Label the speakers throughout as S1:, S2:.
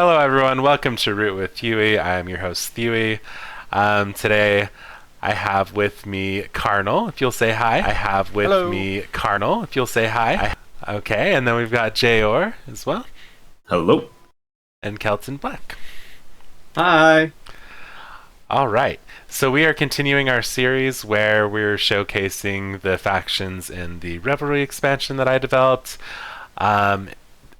S1: Hello, everyone. Welcome to Root with Huey. I'm your host, Huey. Today, I have with me Carnal. If you'll say hi. I have with
S2: Hello.
S1: me Carnal. If you'll say hi. Okay, and then we've got Jayor as well,
S3: Hello.
S1: and Kelton Black.
S3: Hi.
S1: All right. So we are continuing our series where we're showcasing the factions in the Revelry expansion that I developed.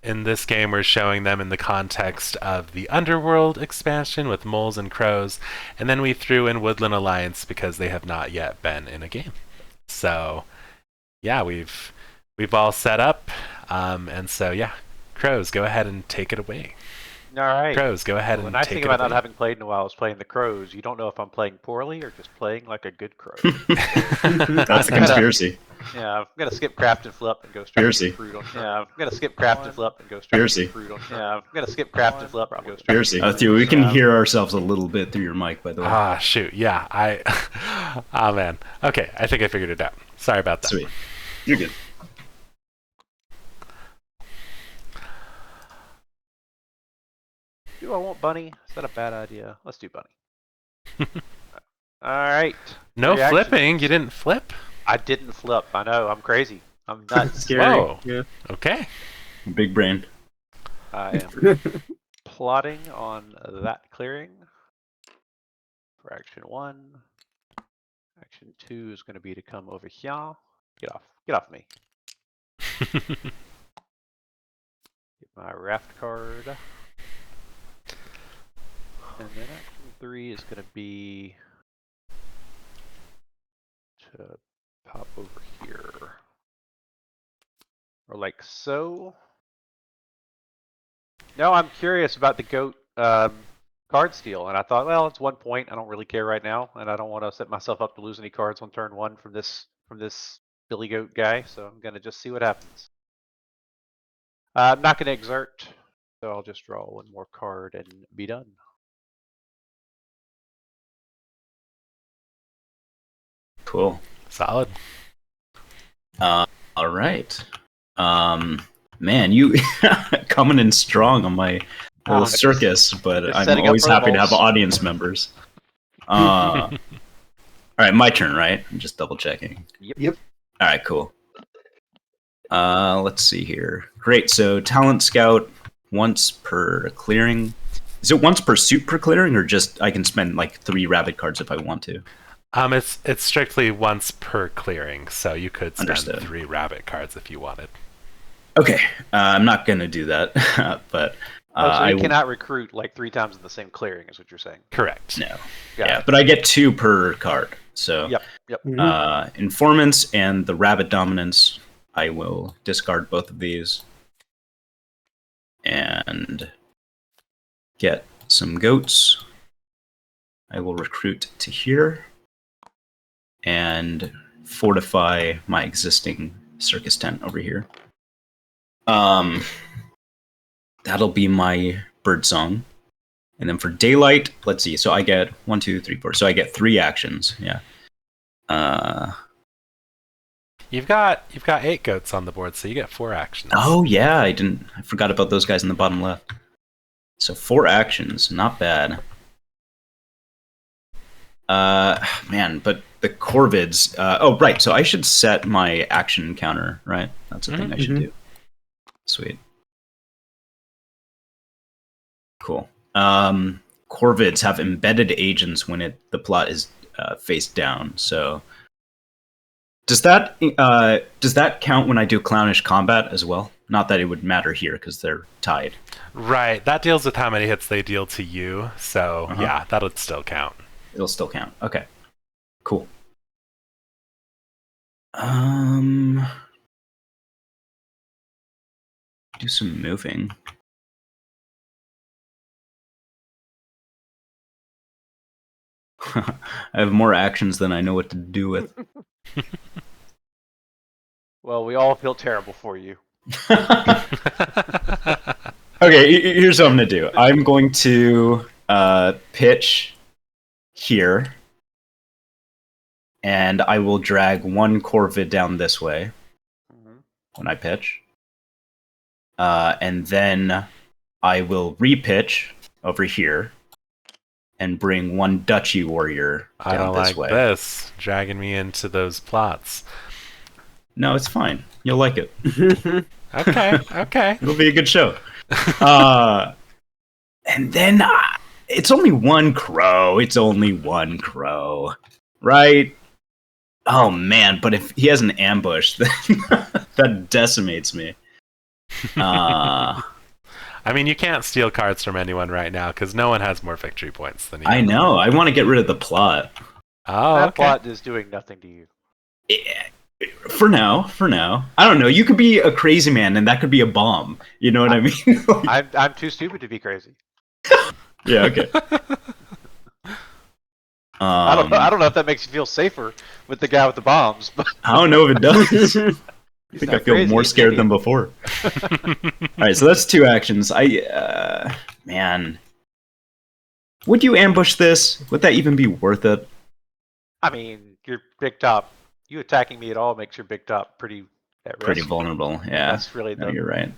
S1: In this game, we're showing them in the context of the Underworld expansion with moles and crows, and then we threw in Woodland Alliance because they have not yet been in a game. So, yeah, we've all set up, and so yeah, crows, go ahead and take it away.
S2: All right.
S1: Crows, go ahead
S2: Well, the
S1: and
S2: nice
S1: take
S2: thing
S1: it
S2: about not
S1: away.
S2: having played in a while is playing the crows. You don't know if I'm playing poorly or just playing like a good crow.
S3: That's a conspiracy.
S2: Yeah, I'm gonna skip craft and flip and go straight
S3: Conspiracy.
S2: to fruit on. Yeah, I'm gonna skip craft and flip and go straight
S3: Conspiracy.
S2: to fruit on. Yeah, I'm gonna skip craft and flip and go straight to
S3: Conspiracy.
S2: fruit.
S3: Theo, we can hear ourselves a little bit through your mic, by the way.
S1: Ah, shoot, yeah, oh man. Okay, I think I figured it out. Sorry about that.
S3: Sweet. You're good.
S2: Do I want bunny? Is that a bad idea? Let's do bunny. All right.
S1: No
S2: Reactions.
S1: flipping. You didn't flip?
S2: I didn't flip. I know. I'm crazy. I'm nuts.
S3: Scary.
S1: Whoa.
S3: Yeah.
S1: Okay.
S3: Big brain.
S2: I am plotting on that clearing for action 1. Action 2 is going to be to come over here. Get off me. Get my raft card. And then action 3 is going to be to pop over here. Or like so. No, I'm curious about the goat card steal, and I thought, well, it's 1 point. I don't really care right now, and I don't want to set myself up to lose any cards on turn 1 from this Billy Goat guy. So I'm gonna just see what happens. I'm not gonna exert, so I'll just draw 1 more card and be done.
S3: Cool.
S1: Solid.
S3: All right. Man, you coming in strong on my little circus, but
S2: just
S3: I'm
S2: setting up
S3: always
S2: for the
S3: happy to have
S2: rolls.
S3: audience members. All right, my turn, right? I'm just double checking.
S2: Yep.
S3: All right, cool. Let's see here. Great. So talent scout once per clearing. Is it once per suit per clearing, or just I can spend like 3 rabbit cards if I want to?
S1: It's strictly once per clearing, so you could spend
S3: Understood.
S1: 3 rabbit cards if you wanted.
S3: Okay, I'm not gonna do that, but
S2: So
S3: I
S2: you cannot recruit like 3 times in the same clearing, is what you're saying.
S1: Correct.
S3: no.
S2: Got
S3: Yeah,
S2: it.
S3: but I get 2 per card. So
S2: Yep.
S3: informants and the rabbit dominance. I will discard both of these and get some goats. I will recruit to here and fortify my existing circus tent over here. That'll be my bird song. And then for daylight, let's see. So I get 1, 2, 3, 4. So I get 3 actions. Yeah.
S1: You've got 8 goats on the board, so you get 4 actions.
S3: Oh yeah, I forgot about those guys in the bottom left. So 4 actions, not bad. Man, but the corvids. Oh right, so I should set my action counter, right? That's the thing I should do. Sweet. Cool. Corvids have embedded agents when the plot is face down. So does that count when I do clownish combat as well? Not that it would matter here because they're tied.
S1: Right. That deals with how many hits they deal to you, so yeah, that'll still count.
S3: It'll still count. Okay. Cool. Do some moving. I have more actions than I know what to do with.
S2: Well, we all feel terrible for you.
S3: Okay, here's what I'm gonna do. I'm going to pitch here, and I will drag 1 corvid down this way when I pitch, and then I will repitch over here and bring one Duchy warrior
S1: I
S3: down
S1: don't
S3: this
S1: like
S3: way.
S1: this. Dragging me into those plots.
S3: No, it's fine. You'll like it.
S1: Okay, okay.
S3: It'll be a good show. And then it's only one crow. It's only one crow. Right? Oh, man. But if he has an ambush, then that decimates me.
S1: I mean, you can't steal cards from anyone right now because no one has more victory points than you.
S3: I know. I want to get rid of the plot.
S1: Oh,
S2: That
S1: okay.
S2: plot is doing nothing to you.
S3: For now. I don't know. You could be a crazy man, and that could be a bomb. You know what I mean? Like,
S2: I'm too stupid to be crazy.
S3: yeah, okay.
S2: I don't know if that makes you feel safer with the guy with the bombs, but
S3: I don't know if it does. I
S2: he's
S3: think
S2: not
S3: I feel
S2: crazy,
S3: more
S2: he's an
S3: scared than
S2: idiot.
S3: before. All right, so that's 2 actions. Man, would you ambush this? Would that even be worth it?
S2: I mean, your big top, you attacking me at all makes your big top pretty at risk.
S3: Pretty vulnerable. Yeah,
S2: That's really
S3: no,
S2: the
S3: you're right.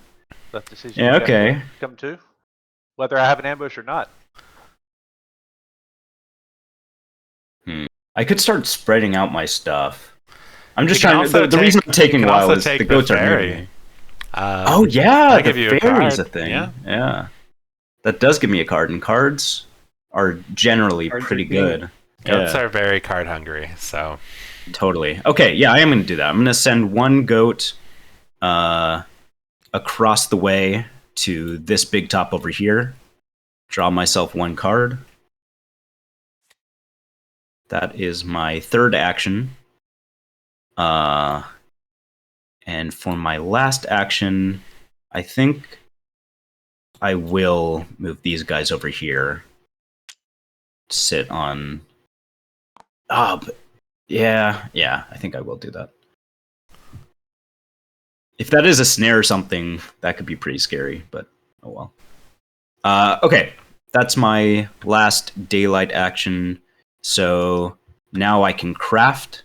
S2: decision
S3: Yeah,
S2: you have
S3: okay.
S2: to come to, whether I have an ambush or not.
S3: I could start spreading out my stuff. I'm just
S1: You can
S3: trying to.
S1: also
S3: The reason I'm
S1: you
S3: taking
S1: can
S3: a while
S1: also
S3: is
S1: take
S3: the
S1: the
S3: goats aren't near
S1: fairy.
S3: me. Oh yeah,
S1: I'll
S3: the
S1: give you a
S3: fairy's a
S1: card.
S3: thing.
S1: Yeah.
S3: Yeah, that does give me a card, and cards are generally
S4: Cards are
S3: pretty
S4: king.
S3: good.
S1: Goats
S3: Yeah.
S1: are very card hungry, so
S3: Totally. Okay, yeah, I am going to do that. I'm going to send one goat across the way to this big top over here. Draw myself one card. That is my 3rd action. And for my last action, I think I will move these guys over here. Sit on. But yeah, I think I will do that. If that is a snare or something, that could be pretty scary, but oh well. Okay, that's my last daylight action. So now I can craft,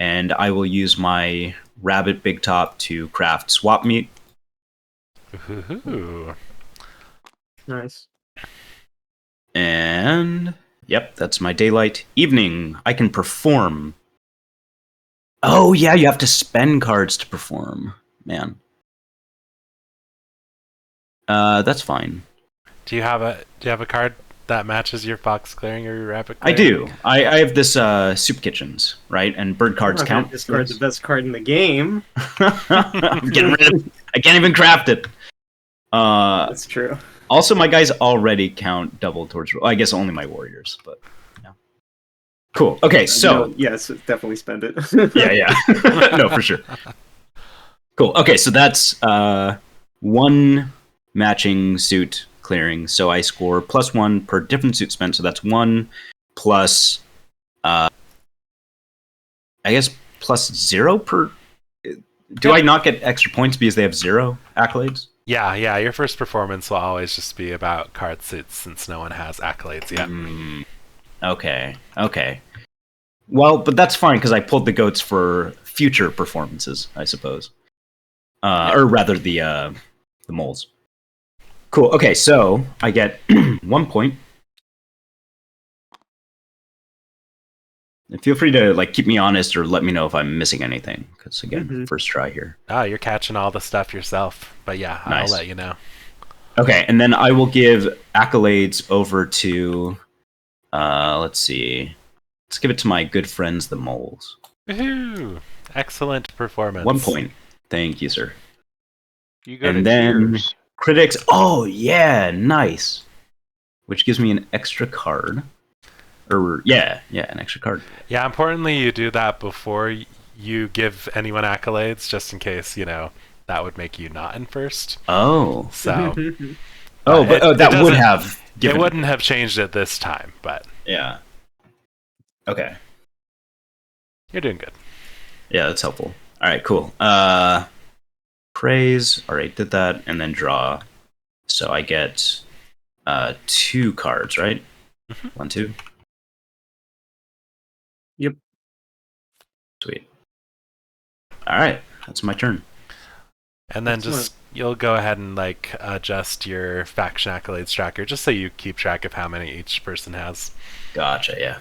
S3: and I will use my rabbit big top to craft swap meat.
S1: ooh.
S4: Nice.
S3: And yep, that's my daylight. Evening, I can perform. Oh yeah, you have to spend cards to perform. Man. That's fine.
S1: Do you have a card that matches your fox clearing or your rabbit
S3: I
S1: clearing?
S3: do. I have this soup kitchens, right? And bird cards
S4: I'm not
S3: count.
S4: gonna discard the best card in the game.
S3: I'm getting rid of it. I can't even craft it.
S4: That's true.
S3: Also, my guys already count double towards. Well, I guess only my warriors, but yeah. Cool. Okay, so
S4: Yes, definitely spend it.
S3: yeah. No, for sure. Cool. Okay, so that's one matching suit clearing. So I score +1 per different suit spent. So that's 1 plus, I guess, +0 per. Do I not get extra points because they have 0 accolades?
S1: Yeah. Your first performance will always just be about card suits since no one has accolades yet.
S3: Okay. Well, but that's fine because I pulled the goats for future performances, I suppose. Or rather, the moles. Cool. Okay, so I get 1 point. And feel free to keep me honest or let me know if I'm missing anything. Because again, first try here.
S1: Oh, you're catching all the stuff yourself. But yeah,
S3: Nice.
S1: I'll let you know.
S3: Okay, and then I will give accolades over to. Let's see. Let's give it to my good friends, the moles.
S1: Woohoo! Excellent performance.
S3: 1 point. Thank you, sir.
S2: You go
S3: And
S2: to
S3: then-
S2: Cheers.
S3: Critics. Oh yeah, nice. Which gives me an extra card. Or yeah, an extra card.
S1: Yeah, importantly, you do that before you give anyone accolades, just in case, that would make you not in first.
S3: Oh.
S1: So
S3: That would have given.
S1: It wouldn't have changed it this time, but
S3: Yeah. Okay.
S1: you're doing good.
S3: Yeah, that's helpful. All right, cool. Praise. All right, did that, and then draw. So I get 2 cards, right? 1, 2.
S4: Yep.
S3: Sweet. All right, that's my turn.
S1: And then
S4: Excellent.
S1: just you'll go ahead and like adjust your faction accolades tracker just so you keep track of how many each person has.
S3: Gotcha. Yeah.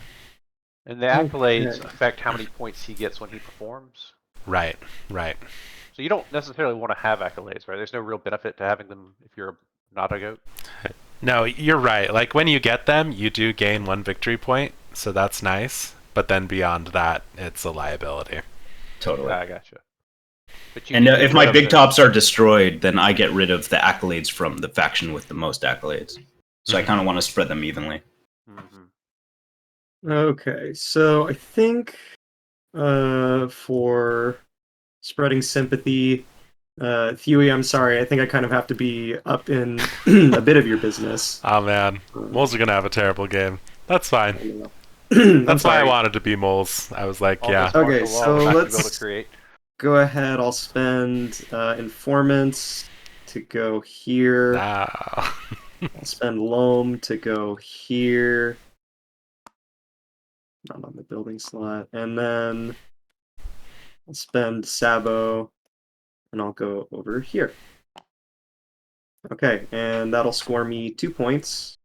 S2: And the accolades
S4: Okay.
S2: affect how many points he gets when he performs.
S1: Right, right.
S2: So you don't necessarily want to have accolades, right? There's no real benefit to having them if you're not a goat.
S1: No, you're right. Like when you get them, you do gain 1 victory point, so that's nice. But then beyond that, it's a liability.
S3: Totally.
S2: I gotcha. But you
S3: And
S2: can get
S3: if my
S2: rid of
S3: big
S2: the-
S3: tops are destroyed, then I get rid of the accolades from the faction with the most accolades. So I
S1: Mhm.
S3: kind of want to spread them evenly.
S2: Mhm.
S4: Okay, so I think for spreading sympathy, Huey, I'm sorry. I think I kind of have to be up in a bit of your business.
S1: Oh man, moles are gonna have a terrible game. That's fine.
S4: I'm
S1: That's why I
S4: sorry.
S1: wanted to be moles. I was like,
S2: All
S1: yeah,
S2: this
S4: Okay,
S2: martial law
S4: so
S2: we're not gonna be able
S4: let's-
S2: to create.
S4: Go ahead. I'll spend informants to go here.
S1: nah.
S4: I'll spend loam to go here. Not on the building slot. And then I'll spend Sabo and I'll go over here. Okay, and that'll score me 2 points.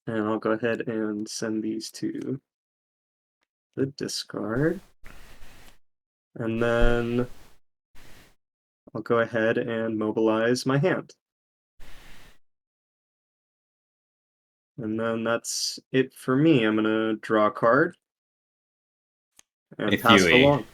S4: And I'll go ahead and send these to the discard. And then I'll go ahead and mobilize my hand. And then that's it for me. I'm going to draw a card and
S3: Hey,
S4: pass it
S3: Huey.
S4: along.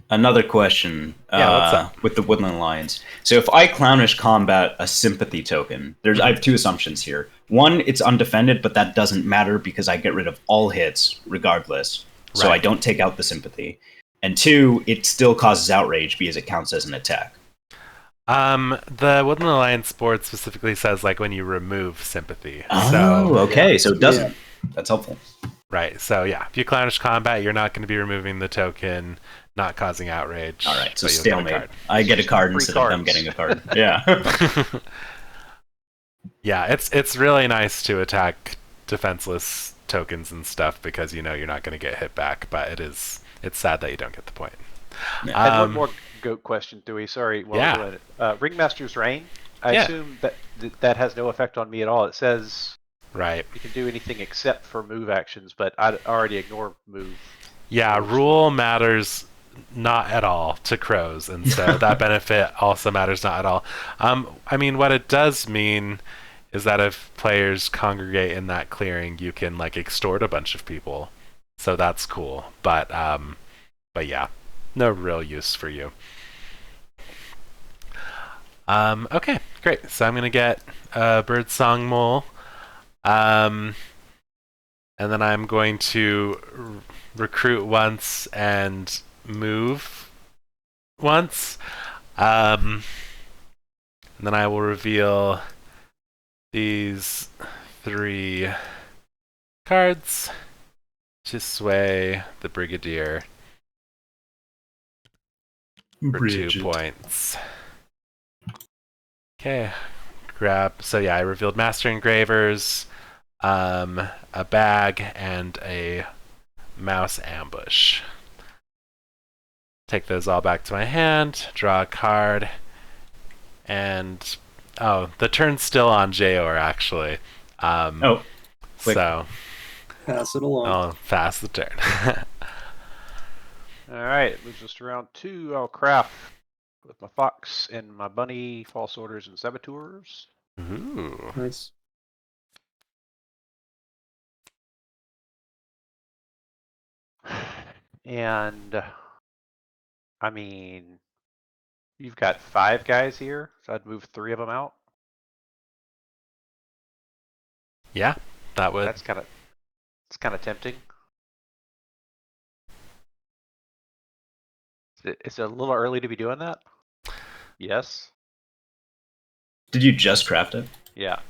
S3: Another question
S1: Yeah, what's up?
S3: with the Woodland Alliance. So if I clownish combat a sympathy token, I have two assumptions here. One, it's undefended, but that doesn't matter because I get rid of all hits regardless. So I
S1: Right.
S3: don't take out the sympathy. And two, it still causes outrage because it counts as an attack.
S1: The Woodland Alliance board specifically says like when you remove sympathy.
S3: Oh,
S1: So
S3: okay. So it doesn't. That's helpful.
S1: right. So yeah, if you clownish combat, you're not going to be removing the token, not causing outrage.
S3: All right. So
S1: but you'll get a
S3: stalemate.
S1: card.
S3: I get a card
S2: Free
S3: instead of them
S2: cards.
S3: getting a card. Yeah.
S1: Yeah, it's really nice to attack defenseless tokens and stuff because you know you're not going to get hit back, but it's sad that you don't get the point.
S2: And one
S1: Um,
S2: more goat question, Dewey. Sorry, while
S1: yeah.
S2: we're doing it. Ringmaster's Reign. I
S1: Yeah.
S2: assume that has no effect on me at all. It says
S1: Right.
S2: you can do anything except for move actions, but I already ignore move.
S1: Yeah, rule matters not at all to crows, and so that benefit also matters not at all. I mean, what it does mean is that if players congregate in that clearing, you can like extort a bunch of people, so that's cool. But yeah, no real use for you. Okay, great. So I'm gonna get a birdsong mole, and then I'm going to recruit once and move once. And then I will reveal these 3 cards to sway the Brigadier for 2 points. Okay, grab. So yeah, I revealed Master Engravers, a bag, and a mouse ambush. Take those all back to my hand, draw a card, and oh, the turn's still on Jayor actually.
S3: Oh, quick.
S1: So
S4: Pass it along.
S1: I'll pass the turn.
S2: All right, it moves us to round 2. I'll craft with my fox and my bunny, false orders and saboteurs.
S1: Ooh.
S4: Nice.
S2: And I mean, you've got 5 guys here, so I'd move 3 of them out.
S1: Yeah, that would.
S2: It's kind of tempting. Is it a little early to be doing that? Yes.
S3: Did you just craft it?
S2: Yeah.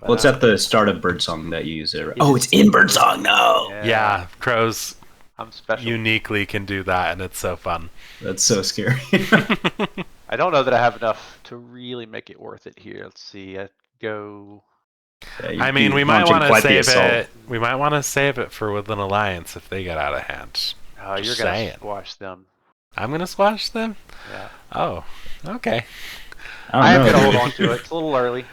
S3: Well, it's at the start of Birdsong that you use it.
S2: Yeah.
S3: Oh, it's in Birdsong. No.
S1: Yeah, crows
S2: I'm special.
S1: uniquely can do that, and it's so fun.
S3: That's so scary.
S2: I don't know that I have enough to really make it worth it here. Let's see. I'd go.
S3: Yeah, you'd
S1: I mean,
S3: be
S1: we might
S3: launching
S1: want to
S3: quite the
S1: save
S3: assault.
S1: it. We might want to save it for Woodland Alliance if they get out of hand.
S2: Oh, you're
S1: Just
S2: gonna
S1: saying.
S2: squash them.
S1: I'm gonna squash them?
S2: Yeah.
S1: Oh, okay.
S2: I am
S3: don't
S2: going to
S3: know.
S2: hold on to it. It's a little early.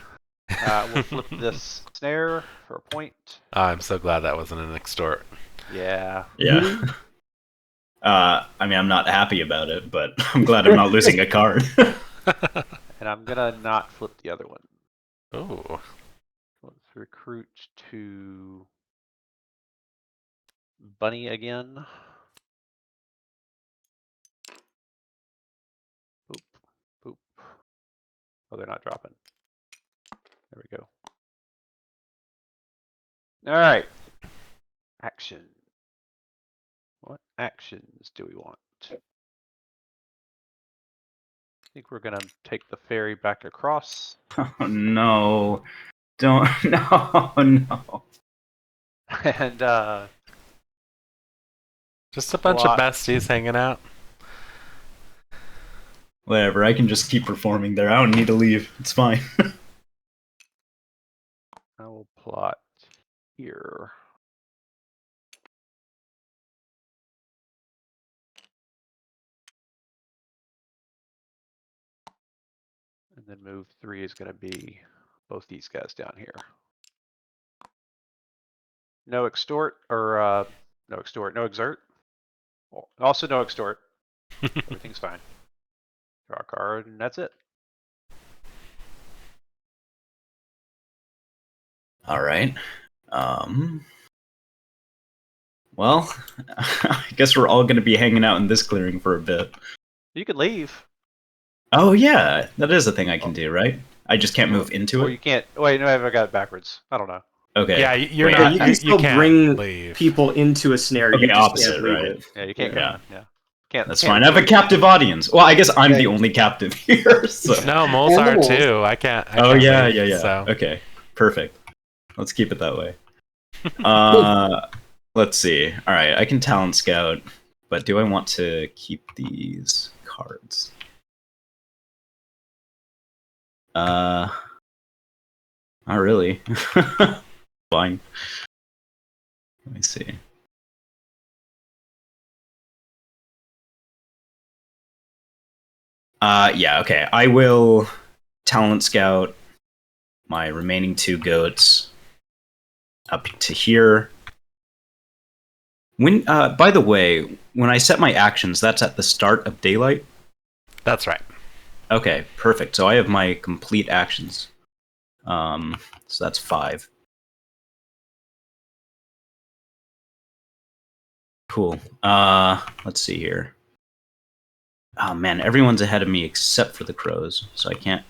S2: We'll flip this snare for a point.
S1: Oh, I'm so glad that wasn't an extort.
S2: Yeah.
S3: Yeah. I mean, I'm not happy about it, but I'm glad I'm not losing a card.
S2: And I'm going to not flip the other one.
S1: Ooh.
S2: Let's recruit to Bunny again. Boop, boop. Oh, they're not dropping. There we go. All right. Action. What actions do we want? I think we're going to take the ferry back across.
S3: Oh no. Don't. No.
S2: And
S1: Just a bunch of besties hanging out.
S3: Whatever, I can just keep performing there. I don't need to leave. It's fine.
S2: I will plot here. And then move 3 is going to be both these guys down here. No extort, or no extort, no exert. Also no extort. Everything's fine. Draw a card, and that's it.
S3: All right. Well, I guess we're all going to be hanging out in this clearing for a bit.
S2: You can leave.
S3: Oh yeah, that is a thing I can do, right? I just can't move into
S2: Or
S3: it.
S2: you can't. Wait, no, I got it backwards. I don't know.
S3: Okay.
S1: Yeah, you're
S3: Wait,
S1: not.
S4: you can still
S1: can't
S4: bring
S1: leave.
S4: people into a snare.
S3: Okay,
S4: You just
S3: opposite,
S4: can't leave
S3: right?
S4: it.
S2: Yeah, you can't
S3: Yeah.
S2: come in. Yeah. Can't.
S3: That's
S2: can't
S3: fine. I have a
S2: leave.
S3: captive audience. Well, I guess I'm
S4: Yeah.
S3: the only captive here. So.
S1: No, moles
S5: And the
S1: are
S5: moles.
S1: too. I can't. I
S3: Oh
S1: can't
S3: yeah,
S1: leave,
S3: yeah.
S1: So.
S3: Okay, perfect. Let's keep it that way. Let's see. All right, I can talent scout, but do I want to keep these cards? Not really. Fine. Let me see. Yeah, okay. I will talent scout my remaining 2 goats up to here. When by the way, when I set my actions, that's at the start of daylight.
S1: That's right.
S3: Okay, perfect. So I have my complete actions. So that's 5. Cool. Let's see here. Oh man, everyone's ahead of me except for the crows, so I can't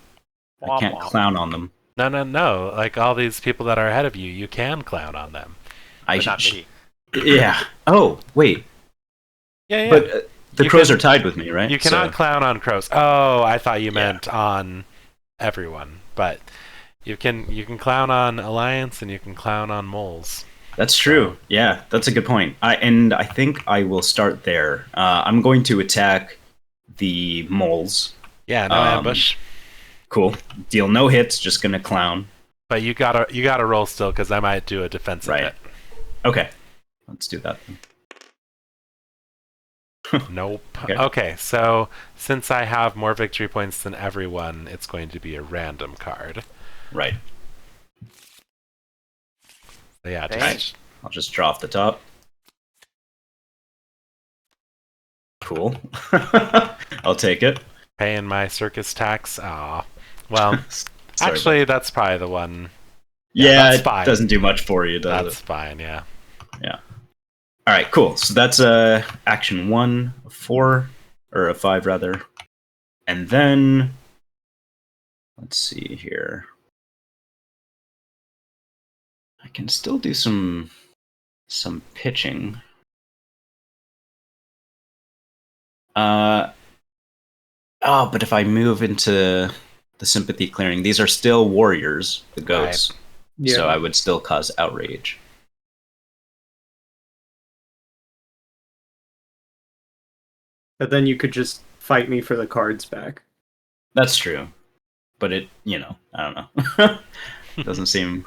S2: Womp womp.
S3: clown on them.
S1: No. Like all these people that are ahead of you, you can clown on them.
S2: But not me.
S3: Yeah. Oh, wait.
S1: Yeah.
S3: But the
S1: You
S3: crows
S1: can-
S3: are tied with me, right?
S1: You cannot
S3: So-
S1: clown on crows. Oh, I thought you
S3: Yeah.
S1: meant on everyone, but you can clown on Alliance and you can clown on moles.
S3: That's true. Yeah, that's a good point. I think I will start there. I'm going to attack the moles.
S1: Yeah, no ambush.
S3: Cool. Deal no hits. Just gonna clown.
S1: But you gotta roll still because I might do a defensive
S3: Right.
S1: hit.
S3: Okay. Let's do that.
S1: Nope.
S3: Okay.
S1: Okay, so since I have more victory points than everyone, it's going to be a random card.
S3: Right.
S1: So yeah,
S2: Dang.
S1: just
S3: I'll just draw off the top. Cool. I'll take it.
S1: paying my circus tax. Aw. Well,
S3: Sorry,
S1: actually, that's probably the one.
S3: yeah,
S1: that's
S3: it
S1: fine.
S3: doesn't do much for you, does
S1: That's
S3: it?
S1: fine, yeah.
S3: All right, cool. So that's action 1 of 4, or of 5 rather, and then let's see here. I can still do some pitching. But if I move into the sympathy clearing, these are still warriors, the goats.
S4: Yeah.
S3: So I would still cause outrage.
S4: But then you could just fight me for the cards back.
S3: That's true. But I don't know. Doesn't seem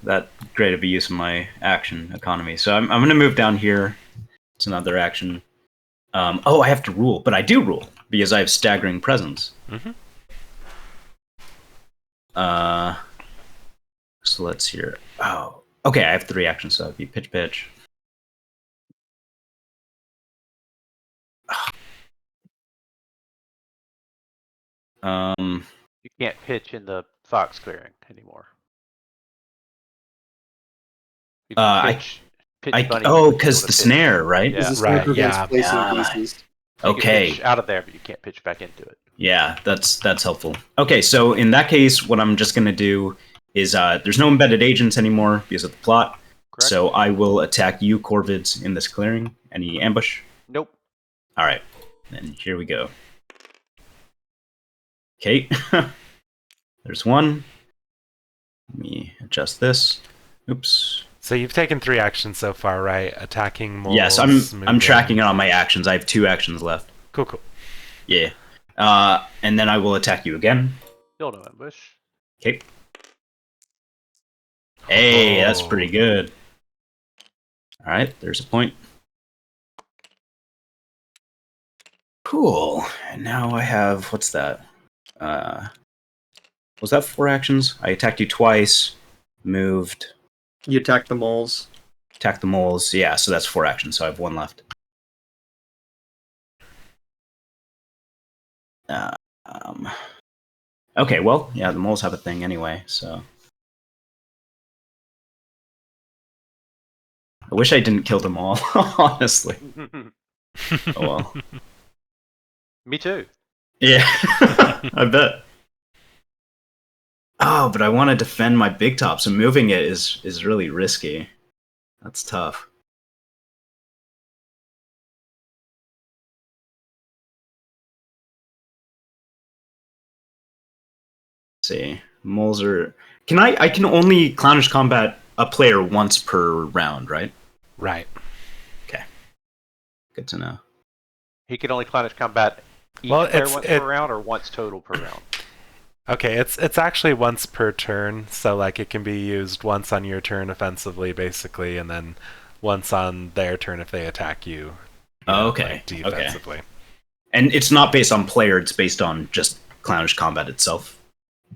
S3: that great of a use of my action economy. So I'm going to move down here. It's another action. Oh, I have to rule, but I do rule because I have staggering presence.
S1: Mm-hmm.
S3: So let's hear. Oh, okay. I have 3 actions, so it'd be pitch, pitch.
S2: You can't pitch in the fox clearing anymore. You can pitch bunny. You wouldn't be
S3: because
S2: able to
S3: the
S2: pitch.
S3: snare, right?
S2: Yeah.
S4: Because the
S1: Right,
S4: snare prevents
S1: yeah.
S4: placing
S3: Yeah.
S4: pieces.
S2: You can
S3: Okay.
S2: pitch out of there, but you can't pitch back into it.
S3: Yeah, that's helpful. Okay, so in that case, what I'm just gonna do is there's no embedded agents anymore because of the plot.
S2: Correct?
S3: So I will attack you, Corvids, in this clearing. Any ambush?
S2: Nope.
S3: All right, then here we go. Okay, there's one. Let me adjust this. Oops.
S1: So you've taken 3 actions so far, right? Attacking moles.
S3: Yes, I'm
S1: moving.
S3: tracking it on my actions. I have 2 actions left.
S1: Cool.
S3: Yeah. And then I will attack you again.
S2: Still no ambush.
S3: Okay. Hey, that's
S1: Oh.
S3: pretty good. All right, there's a point. Cool. And now I have, what's that? Was that 4 actions? I attacked you twice, moved,
S4: You attack the moles.
S3: attacked the moles. Yeah, so that's 4 actions, so I have 1 left. Okay, well, yeah, the moles have a thing anyway, so. I wish I didn't kill them all, honestly. Oh well.
S2: Me too.
S3: Yeah, I bet. Oh, but I want to defend my big top, so moving it is really risky. That's tough. Let's see, moles are. I can only clownish combat a player once per round, right?
S1: Right.
S3: Good to know.
S2: He can only clownish combat each
S1: Well,
S2: player
S1: it's-
S2: once
S1: it-
S2: per round, or once total per round.
S1: Okay, it's actually once per turn, so like it can be used once on your turn offensively, basically, and then once on their turn if they attack you.
S3: Oh,
S1: know,
S3: okay,
S1: like, defensively.
S3: And it's not based on player; it's based on just clownish combat itself,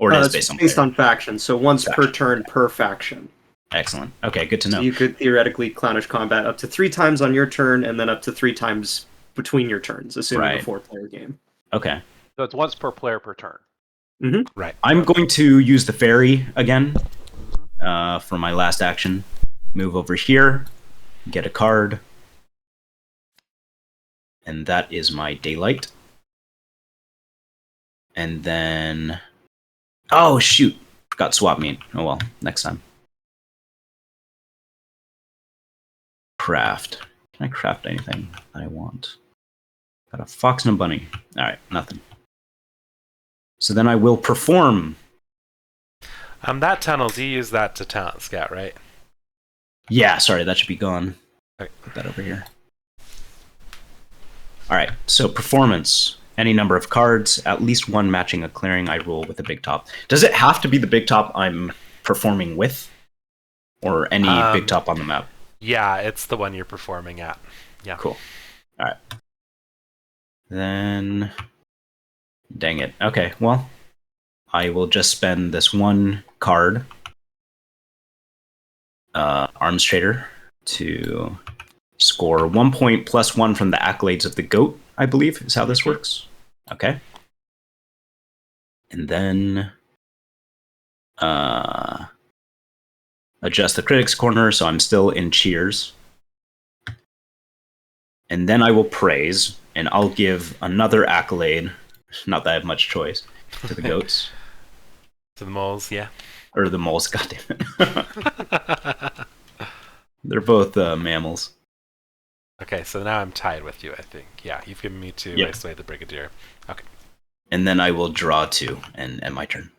S3: or it is
S4: It's
S3: based on
S4: based
S3: player.
S4: on faction, so once per
S3: Faction.
S4: turn per faction.
S3: Excellent. Okay, good to know.
S4: So you could theoretically clownish combat up to 3 times on your turn, and then up to 3 times between your turns, assuming
S3: Right.
S4: a 4-player game.
S3: Okay,
S2: So it's once per player per turn.
S1: Right.
S3: I'm going to use the fairy again for my last action. Move over here, get a card, and that is my daylight. And then, oh shoot, forgot swap meet. Oh well, next time. Craft. Can I craft anything that I want? Got a fox and a bunny. All right, nothing. So then I will perform.
S1: That tunnels, you use that to talent scout, right?
S3: Yeah, sorry, that should be gone.
S1: Okay.
S3: Put that over here. All right, so performance. Any number of cards, at least 1 matching a clearing, I roll with a big top. Does it have to be the big top I'm performing with? Or any big top on the map?
S1: Yeah, it's the one you're performing at. Yeah.
S3: Cool. All right. Then, dang it. Okay, well, I will just spend this 1 card, Arms Trader, to score 1 point plus 1 from the accolades of the goat, I believe, is how this works. Okay. And then adjust the critics corner so I'm still in cheers. And then I will praise, and I'll give another accolade, not that I have much choice, to the goats.
S1: To the moles, yeah.
S3: Or the moles, goddammit. They're both mammals.
S1: Okay, so now I'm tied with you, I think. Yeah, you've given me 2.
S3: Yep.
S1: I sway the Brigadier. Okay.
S3: And then I will draw 2 and end my turn.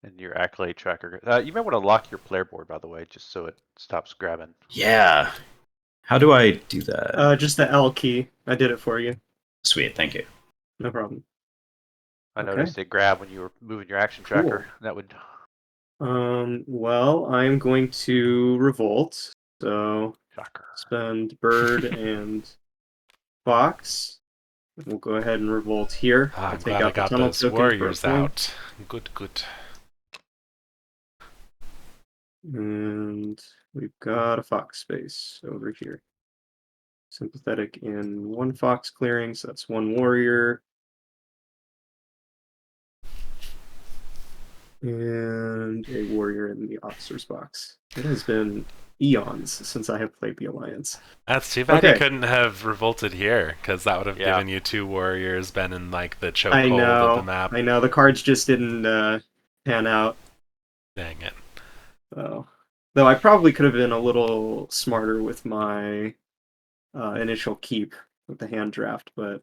S2: And your accolade tracker. You might want to lock your player board, by the way, just so it stops grabbing.
S3: Yeah. How do I do that?
S4: Just the L key. I did it for you.
S3: Sweet, thank you.
S4: No problem.
S2: I
S4: Okay.
S2: noticed it grab when you were moving your action tracker. That would.
S4: Well, I'm going to revolt. So
S2: Shocker.
S4: spend bird and Fox. We'll go ahead and revolt here.
S1: Ah,
S4: I'll
S1: I'm
S4: take
S1: glad I
S4: out the
S1: got
S4: tunnel
S1: those
S4: token for a
S1: warriors
S4: point.
S1: out. Good, good.
S4: And we've got a Fox space over here. Sympathetic in one Fox clearing, so that's one warrior. And a warrior in the officer's box. It has been eons since I have played the Alliance.
S1: That's too bad you
S4: Okay.
S1: couldn't have revolted here, because that would have
S2: Yeah.
S1: given you 2 warriors, been in like the
S4: I
S1: chokehold of the
S4: know.
S1: map.
S4: I know. The cards just didn't pan out.
S1: Dang it.
S4: Though I probably could have been a little smarter with my initial keep with the hand draft, but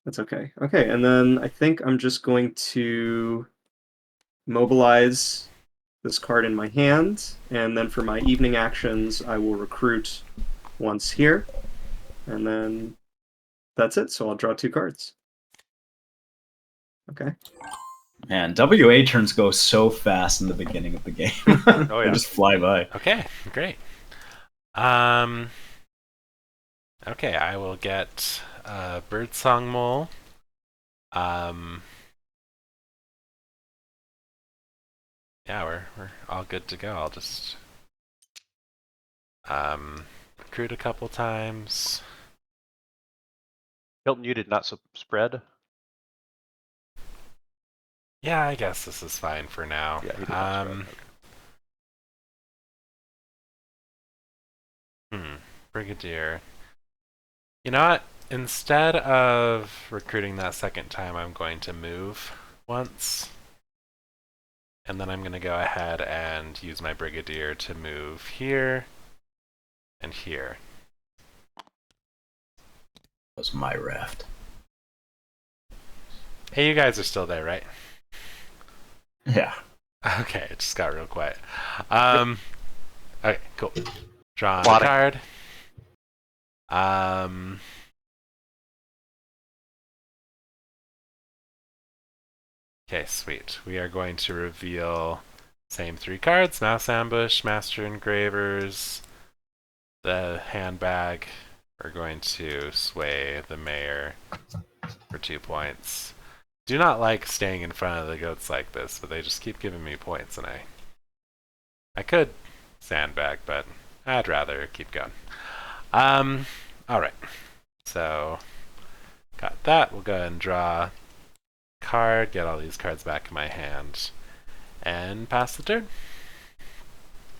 S4: that's okay. Okay, and then I think I'm just going to mobilize this card in my hand, and then for my evening actions, I will recruit once here, and then that's it. So I'll draw 2 cards. Okay.
S3: Man, WA turns go so fast in the beginning of the game.
S2: Oh,
S3: They
S2: yeah.
S3: just fly by.
S1: Okay, great. Okay, I will get Birdsong Mole. Yeah, we're all good to go. I'll just recruit a couple times.
S2: Hilton, you did not spread.
S1: Yeah, I guess this is fine for now.
S2: Yeah, he did not spread. Okay.
S1: Brigadier. You know what? Instead of recruiting that second time, I'm going to move once. And then I'm going to go ahead and use my Brigadier to move here and here.
S3: That was my raft.
S1: Hey, you guys are still there, right?
S3: Yeah.
S1: Okay, it just got real quiet. Okay, cool. Draw a
S2: Plotting.
S1: card. Okay, sweet. We are going to reveal same 3 cards: Mouse Ambush, Master Engravers, the handbag. We're going to sway the mayor for 2 points. Do not like staying in front of the goats like this, but they just keep giving me points, and I could sandbag, but I'd rather keep going. Alright. So, got that. We'll go ahead and draw a card, get all these cards back in my hand, and pass the turn.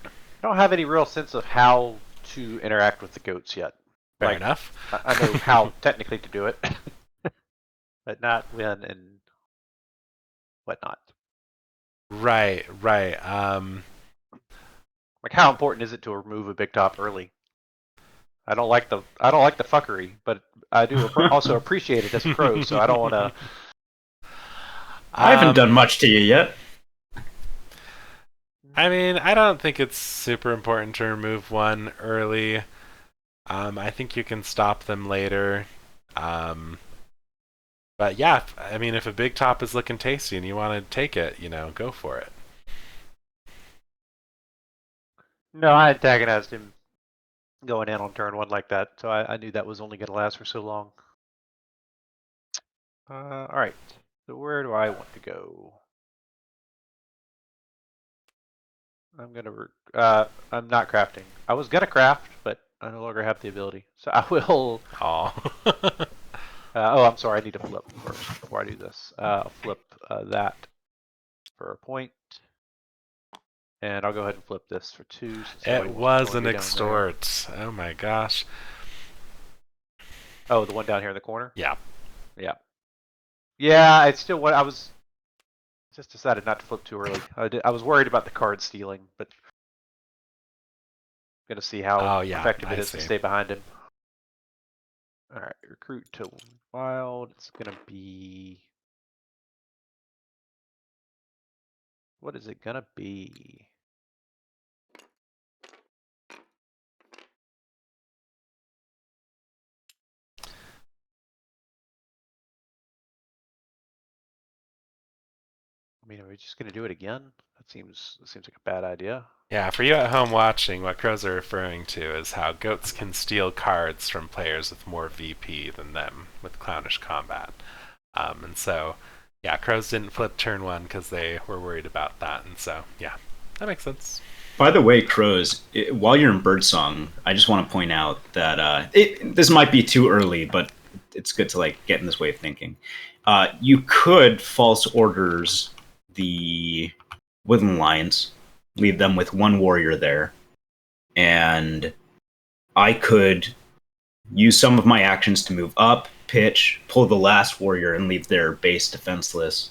S2: I don't have any real sense of how to interact with the goats yet.
S1: Fair
S2: Like,
S1: enough.
S2: I know how technically to do it, but not when and whatnot.
S1: Right.
S2: Like, how important is it to remove a big top early? I don't like the fuckery, but I do also appreciate it as a pro. So I don't want to.
S3: I haven't done much to you yet.
S1: I mean, I don't think it's super important to remove one early. I think you can stop them later. But yeah, I mean, if a big top is looking tasty and you want to take it, go for it.
S2: No, I antagonized him going in on turn 1 like that, so I knew that was only going to last for so long. All right. So where do I want to go? I'm not crafting. I was gonna craft, but I no longer have the ability. So I will.
S1: Aw.
S2: Oh, I'm sorry. I need to flip first before I do this. I'll flip that for a point, and I'll go ahead and flip this for 2. Since nobody
S1: It
S2: wants to
S1: was
S2: join
S1: an
S2: me down there.
S1: extort. Oh my gosh.
S2: Oh, the one down here in the corner.
S1: Yeah.
S2: Yeah. Yeah. It's still what I was. Just decided not to flip too early. I was worried about the card stealing, but gonna see how
S1: Oh yeah,
S2: effective it
S1: I
S2: is to
S1: see.
S2: stay behind him. All right, recruit to wild. It's gonna be. What is it gonna be? I mean, are we just gonna do it again? That seems like a bad idea.
S1: Yeah, for you at home watching, what crows are referring to is how goats can steal cards from players with more VP than them with clownish combat. And so, yeah, crows didn't flip turn 1 because they were worried about that. And so, yeah, that makes sense.
S3: By the way, crows, while you're in Birdsong, I just want to point out that this might be too early, but it's good to like get in this way of thinking. You could false orders the Woodland Lions, leave them with one warrior there, and I could use some of my actions to move up, pitch, pull the last warrior, and leave their base defenseless.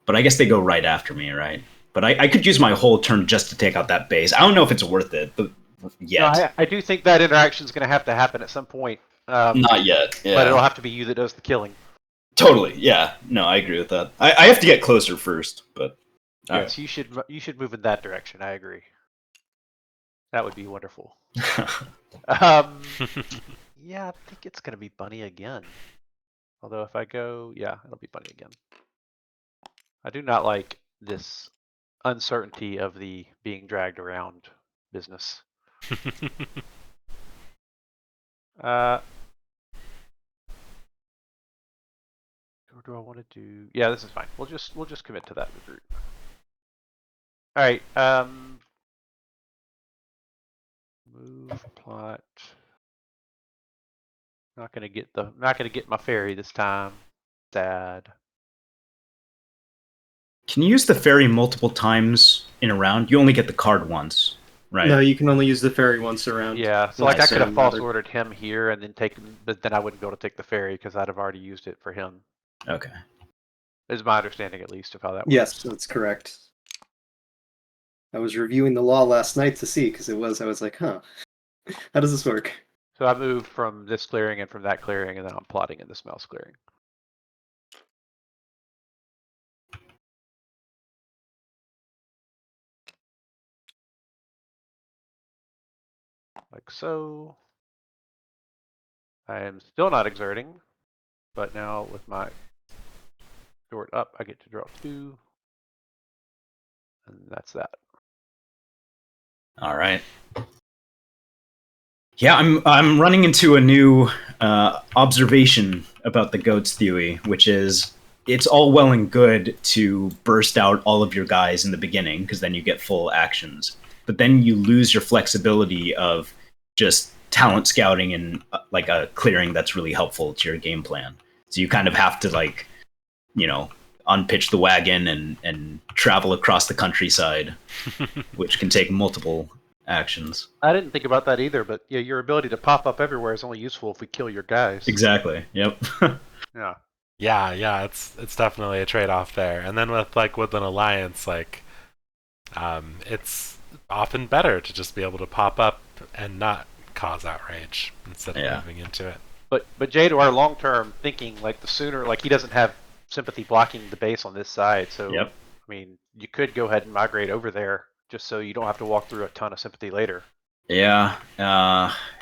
S3: But I guess they go right after me, right? But I could use my whole turn just to take out that base. I don't know if it's worth it, but yet.
S2: No, I do think that interaction is going to happen at some point.
S3: Not yet. Yeah.
S2: But it'll have to be you that does the killing.
S3: Totally. Yeah. No, I agree with that. I have to get closer first, but.
S2: Yes, you should move in that direction. I agree. That would be wonderful. Yeah, I think it's going to be bunny again. Although if I go, yeah, it'll be bunny again. I do not like this uncertainty of the being dragged around business. Or do I want to do? Yeah, this is fine. We'll just commit to that route. All right. Move plot. Not gonna get my ferry this time. Sad.
S3: Can you use the ferry multiple times in a round? You only get the card once, right?
S4: No, you can only use the ferry once around.
S2: Yeah, so like I could have false ordered him here and then taken, but then I wouldn't be able to take the ferry because I'd have already used it for him.
S3: Okay.
S2: Is my understanding at least of how that works.
S4: Yes, that's correct. I was reviewing the law last night to see because I was like, huh, how does this work?
S2: So I moved from this clearing and from that clearing, and then I'm plotting in this mouse clearing. Like so. I am still not exerting, but now with my short up, I get to draw 2. And that's that.
S3: All right. Yeah, I'm running into a new observation about the goat's theory, which is it's all well and good to burst out all of your guys in the beginning because then you get full actions, but then you lose your flexibility of just talent scouting and like a clearing that's really helpful to your game plan. So you kind of have to like, unpitch the wagon and travel across the countryside, which can take multiple actions.
S2: I didn't think about that either, but yeah, your ability to pop up everywhere is only useful if we kill your guys.
S3: Exactly. Yep.
S2: Yeah.
S1: Yeah, it's definitely a trade-off there. And then with like Woodland Alliance, like it's often better to just be able to pop up and not cause outrage instead of moving into it.
S2: But Jay, to our long-term thinking, like the sooner, like he doesn't have sympathy blocking the base on this side, so
S3: Yep.
S2: I mean, you could go ahead and migrate over there just so you don't have to walk through a ton of sympathy later.
S3: Yeah.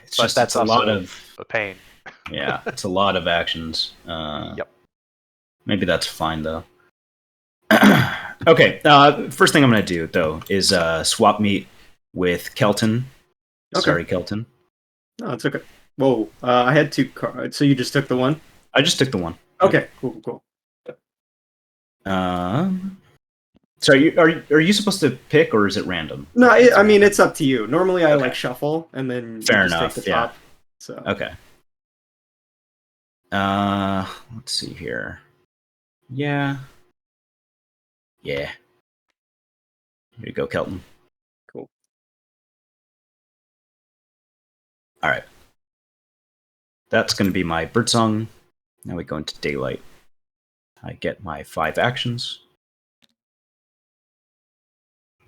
S3: It's a lot of
S2: a pain.
S3: Yeah, it's a lot of actions.
S2: Yep.
S3: Maybe that's fine though. Okay. First thing I'm gonna do though is swap meet with Kelton.
S4: Okay.
S3: Sorry, Kelton.
S4: No, it's okay. Whoa, I had 2 cards. So you just took the one?
S3: I just took the one.
S4: Okay, cool.
S3: So are you supposed to pick or is it random?
S4: No, I mean it's up to you. Normally I like shuffle and then
S3: Fair
S4: you just
S3: enough,
S4: take the
S3: yeah.
S4: top. So
S3: Okay. Let's see here. Yeah. Here you go, Kelton.
S4: Cool.
S3: All right. That's going to be my Birdsong. Now we go into Daylight. I get my 5 actions.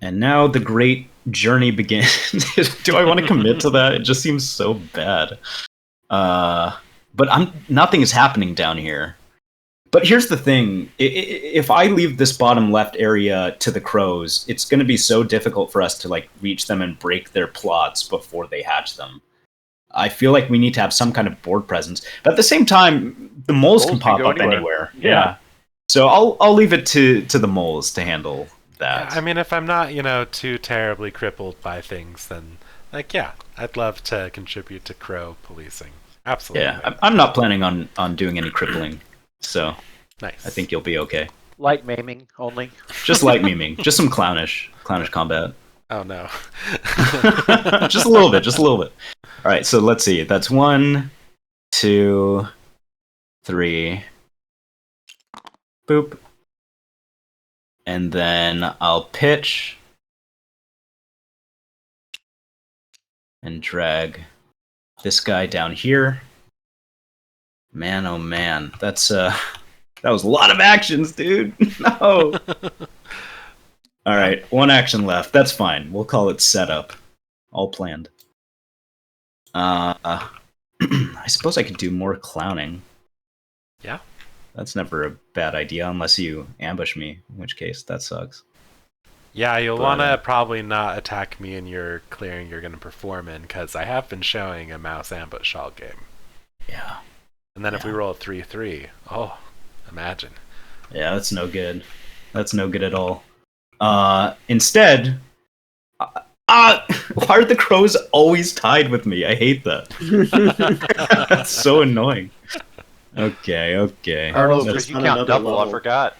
S3: And now the great journey begins. Do I want to commit to that? It just seems so bad. But nothing is happening down here. But here's the thing. If I leave this bottom left area to the crows, it's going to be so difficult for us to like reach them and break their plots before they hatch them. I feel like we need to have some kind of board presence. But at the same time, the moles can pop up anywhere. Yeah. So I'll leave it to the moles to handle that.
S1: Yeah, I mean, if I'm not, too terribly crippled by things, then, I'd love to contribute to crow policing. Absolutely.
S3: Yeah, I'm not planning on doing any crippling, so
S1: Nice.
S3: I think you'll be okay.
S2: Light maiming only.
S3: Just light memeing, just some clownish combat.
S1: Oh, no.
S3: Just a little bit, just a little bit. All right, so let's see. That's 1, 2, 3. Boop. And then I'll pitch and drag this guy down here. Man, oh man, that was a lot of actions, dude. No. All right, 1 action left. That's fine. We'll call it setup. All planned. I suppose I could do more clowning.
S1: Yeah.
S3: That's never a bad idea unless you ambush me, in which case that sucks.
S1: Yeah, you'll
S3: But,
S1: want to probably not attack me in your clearing you're going to perform in, because I have been showing a mouse ambush all game.
S3: Yeah.
S1: And then if we
S3: Yeah.
S1: roll a 3-3, oh, imagine.
S3: Yeah, that's no good. That's no good at all. Instead, why are the crows always tied with me? I hate that. That's so annoying. Okay.
S4: Arnold's
S2: Because
S4: just
S2: you
S4: on
S2: count
S4: another
S2: double, I
S4: level.
S2: forgot.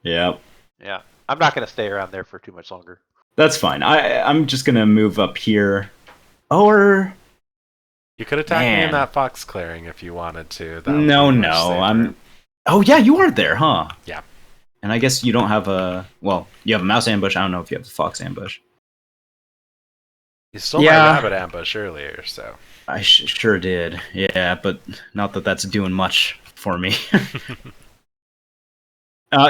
S3: Yeah,
S2: Yeah. I'm not going to stay around there for too much longer.
S3: that's fine. I'm just gonna move up here. Or
S1: You could attack me
S3: Man.
S1: in that fox clearing if you wanted to. That would
S3: no,
S1: be much safer.
S3: I'm. Oh yeah, you are there, huh?
S1: Yeah.
S3: And I guess you don't have a. Well, you have a mouse ambush. I don't know if you have a fox ambush.
S1: You stole
S3: Yeah.
S1: my rabbit ambush earlier, so.
S3: I sure did. Yeah, but not that that's doing much for me.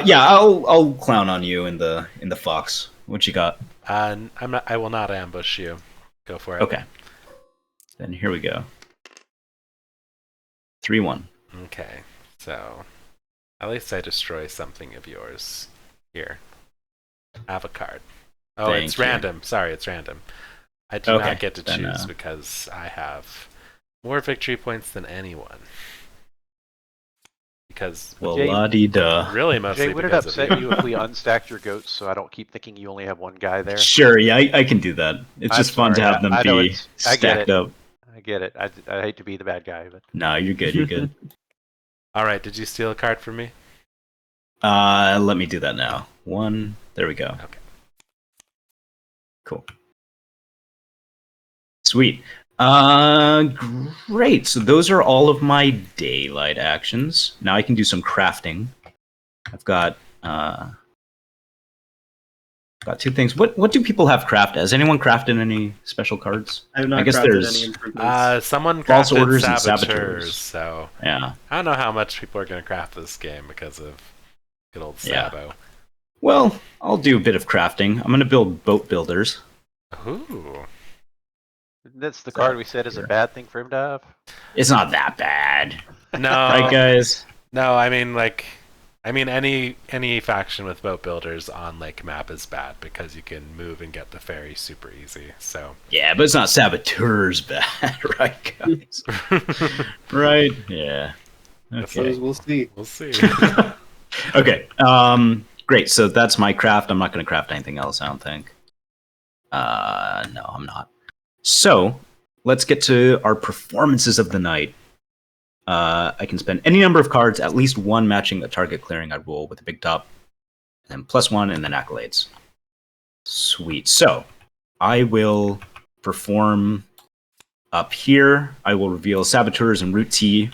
S3: Yeah, I'll clown on you in the fox. What you got?
S1: I will not ambush you. Go for it.
S3: Okay. Then here we go. 3-1.
S1: Okay, so at least I destroy something of yours. Here. Have a card. Oh,
S3: Thank
S1: it's
S3: you.
S1: random. Sorry, it's random. I do
S3: Okay,
S1: not get to
S3: then,
S1: choose because I have more victory points than anyone. Because
S3: Well,
S2: Jay-
S3: la-di-da.
S1: really mostly
S2: Jay, would it
S1: because
S2: upset
S1: of
S2: you if we unstacked your goats so I don't keep thinking you only have one guy there?
S3: Sure, yeah, I can do that. It's
S2: I'm
S3: just fun to
S2: sorry,
S3: have them
S2: I know
S3: be
S2: it's- I get
S3: stacked
S2: it.
S3: up.
S2: I get it. I hate to be the bad guy, but
S3: No, you're good, you're good.
S1: All right, did you steal a card from me?
S3: Let me do that now. 1, there we go.
S1: Okay.
S3: Cool. Sweet. Great. So those are all of my daylight actions. Now I can do some crafting. I've got 2 things. What do people have craft as? Anyone crafted any special cards?
S4: I have not
S3: I guess
S4: crafted
S3: there's-
S4: any improvements.
S1: Someone
S3: False
S1: crafted
S3: orders and
S1: saboteurs,
S3: saboteurs.
S1: so
S3: Yeah.
S1: I don't know how much people are going to craft this game because of good old
S3: Yeah.
S1: Sabo.
S3: Well, I'll do a bit of crafting. I'm going to build boat builders.
S1: Ooh.
S2: that's the card we said is a
S3: Here.
S2: bad thing for him to have.
S3: It's not that bad.
S1: No,
S3: Right, guys?
S1: no. I mean, any faction with boat builders on Lake Map is bad because you can move and get the ferry super easy. So
S3: Yeah, but it's not saboteurs bad, right, guys? Right? Yeah. Okay.
S4: We'll see.
S1: we'll see.
S3: Okay. Great. So that's my craft. I'm not going to craft anything else, I don't think. No, I'm not. So let's get to our performances of the night. I can spend any number of cards, at least 1 matching a target clearing I roll with a big top, and then +1, and then accolades. Sweet. So I will perform up here. I will reveal saboteurs and root T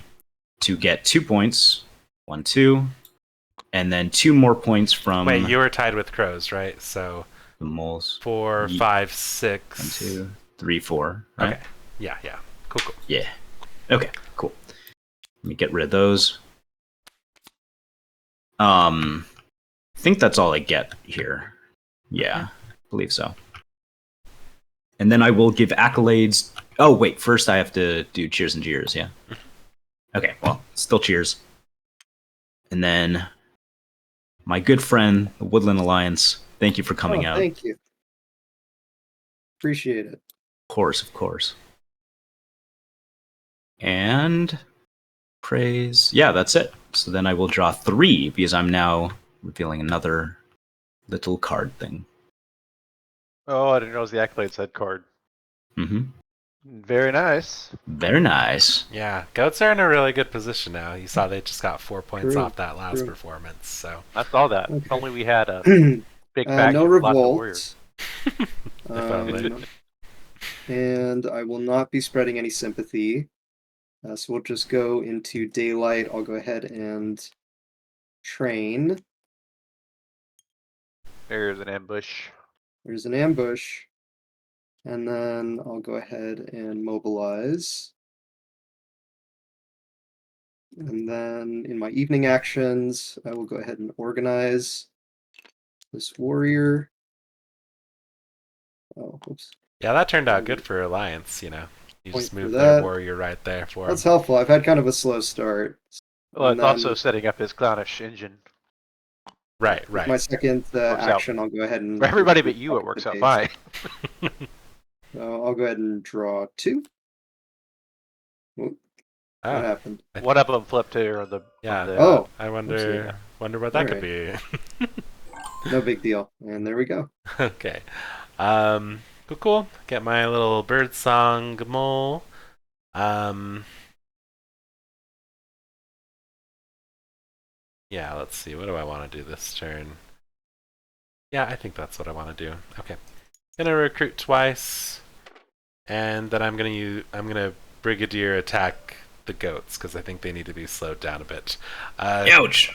S3: to get 2 points. 1, 2. And then 2 more points from
S1: Wait, you were tied with crows, right? So
S3: the moles.
S1: 4,
S3: Ye-
S1: 5, 6.
S3: 1, 2, 3, 4. Right?
S1: Okay. Yeah. Cool.
S3: Yeah. Okay, cool. Let me get rid of those. I think that's all I get here. Yeah, I believe so. And then I will give accolades. Oh, wait, first I have to do cheers and jeers, yeah? Okay, well, still cheers. And then my good friend, the Woodland Alliance, thank you for coming out.
S4: Thank you. Appreciate it.
S3: Of course. And praise. Yeah, that's it. So then I will draw 3 because I'm now revealing another little card thing.
S2: Oh, I didn't realize the accolades had card.
S3: Mm-hmm.
S2: Very nice.
S3: Very nice.
S1: Yeah, goats are in a really good position now. You saw they just got 4 points
S4: True,
S1: off that last
S4: true.
S1: performance. So
S2: I saw that.
S4: Okay.
S2: If only we had a big faction
S4: no
S2: with lots of warriors.
S4: revolt.
S1: if only.
S4: And I will not be spreading any sympathy. So we'll just go into daylight. I'll go ahead and train.
S2: There's an ambush.
S4: There's an ambush. And then I'll go ahead and mobilize. And then in my evening actions, I will go ahead and organize this warrior. Oh, oops.
S1: Yeah, that turned out good for Alliance, You just
S4: Point for
S1: moved their
S4: that.
S1: warrior right there for
S4: That's
S1: him.
S4: helpful. I've had kind of a slow start.
S2: Well,
S4: And
S2: it's also
S4: then
S2: setting up his clownish engine.
S1: Right,
S4: with my
S1: right.
S4: second
S2: Works out.
S4: action, I'll go ahead and...
S2: For everybody but you, it works out fine.
S4: So I'll go ahead and draw 2. What
S1: Oh,
S4: happened?
S2: One of them flipped to on the.
S1: Yeah.
S2: On the
S4: Oh.
S1: I wonder what that could be.
S4: No big deal. And there we go.
S1: Okay. Cool. Get my little bird song mole. Yeah, let's see. What do I want to do this turn? Yeah, I think that's what I want to do. Okay. Gonna recruit twice, and then I'm gonna brigadier attack the goats because I think they need to be slowed down a bit.
S3: Ouch!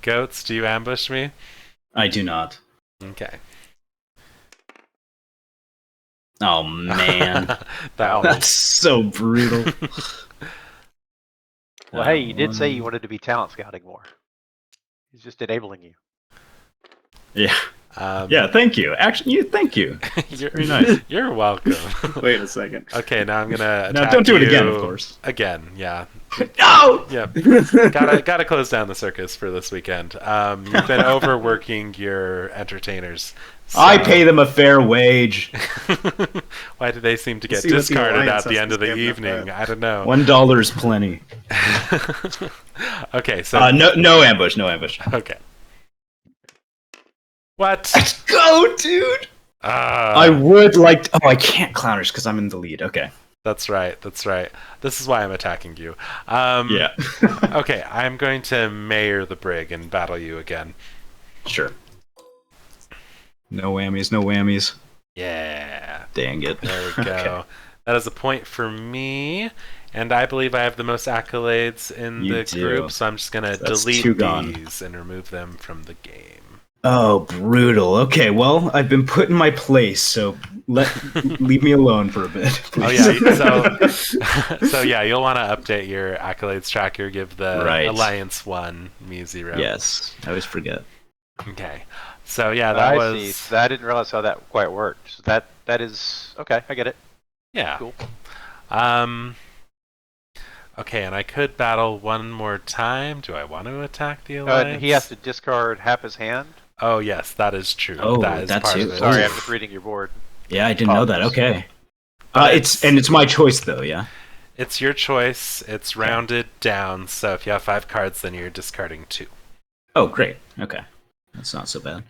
S1: Goats, do you ambush me?
S3: I do not.
S1: Okay.
S3: Oh man,
S1: That
S3: that's so brutal.
S2: Well, hey, you did say you wanted to be talent scouting more. He's just enabling you.
S3: Yeah. Yeah, thank you. Actually, thank you.
S1: You're,
S3: Very nice.
S1: You're welcome.
S4: Wait a second.
S1: Okay, now I'm gonna
S3: Now,
S1: attack
S3: don't do it
S1: you
S3: again, of course.
S1: Again, yeah.
S3: No!
S1: Yep. Gotta close down the circus for this weekend. You've been overworking your entertainers. So...
S3: I pay them a fair wage.
S1: Why do they seem to get
S4: See what the
S1: discarded
S4: Alliance
S1: at the
S4: has
S1: end
S4: to
S1: of the
S4: say about
S1: evening?
S4: that.
S1: I don't know.
S3: $1 is plenty.
S1: Okay, so
S3: No ambush. No ambush.
S1: okay. What?
S3: Let's go, dude. I would like. Oh, I can't clowners because I'm in the lead. Okay.
S1: That's right. That's right. This is why I'm attacking you.
S3: Yeah.
S1: Okay, I'm going to mayor the brig and battle you again.
S3: Sure. No whammies. No whammies.
S1: Yeah.
S3: Dang it.
S1: There we go.
S3: Okay.
S1: That is a point for me, and I believe I have the most accolades in
S3: You
S1: the
S3: do.
S1: group, so I'm just going to
S3: That's
S1: delete
S3: 2 gone.
S1: these and remove them from the game.
S3: Oh, brutal. Okay, well, I've been put in my place, so leave me alone for a bit, please.
S1: Oh yeah, so yeah, you'll want to update your accolades tracker. Give the
S3: Right.
S1: Alliance 1, me 0.
S3: Yes, I always forget.
S1: Okay. So yeah, that
S2: I
S1: was
S2: see. So I didn't realize how that quite worked. So that is okay. I get it.
S1: yeah.
S2: Cool.
S1: Okay, and I could battle one more time. Do I want to attack the Alliance?
S2: And he has to discard half his hand.
S1: Oh yes, that is true.
S3: Oh,
S1: that is
S3: that
S1: part
S3: too.
S1: of it.
S2: Sorry,
S3: Ooh.
S2: I'm just reading your board.
S3: Yeah, I didn't know that.
S2: Apologies.
S3: Okay. It's my choice though, yeah?
S1: It's your choice. It's rounded down, so if you have 5 cards, then you're discarding 2.
S3: Oh, great. Okay. That's not so bad.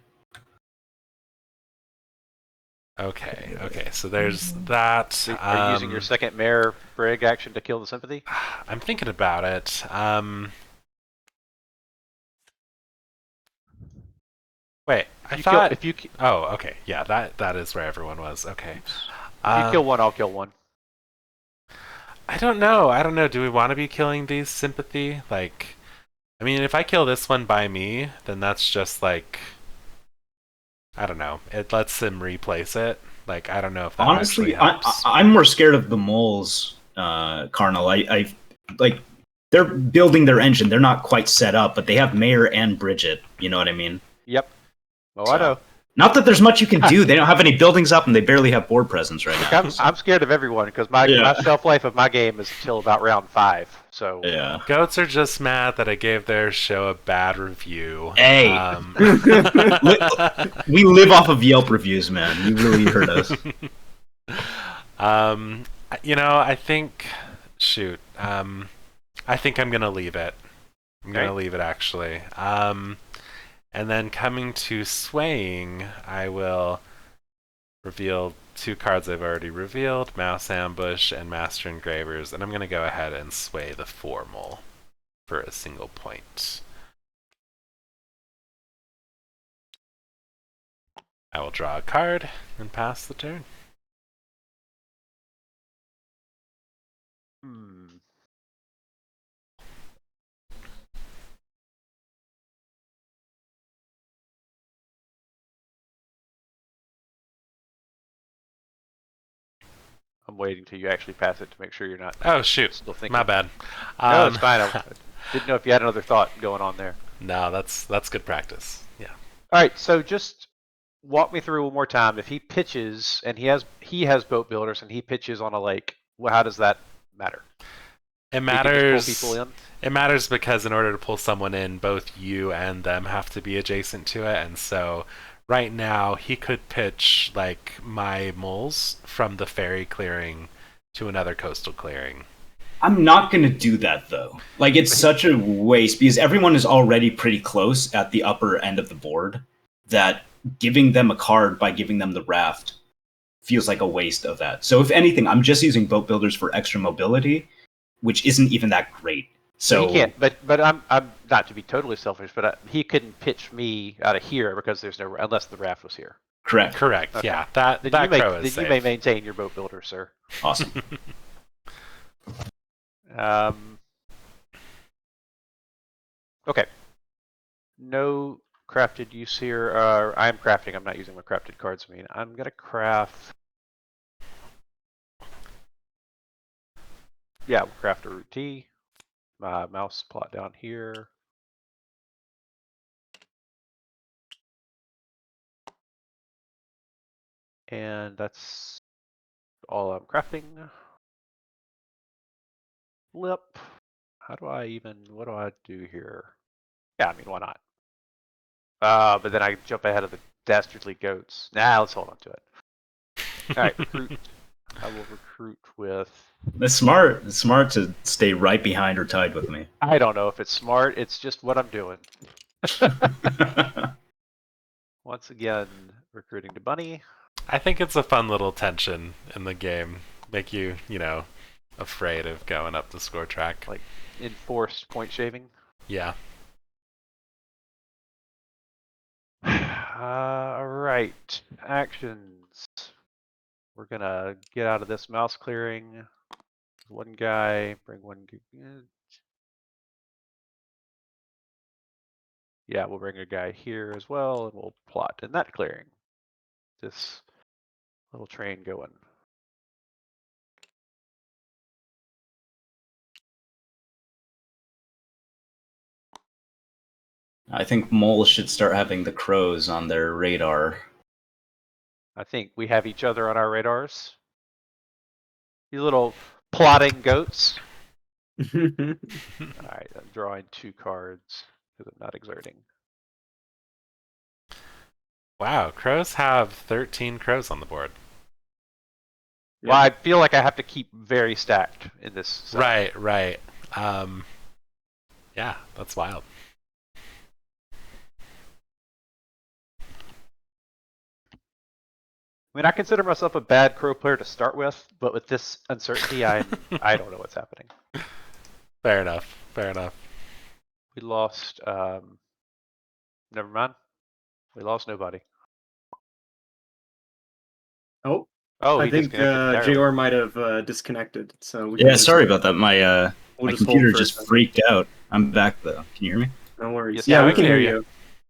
S1: Okay, so there's that.
S2: So are you using your second mayor brig action to kill the sympathy?
S1: I'm thinking about it. Wait, I
S2: You
S1: thought...
S2: if you
S1: Oh, okay, yeah, that is where everyone was. Okay.
S2: if you kill one, I'll kill one.
S1: I don't know. Do we want to be killing these sympathy? Like, I mean, if I kill this one by me, then that's just like... I don't know. It lets him replace it. Like, I don't know if that
S3: Honestly,
S1: actually helps.
S3: I'm more scared of the moles, Carnal. I like they're building their engine. They're not quite set up, but they have Mayor and Bridget. You know what I mean?
S2: Yep. Oh,
S3: So-
S2: I know.
S3: Not that there's much you can do. They don't have any buildings up, and they barely have board presence right now.
S2: I'm scared of everyone because my shelf life of my game is until about round 5. So
S3: Yeah.
S1: Goats are just mad that I gave their show a bad review.
S3: Hey. We live off of Yelp reviews, man. You really hurt us.
S1: I think, shoot, I think I'm gonna leave it. I'm gonna leave it actually. And then coming to swaying, I will reveal 2 cards I've already revealed, Mouse Ambush and Master Engravers, and I'm gonna go ahead and sway the Formal for a single point. I will draw a card and pass the turn.
S2: I'm waiting till you actually pass it to make sure you're not
S1: Oh shoot,
S2: still thinking.
S1: my bad.
S2: No, it's fine. I didn't know if you had another thought going on there.
S1: No, that's good practice. Yeah.
S2: All right, so just walk me through one more time. If he pitches and he has boat builders and he pitches on a lake, well, how does that matter?
S1: It
S2: He can
S1: matters.
S2: just pull people in?
S1: It matters because in order to pull someone in, both you and them have to be adjacent to it, and so right now he could pitch like my moles from the ferry clearing to another coastal clearing.
S3: I'm not going to do that, though. Like, it's such a waste, because everyone is already pretty close at the upper end of the board, that giving them a card by giving them the raft feels like a waste of that. So if anything, I'm just using boat builders for extra mobility, which isn't even that great. So
S2: he can't. But I'm not to be totally selfish, but he couldn't pitch me out of here because there's no unless the raft was here.
S3: correct.
S1: Correct.
S2: Okay.
S1: Yeah. That
S2: Then
S1: crow is
S2: then
S1: safe.
S2: you may maintain your boat builder, sir.
S3: Awesome.
S2: Okay. No crafted use here. I'm crafting. I'm not using my crafted cards. I'm gonna craft. Yeah, we'll craft a root T. My mouse plot down here. And that's all I'm crafting. Flip. What do I do here? Yeah, I mean, why not? But then I jump ahead of the dastardly goats. Nah, let's hold on to it. All right, recruit. I will recruit with.
S3: It's smart. It's smart to stay right behind or tied with me.
S2: I don't know if it's smart. It's just what I'm doing. Once again, recruiting to Bunny.
S1: I think it's a fun little tension in the game. Make you, afraid of going up the score track.
S2: Like enforced point shaving.
S1: Yeah.
S2: All right, actions. We're gonna get out of this mouse clearing. One guy, bring one. Yeah, we'll bring a guy here as well, and we'll plot in that clearing. This little train going.
S3: I think moles should start having the crows on their radar.
S2: I think we have each other on our radars. You little plotting goats. All right, I'm drawing 2 cards because I'm not exerting.
S1: Wow, crows have 13 crows on the board.
S2: Well, I feel like I have to keep very stacked in this. Set.
S1: Right. Yeah, that's wild.
S2: I mean, I consider myself a bad crow player to start with, but with this uncertainty, I don't know what's happening.
S1: Fair enough.
S2: We lost. Never mind. We lost nobody.
S4: Oh,
S2: Oh,
S4: I
S2: he
S4: think
S2: disconnected.
S4: JR might have disconnected. So we
S3: Yeah,
S4: can
S3: sorry about that. My
S4: we'll
S3: my
S4: just hold
S3: computer
S4: for a
S3: just
S4: second.
S3: freaked out. I'm back though. Can you hear me?
S4: No worries.
S2: Yes,
S4: yeah,
S1: I
S4: we
S1: can
S4: can hear
S1: hear
S4: you.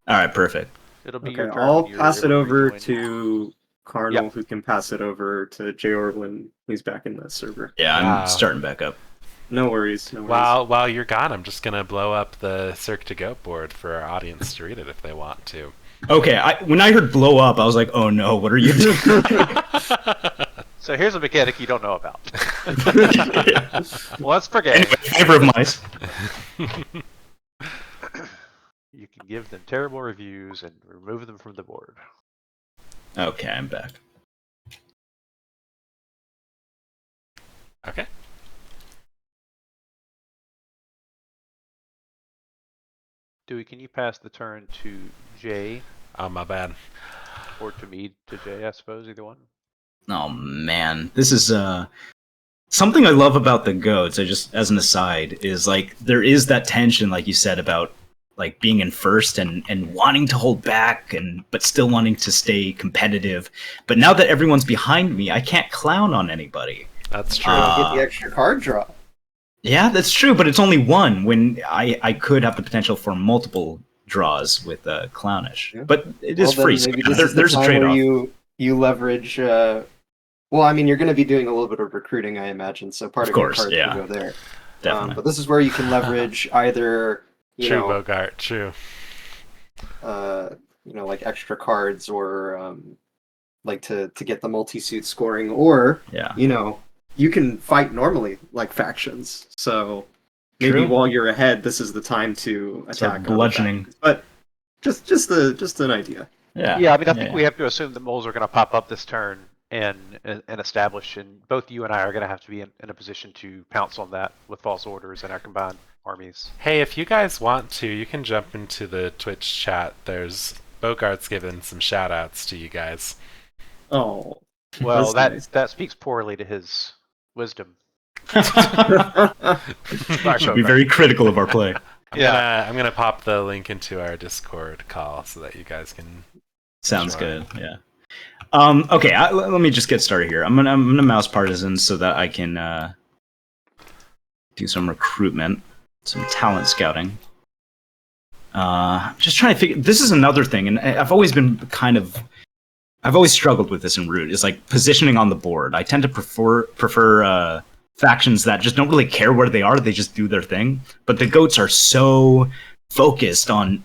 S3: All right, perfect.
S2: It'll be
S4: Okay,
S2: your turn.
S4: I'll
S2: when you're
S4: pass it
S2: able to
S4: over
S2: rejoin.
S4: to Cardinal,
S2: Yep.
S4: who can pass it over to JR when he's back in the server.
S3: Yeah,
S1: Wow.
S3: I'm starting back up.
S4: No worries. No worries.
S1: While you're gone, I'm just gonna blow up the Cirque du Goat board for our audience to read it if they want to.
S3: Okay, when I heard blow up, I was like, oh no, what are you doing?
S2: So here's a mechanic you don't know about. Let's forget.
S3: Anyway, favor of mice.
S2: You can give them terrible reviews and remove them from the board.
S3: Okay, I'm back.
S1: Okay.
S2: Dewey, can you pass the turn to Jay
S1: Oh, my bad.
S2: or to me to Jay? I suppose either one.
S3: Oh man, this is something I love about the goats. I just, as an aside, is like there is that tension, like you said, about like being in first and wanting to hold back but still wanting to stay competitive. But now that everyone's behind me, I can't clown on anybody.
S1: That's true.
S5: You don't get the extra card draw.
S3: Yeah, that's true, but it's only one when I could have the potential for multiple draws with Clownish.
S5: Yeah.
S3: But it is
S5: Well,
S3: free.
S5: then
S3: So
S5: maybe this is the
S3: there's a
S5: time where
S3: trade-off.
S5: you leverage. Well, I mean, you're going to be doing a little bit of recruiting, I imagine. So part
S3: Of
S5: of your
S3: course,
S5: cards
S3: yeah.
S5: will go there.
S3: Definitely.
S5: But this is where you can leverage either
S1: True, Bogart. True.
S5: like extra cards or like to get the multi-suit scoring, or
S3: Yeah.
S5: you can fight normally like factions. So maybe
S3: True.
S5: while you're ahead, this is the time to
S3: Start
S5: attack. other
S3: bludgeoning.
S5: factions. But just an idea.
S2: Yeah, I mean, I think we have to assume that moles are going to pop up this turn and establish, and both you and I are going to have to be in a position to pounce on that with false orders and our combined armies.
S1: Hey, if you guys want to, you can jump into the Twitch chat. There's Bogart's given some shout outs to you guys.
S5: Oh,
S2: Well,
S5: That's nice.
S2: that speaks poorly to his wisdom.
S3: Should be very critical of our play.
S1: I'm gonna pop the link into our Discord call so that you guys can.
S3: Sounds
S1: Sure.
S3: good. Yeah. Okay. Let me just get started here. I'm gonna mouse partisans so that I can do some recruitment, some talent scouting. Just trying to figure. This is another thing, and I've always struggled with this in Root. Is like positioning on the board. I tend to prefer factions that just don't really care where they are. They just do their thing. But the goats are so focused on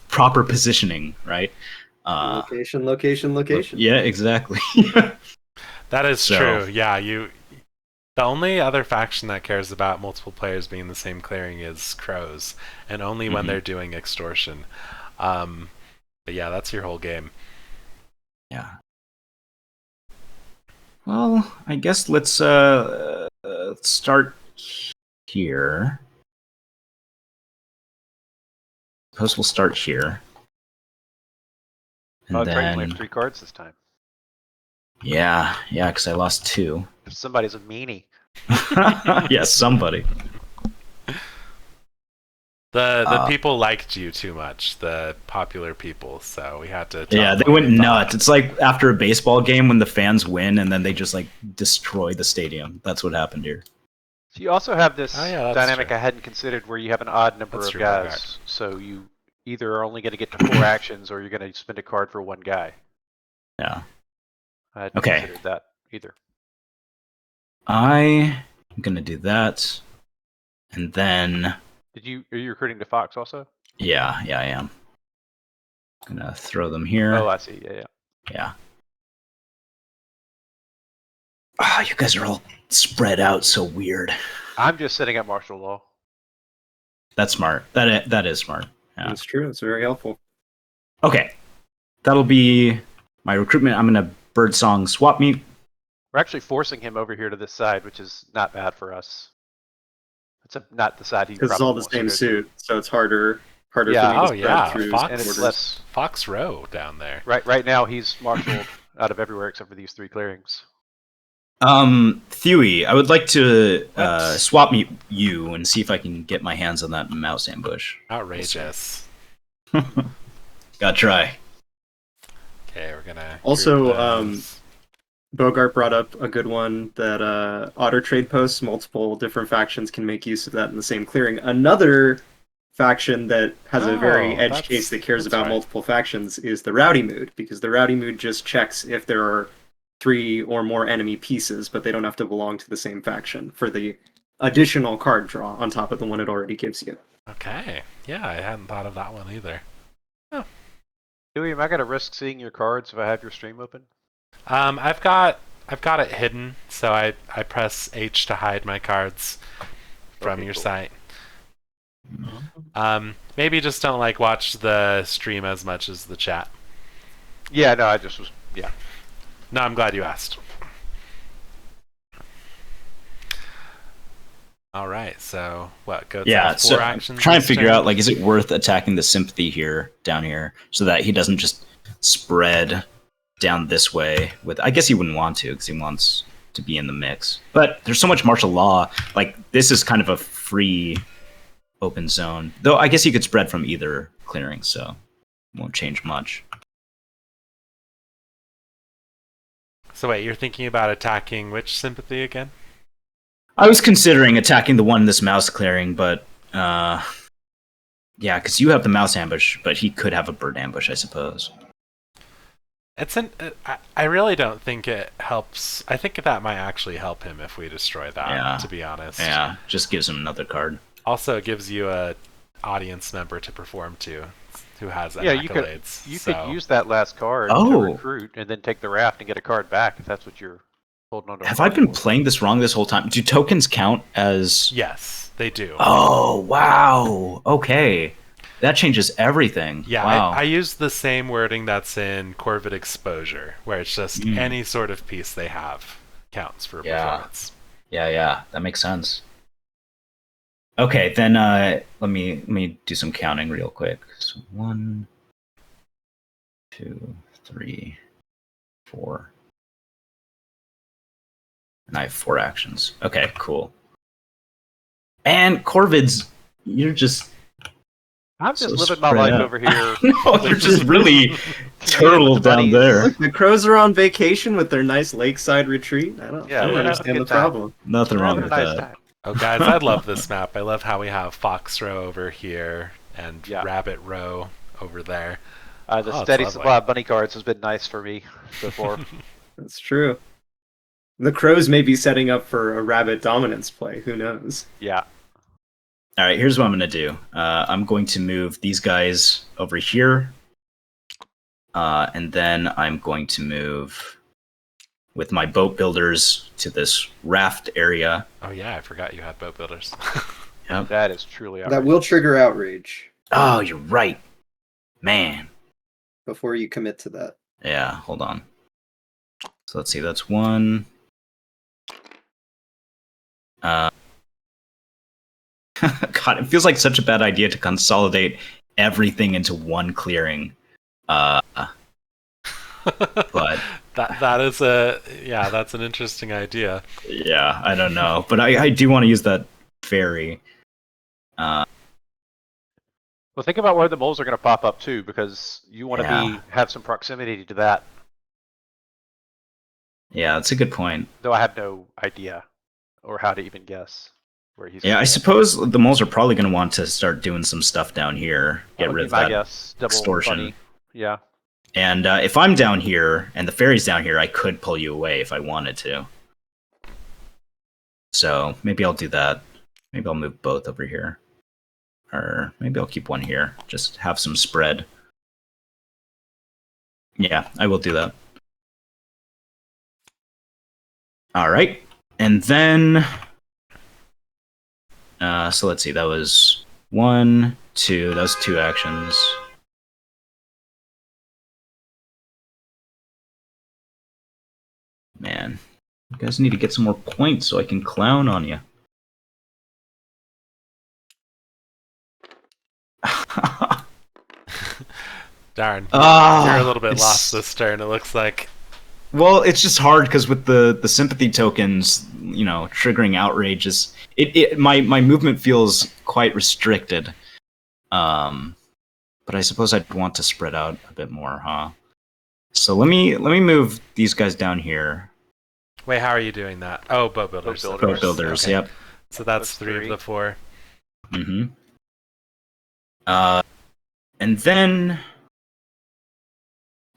S3: proper positioning, right?
S5: Location.
S3: Yeah, exactly.
S1: That is
S3: So-
S1: true. Yeah, The only other faction that cares about multiple players being in the same clearing is crows, and only when
S3: Mhm.
S1: they're doing extortion. But yeah, that's your whole game.
S3: Yeah. Well, I guess let's start here. Suppose we'll start here. And
S2: Oh, that's right, you only
S3: then,
S2: have 3 cards this time.
S3: yeah, because I lost 2.
S2: If somebody's a meanie.
S3: Yes, somebody.
S1: The people liked you too much, the popular people, so we had to.
S3: Yeah,
S1: tell
S3: they
S1: them what
S3: went
S1: we thought.
S3: nuts. It's like after a baseball game when the fans win and then they just like destroy the stadium. That's what happened here.
S2: So you also have this
S1: Oh, yeah, that's
S2: dynamic
S1: true.
S2: I hadn't considered where you have an odd number
S1: That's
S2: of
S1: true,
S2: guys.
S1: Bogart.
S2: So you either are only going to get to 4 actions or you're going to spend a card for 1 guy.
S3: Yeah.
S2: I hadn't
S3: Okay.
S2: considered that either.
S3: I'm gonna do that. And then
S2: Are you recruiting to Fox also?
S3: yeah, I am. Gonna throw them here.
S2: Oh, I see. Yeah.
S3: Yeah. Ah, you guys are all spread out so weird.
S2: I'm just setting up martial law.
S3: That's smart. That is smart. Yeah.
S5: That's true. It's very helpful.
S3: Okay. That'll be my recruitment. I'm gonna birdsong swap meet.
S2: We're actually forcing him over here to this side, which is not bad for us. It's not the side he
S5: Because it's
S2: probably
S5: all the
S2: wants to
S5: same
S2: go to.
S5: suit, so it's harder
S2: Yeah.
S5: for me to
S1: Oh
S5: spread
S1: yeah,
S5: through
S1: Fox,
S2: and it's
S5: orders.
S2: less.
S1: Fox Row down there.
S2: Right now, he's marshaled out of everywhere except for these 3 clearings.
S3: Thuy, I would like to
S1: What?
S3: swap meet you and see if I can get my hands on that mouse ambush.
S1: Outrageous.
S3: Gotta try.
S1: Okay, we're gonna.
S5: Also,
S1: group those.
S5: Bogart brought up a good one that auto trade posts, multiple different factions can make use of that in the same clearing. Another faction that has a very
S1: Oh,
S5: edge
S1: that's-
S5: case that cares
S1: that's
S5: about
S1: right.
S5: multiple factions is the Rowdy Mood, because the Rowdy Mood just checks if there are 3 or more enemy pieces, but they don't have to belong to the same faction for the additional card draw on top of the one it already gives you.
S1: Okay. Yeah, I hadn't thought of that one either.
S2: Dewey, am I going to risk seeing your cards if I have your stream open?
S1: I've got it hidden, so I press H to hide my cards from
S2: Okay,
S1: your
S2: cool.
S1: site. Maybe just don't watch the stream as much as the chat.
S2: Yeah, no, I just was. Yeah.
S1: No, I'm glad you asked. All right. So what? Goats
S3: Yeah,
S1: have 4
S3: so I'm
S1: actions.
S3: trying to
S1: each
S3: figure
S1: turn?
S3: out, like, is it worth attacking the sympathy here, down here, so that he doesn't just spread down this way with, I guess he wouldn't want to, because he wants to be in the mix. But there's so much martial law, like, this is kind of a free open zone. Though I guess he could spread from either clearing, so it won't change much.
S1: So wait, you're thinking about attacking which sympathy again?
S3: I was considering attacking the one in this mouse clearing, but yeah, because you have the mouse ambush, but he could have a bird ambush, I suppose.
S1: I really don't think it helps. I think that might actually help him if we destroy that,
S3: Yeah.
S1: to be honest.
S3: Yeah, just gives him another card.
S1: Also, it gives you a audience member to perform to who has
S2: Yeah, you could
S1: accolades.
S2: you
S1: so.
S2: could use that last card to
S3: Oh.
S2: recruit and then take the raft and get a card back if that's what you're holding on to. a
S3: Have I
S2: card
S3: been
S2: for.
S3: playing this wrong this whole time? Do tokens count as...
S1: Yes, they do.
S3: Oh, wow. Okay. That changes everything.
S1: Yeah,
S3: Wow.
S1: I use the same wording that's in Corvid Exposure, where it's just any sort of piece they have counts for performance.
S3: Yeah, that makes sense. Okay, then let me do some counting real quick. So 1, 2, 3, 4. And I have 4 actions. Okay, cool. And Corvids, you're just...
S2: I'm just
S3: So
S2: living my
S3: spread
S2: life
S3: out.
S2: over here.
S3: No, you're just really turtled down
S2: Bunnies.
S3: there.
S5: Look, the crows are on vacation with their nice lakeside retreat. I don't
S2: Yeah, we're having a
S5: understand the
S2: good time.
S5: problem.
S3: Nothing
S2: We're
S3: wrong
S2: having
S3: with
S2: a nice
S3: that.
S2: time.
S1: Oh, guys, I love this map. I love how we have Fox Row over here and
S2: Yeah.
S1: Rabbit Row over there.
S2: The
S1: Oh, it's
S2: steady
S1: lovely.
S2: supply of bunny cards has been nice for me so far.
S5: That's true. The crows may be setting up for a rabbit dominance play. Who knows?
S2: Yeah.
S3: All right, here's what I'm going to do. I'm going to move these guys over here. And then I'm going to move with my boat builders to this raft area.
S1: Oh, yeah, I forgot you had boat builders.
S3: Yep.
S2: That is truly
S5: That
S2: outrageous.
S5: will trigger outrage
S3: Oh, you're right. Man.
S5: before you commit to that.
S3: Yeah, hold on. So let's see, that's 1. God, it feels like such a bad idea to consolidate everything into one clearing. But
S1: that is that's an interesting idea.
S3: yeah, I don't know. But I do want to use that ferry.
S2: Well, think about where the moles are going to pop up too, because you want to
S3: Yeah.
S2: have some proximity to that.
S3: Yeah, that's a good point.
S2: Though I have no idea or how to even guess where he's.
S3: Yeah,
S2: gonna
S3: I
S2: go.
S3: suppose the moles are probably going to want to start doing some stuff down here.
S2: That
S3: Get
S2: would
S3: rid
S2: be
S3: of
S2: my
S3: that
S2: guess. Double
S3: extortion.
S2: bunny. Yeah.
S3: And if I'm down here and the ferry's down here, I could pull you away if I wanted to. So maybe I'll do that. Maybe I'll move both over here. Or maybe I'll keep one here. Just have some spread. Yeah, I will do that. All right. And then... so let's see. That was 1, 2. That was 2 actions. Man, you guys need to get some more points so I can clown on you.
S1: Darn.
S3: Ah,
S1: You're a little bit
S3: it's-
S1: lost this turn, it looks like.
S3: Well, it's just hard because with the sympathy tokens, you know, triggering outrage is my movement feels quite restricted. But I suppose I'd want to spread out a bit more, huh? So let me move these guys down here.
S1: Wait, how are you doing that? Oh, boat builders.
S2: Boat
S1: of
S3: Boat
S1: course.
S3: builders,
S1: Okay.
S3: yep.
S1: So that's
S2: That's
S1: 3 of
S2: three.
S1: the 4.
S3: Mm-hmm. And then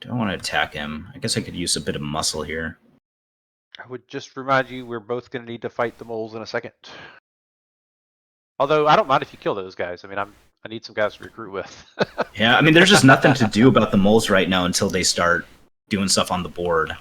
S3: do I want to attack him? I guess I could use a bit of muscle here.
S2: I would just remind you we're both going to need to fight the moles in a second. Although I don't mind if you kill those guys. I mean, I need some guys to recruit with.
S3: Yeah, I mean, there's just nothing to do about the moles right now until they start doing stuff on the board.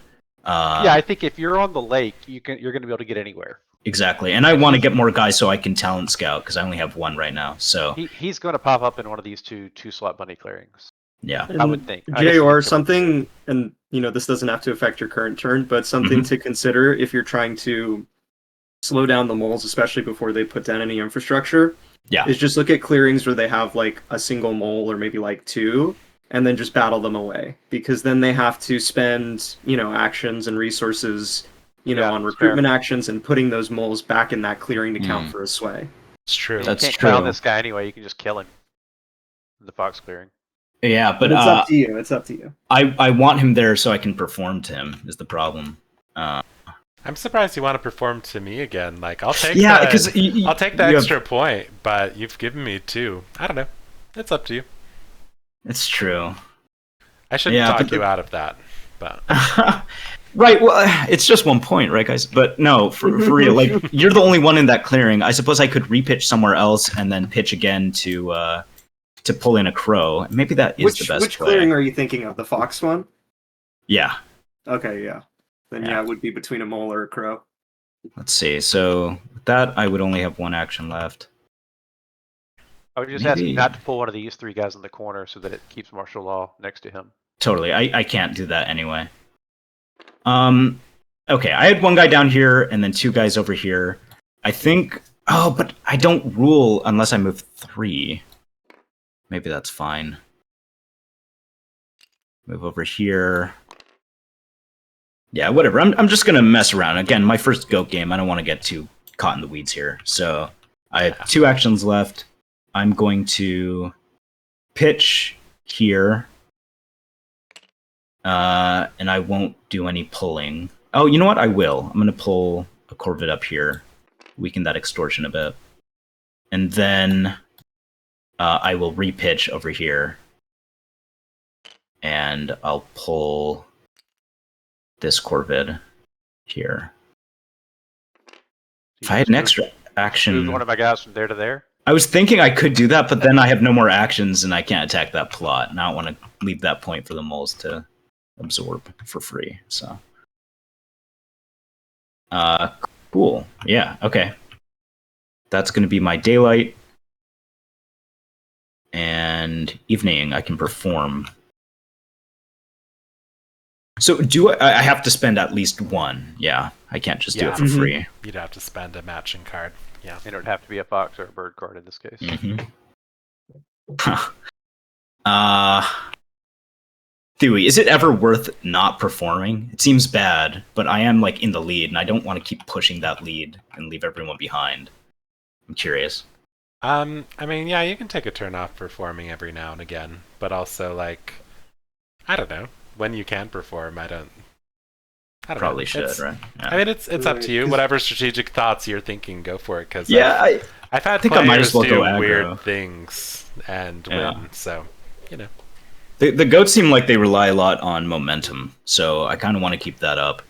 S2: Yeah, I think if you're on the lake, you're going to be able to get anywhere.
S3: Exactly, and I want to get more guys so I can talent scout because I only have 1 right now. So
S2: He's going to pop up in one of these two slot bunny clearings.
S3: yeah,
S2: I would think. I guess you
S5: JR,
S2: could-
S5: something, and you know, this doesn't have to affect your current turn, but something to consider if you're trying to slow down the moles, especially before they put down any infrastructure,
S3: Yeah.
S5: is just look at clearings where they have like a single mole or maybe like two, and then just battle them away. Because then they have to spend, actions and resources,
S2: Yeah,
S5: on
S2: it's fair.
S5: recruitment actions and putting those moles back in that clearing to count
S3: Mm.
S5: for a sway.
S1: It's true.
S3: That's
S2: you can't count on
S3: true.
S2: this guy anyway. You can just kill him. In the fox clearing.
S3: Yeah,
S5: But
S3: but
S5: it's up to you. It's up to you.
S3: I want him there so I can perform to him is the problem.
S1: I'm surprised you want to perform to me again. Like, I'll take
S3: Yeah,
S1: the,
S3: because
S1: I'll take the extra point, but you've given me 2. I don't know. It's up to you.
S3: It's true.
S1: I shouldn't
S3: Yeah,
S1: talk
S3: but
S1: you out of that, but
S3: Right. Well, it's just 1 point, right, guys? But no, for real, like you're the only one in that clearing. I suppose I could repitch somewhere else and then pitch again to pull in a crow. Maybe that is the best
S5: Which
S3: play.
S5: clearing are you thinking of? The fox one?
S3: Yeah.
S5: Okay, yeah. Then
S3: Yeah.
S5: it would be between a mole or a crow.
S3: Let's see. So with that, I would only have 1 action left.
S2: I would just ask
S3: Maybe.
S2: you not to pull one of these 3 guys in the corner so that it keeps martial law next to him.
S3: Totally. I can't do that anyway. Okay, I had 1 guy down here and then 2 guys over here. I think. Oh, but I don't rule unless I move 3. Maybe that's fine. Move over here. Yeah, whatever. I'm just gonna mess around. Again, my first goat game. I don't want to get too caught in the weeds here. So I have 2 actions left. I'm going to pitch here. And I won't do any pulling. Oh, you know what? I will. I'm going to pull a Corvid up here, weaken that extortion a bit. And then I will repitch over here. And I'll pull this Corvid here. If I had an extra
S2: Move
S3: action...
S2: one of my guys from there to there.
S3: I was thinking I could do that, but then I have no more actions and I can't attack that plot. And I don't want to leave that point for the moles to absorb for free. So, cool. Yeah. Okay. That's going to be my daylight and evening. I can perform. So do I have to spend at least 1? Yeah. I can't just do
S1: Yeah.
S3: it for free.
S1: you'd have to spend a matching card. Yeah.
S2: And it would have to be a fox or a bird card in this case.
S3: Mm-hmm. Dewey, is it ever worth not performing? It seems bad, but I am like in the lead, and I don't want to keep pushing that lead and leave everyone behind. I'm curious.
S1: I mean, yeah, you can take a turn off performing every now and again, but also like, I don't know, when you can perform. I don't
S3: Probably
S1: know.
S3: should,
S1: It's-
S3: right? Yeah.
S1: I mean, it's up to you.
S5: Right.
S1: Whatever strategic thoughts you're thinking, go for it. Because
S3: Yeah,
S1: I've had
S3: think I might
S1: players
S3: as well
S1: do
S3: go aggro.
S1: weird things and
S3: Yeah.
S1: win. So,
S3: the goats seem like they rely a lot on momentum, so I kind of want to keep that up.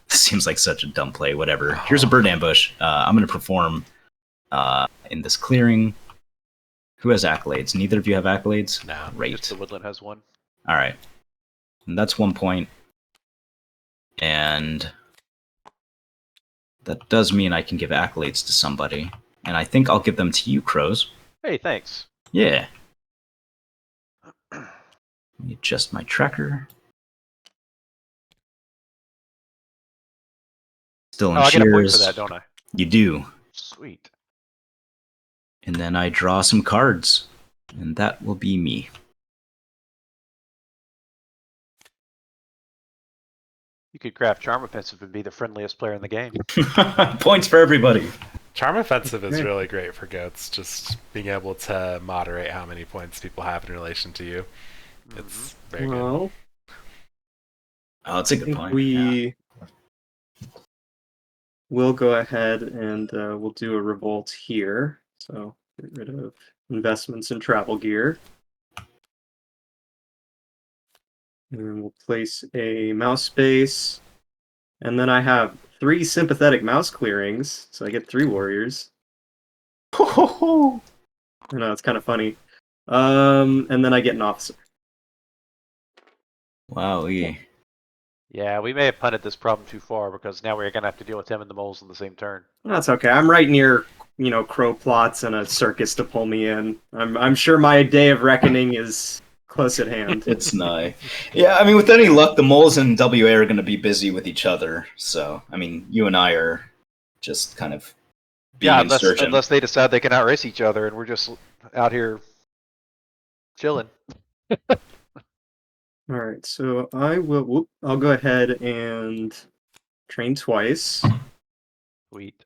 S3: This seems like such a dumb play. Whatever. Here's a bird ambush. I'm going to perform in this clearing. Who has accolades? Neither of you have accolades?
S1: no.
S3: Great.
S2: Just the woodland has 1.
S3: All right. And that's 1 point. And that does mean I can give accolades to somebody. And I think I'll give them to you, Crows.
S2: Hey, thanks.
S3: Yeah. Let me adjust my tracker. Still in
S2: Oh, I get a point for
S3: shears.
S2: that, don't I?
S3: You do.
S2: Sweet.
S3: And then I draw some cards. And that will be me.
S2: You could craft Charm Offensive and be the friendliest player in the game.
S3: Points for everybody.
S1: Charm Offensive is
S5: Okay.
S1: really great for goats, just being able to moderate how many points people have in relation to you. It's very good.
S5: Well,
S3: Oh, that's a
S5: I
S3: good
S5: think
S3: point.
S5: we will go ahead and we'll do a revolt here. So get rid of investments in travel gear. And we'll place a mouse base. And then I have 3 sympathetic mouse clearings, so I get 3 warriors. I know, it's kind of funny. And then I get an officer.
S3: Wow.
S2: Yeah, we may have punted this problem too far because now we're going to have to deal with him and the moles on the same turn.
S5: That's okay. I'm right near, crow plots and a circus to pull me in. I'm sure my day of reckoning is close at hand.
S3: It's nigh. Yeah, I mean, with any luck, the moles and WA are going to be busy with each other. So, I mean, you and I are just kind of being
S2: Yeah,
S3: insurgent.
S2: unless they decide they can outrace each other, and we're just out here chilling.
S5: All right, so I'll go ahead and train twice.
S2: Sweet.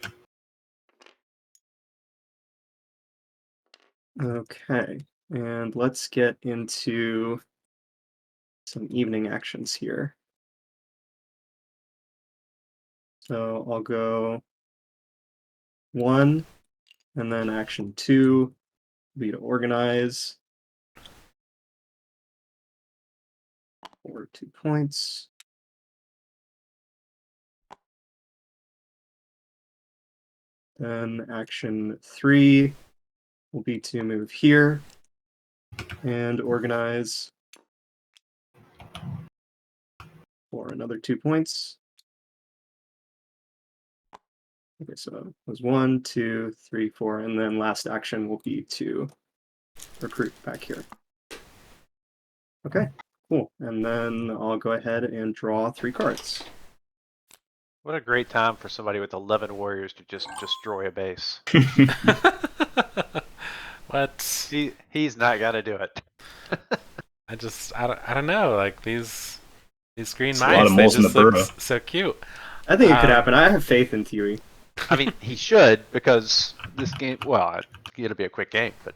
S5: Okay, and let's get into some evening actions here. So I'll go 1, and then action 2 will be to organize for 2 points. Then action 3 will be to move here and organize for another 2 points. Okay, so it was 1, 2, 3, 4, and then last action will be to recruit back here. Okay, cool. And then I'll go ahead and draw 3 cards.
S2: What a great time for somebody with 11 warriors to just destroy a base.
S1: What?
S2: He's not gonna do it.
S1: I don't know. Like these green
S3: It's a lot
S1: mice,
S3: of
S1: they
S3: moles in
S1: just
S3: the
S1: look
S3: burrow.
S1: so cute.
S5: I think it could
S1: Um,
S5: happen. I have faith in Huey.
S2: I mean, he should, because this game, well, it'll be a quick game, but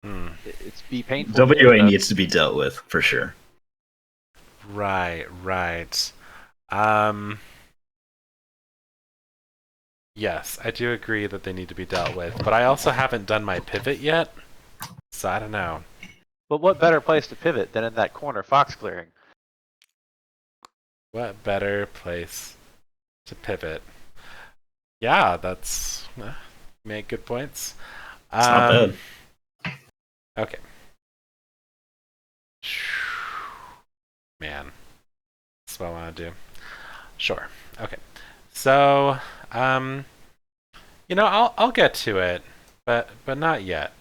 S1: Hmm.
S2: it's be painful.
S3: WA needs to be dealt with for sure.
S1: Right. Yes, I do agree that they need to be dealt with, but I also haven't done my pivot yet, so I don't know.
S2: But what better place to pivot than in that corner fox clearing?
S1: What better place to pivot? Yeah, that's make good points.
S3: It's not bad.
S1: Okay. Man, that's what I want to do. Sure. Okay. So, I'll get to it, but not yet.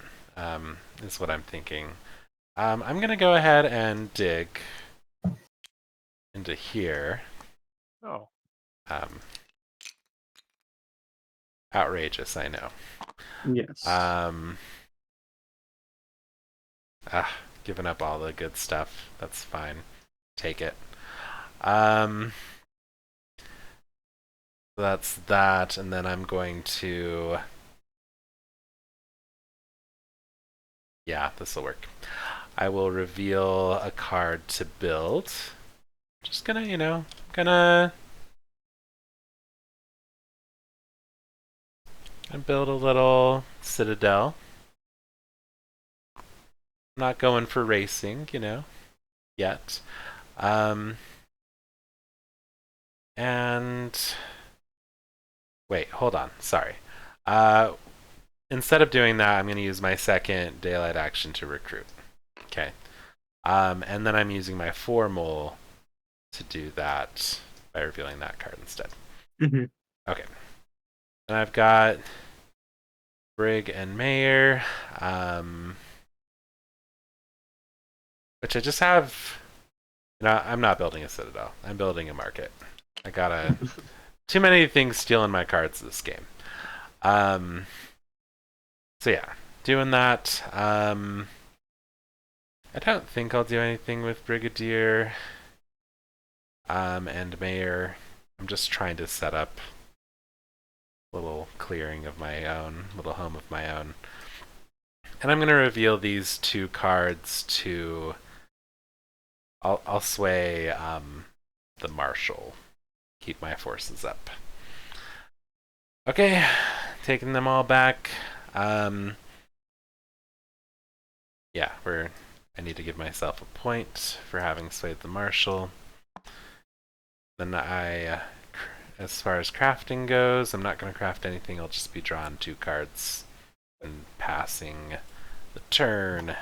S1: Is what I'm thinking. I'm gonna go ahead and dig into here.
S2: Oh,
S1: Outrageous, I know.
S5: Yes.
S1: Giving up all the good stuff. That's fine. Take it. That's that, and then I'm going to... Yeah, this will work. I will reveal a card to build. Just gonna, gonna build a little citadel. Not going for racing, yet. And wait, hold on. Sorry. Instead of doing that, I'm going to use my second daylight action to recruit. Okay. And then I'm using my 4 mole to do that by revealing that card instead.
S5: Mm-hmm.
S1: Okay. And I've got Brig and Mayor, which I just have. I'm not building a citadel. I'm building a market. I gotta. Too many things stealing my cards this game. So yeah, doing that. I don't think I'll do anything with Brigadier and Mayor. I'm just trying to set up a little clearing of my own, little home of my own. And I'm going to reveal these 2 cards to... I'll sway the Marshal. Keep my forces up. Okay, taking them all back. Yeah, I need to give myself a point for having swayed the Marshal. Then as far as crafting goes, I'm not going to craft anything. I'll just be drawing 2 cards and passing the turn.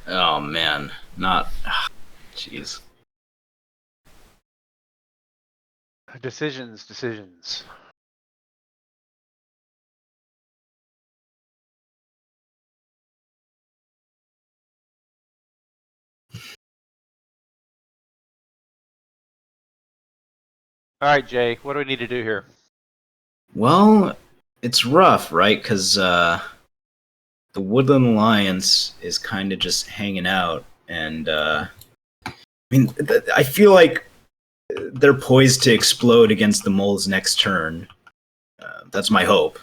S3: Oh man, not. Jeez.
S2: decisions. All right, Jay, what do we need to do here?
S3: Well, it's rough, right? Because the Woodland Alliance is kind of just hanging out, and I mean, I feel like they're poised to explode against the moles next turn. That's my hope.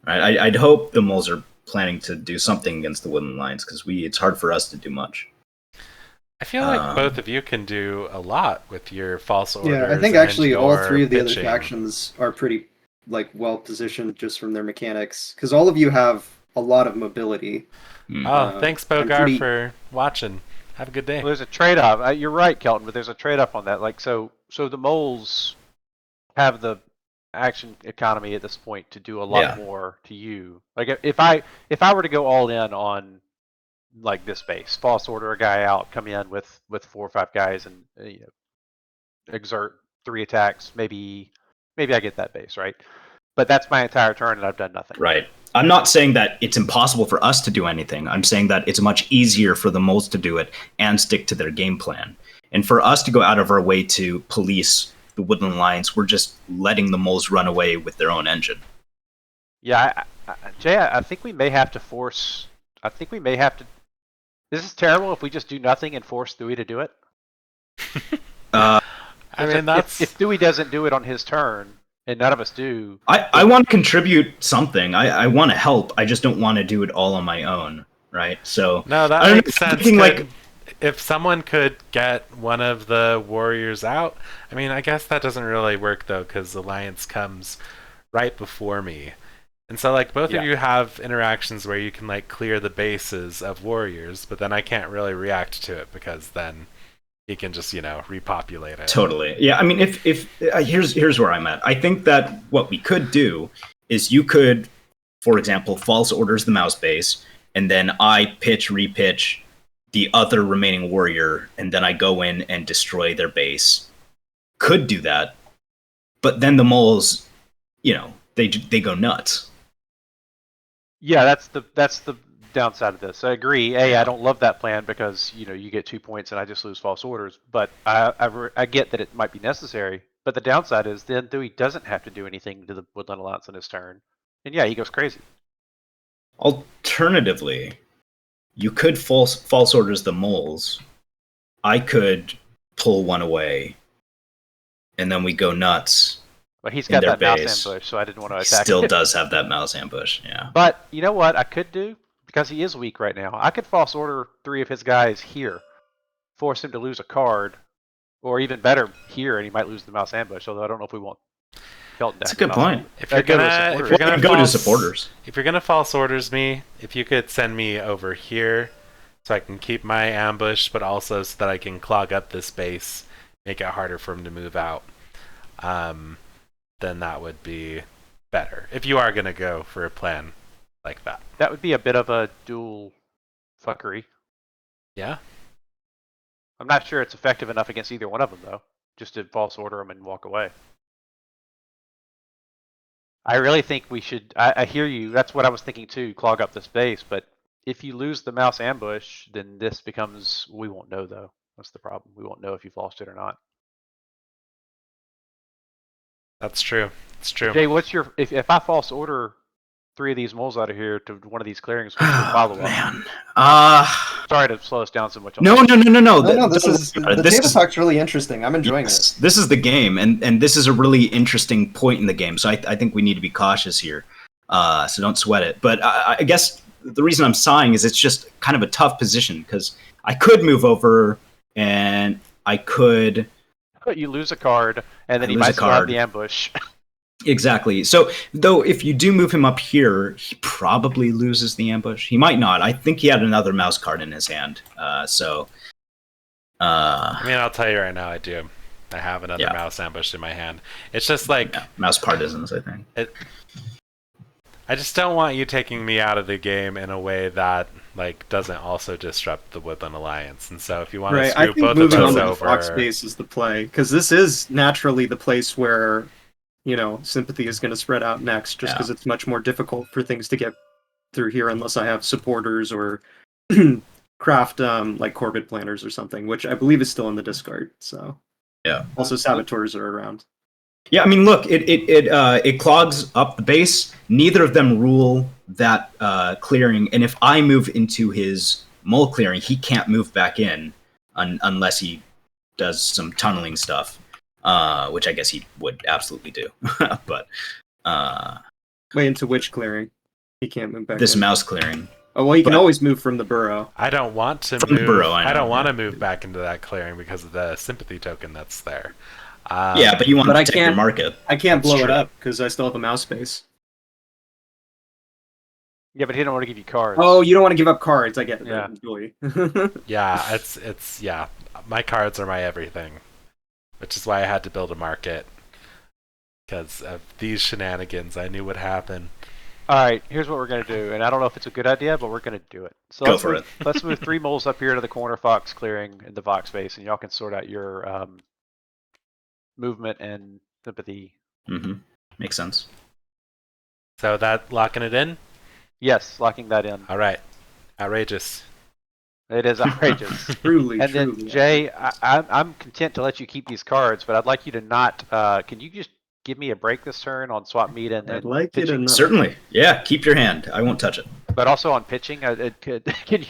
S3: Right? I'd hope the moles are planning to do something against the Woodland Alliance because it's hard for us to do much.
S1: I feel like both of you can do a lot with your false orders.
S5: Yeah, I think
S1: and
S5: actually all
S1: your
S5: three of the
S1: pitching.
S5: other factions are pretty well positioned just from their mechanics because all of you have a lot of mobility.
S1: Oh, thanks,
S5: I'm
S1: Bogar,
S5: pretty-
S1: for watching. Have a good day.
S2: Well, there's a trade-off. You're right, Kelton, but there's a trade-off on that. Like, so the moles have the action economy at this point to do a lot more to you. Like, if I were to go all in on like this base, false order a guy out, come in with 4 or 5 guys, and exert 3 attacks, maybe I get that base, right? But that's my entire turn, and I've done nothing.
S3: Right. I'm not saying that it's impossible for us to do anything. I'm saying that it's much easier for the moles to do it and stick to their game plan. And for us to go out of our way to police the Woodland Alliance, we're just letting the moles run away with their own engine.
S2: Yeah, Jay, I think we may have to force. I think we may have to. This is terrible if we just do nothing and force Dewey to do it.
S1: I mean,
S2: if Dewey doesn't do it on his turn, and none of us do.
S3: I want to contribute something. I want to help. I just don't want to do it all on my own, right? So
S1: no, that
S3: I don't
S1: makes
S3: know,
S1: sense.
S3: thinking
S1: If someone could get one of the warriors out, I mean, I guess that doesn't really work though, because Alliance comes right before me. And so, like, both of you have interactions where you can, like, clear the bases of warriors, but then I can't really react to it because then he can just, repopulate it.
S3: Totally. Yeah, I mean, if here's where I'm at. I think that what we could do is you could, for example, false orders the mouse base, and then I repitch the other remaining warrior, and then I go in and destroy their base. Could do that, but then the moles, they go nuts.
S2: Yeah, that's the downside of this. I agree. I don't love that plan because you get 2 points and I just lose false orders. But I get that it might be necessary. But the downside is then Dewey doesn't have to do anything to the Woodland Alliance on his turn, and he goes crazy.
S3: Alternatively, you could false orders the moles. I could pull one away, and then we go nuts.
S2: But he's got that
S3: base.
S2: mouse ambush, so I didn't want to
S3: He
S2: attack.
S3: still does have that mouse ambush, yeah.
S2: But you know what I could do? Because he is weak right now, I could false order 3 of his guys here, force him to lose a card, or even better, here, and he might lose the mouse ambush. Although I don't know if we want Kelton to.
S3: That's a good point.
S1: If you're gonna
S3: go to supporters,
S1: if you're gonna false orders me, if you could send me over here, so I can keep my ambush, but also so that I can clog up this base, make it harder for him to move out. Then that would be better. If you are gonna go for a plan like that,
S2: that would be a bit of a dual fuckery.
S1: Yeah.
S2: I'm not sure it's effective enough against either one of them though. Just to false order them and walk away. I really think we should. I hear you. That's what I was thinking too. Clog up this base, but if you lose the mouse ambush, then this becomes. We won't know though. That's the problem. We won't know if you've lost it or not.
S1: That's true. It's true.
S2: Jay, what's your if I false order 3 of these moles out of here to one of these clearings? What's your follow up?
S3: Man,
S2: sorry to slow us down so much.
S3: No.
S5: No, the table talk's really interesting. I'm enjoying it.
S3: This is the game, and this is a really interesting point in the game. So I think we need to be cautious here. So don't sweat it. But I guess the reason I'm sighing is it's just kind of a tough position because I could move over and I could.
S2: But you lose a card, and then he might still have the ambush.
S3: Exactly. So, though, if you do move him up here, he probably loses the ambush. He might not. I think he had another mouse card in his hand. I
S1: mean, I'll tell you right now, I do. I have another mouse ambush in my hand. It's just like
S3: mouse partisans, I think.
S1: I just don't want you taking me out of the game in a way that doesn't also disrupt the Woodland Alliance. And so, if you want to screw both of us over,
S5: Fox base is the play because this is naturally the place where sympathy is going to spread out next, just because it's much more difficult for things to get through here unless I have supporters or craft like Corbett planners or something, which I believe is still in the discard. So
S3: Yeah.
S5: Also, saboteurs are around.
S3: Yeah, I mean, look, it clogs up the base. Neither of them rule that clearing, and if I move into his mole clearing, he can't move back in unless he does some tunneling stuff, which I guess he would absolutely do. But
S5: Wait, into which clearing? He can't move back
S3: this
S5: in.
S3: mouse clearing
S5: Oh, well, he can
S3: but-
S5: always move from the burrow.
S1: I don't want to
S3: From the
S1: move.
S3: burrow, I
S1: I don't
S3: know,
S1: want to
S3: yeah.
S1: move back into that clearing because of the sympathy token that's there.
S3: yeah, but you want
S5: but
S3: to
S5: I
S3: protect your
S5: can't-
S3: market.
S5: I can't
S3: That's
S5: blow it
S3: true.
S5: up because I still have a mouse space.
S2: Yeah, but he don't want to give you cards.
S5: Oh, you don't want to give up cards. I get it.
S2: Yeah.
S5: Julie.
S1: Yeah, it's yeah. My cards are my everything, which is why I had to build a market because of these shenanigans. I knew would happen.
S2: All right, here's what we're gonna do, and I don't know if it's a good idea, but we're gonna do it. So
S3: Go
S2: let's
S3: for
S2: move, let's move 3 moles up here to the corner Fox clearing in the Vox space, and y'all can sort out your movement and sympathy.
S3: Mm-hmm. Makes sense.
S1: So that locking it in.
S2: Yes, locking that in.
S1: All right, outrageous.
S2: It is outrageous.
S5: truly,
S2: And
S5: truly.
S2: then Jay, I'm content to let you keep these cards, but I'd like you to not. Can you just give me a break this turn on swap meet and
S5: I'd like you to
S2: pitching,
S5: know.
S3: Certainly. Yeah, keep your hand. I won't touch it.
S2: but also on pitching? Can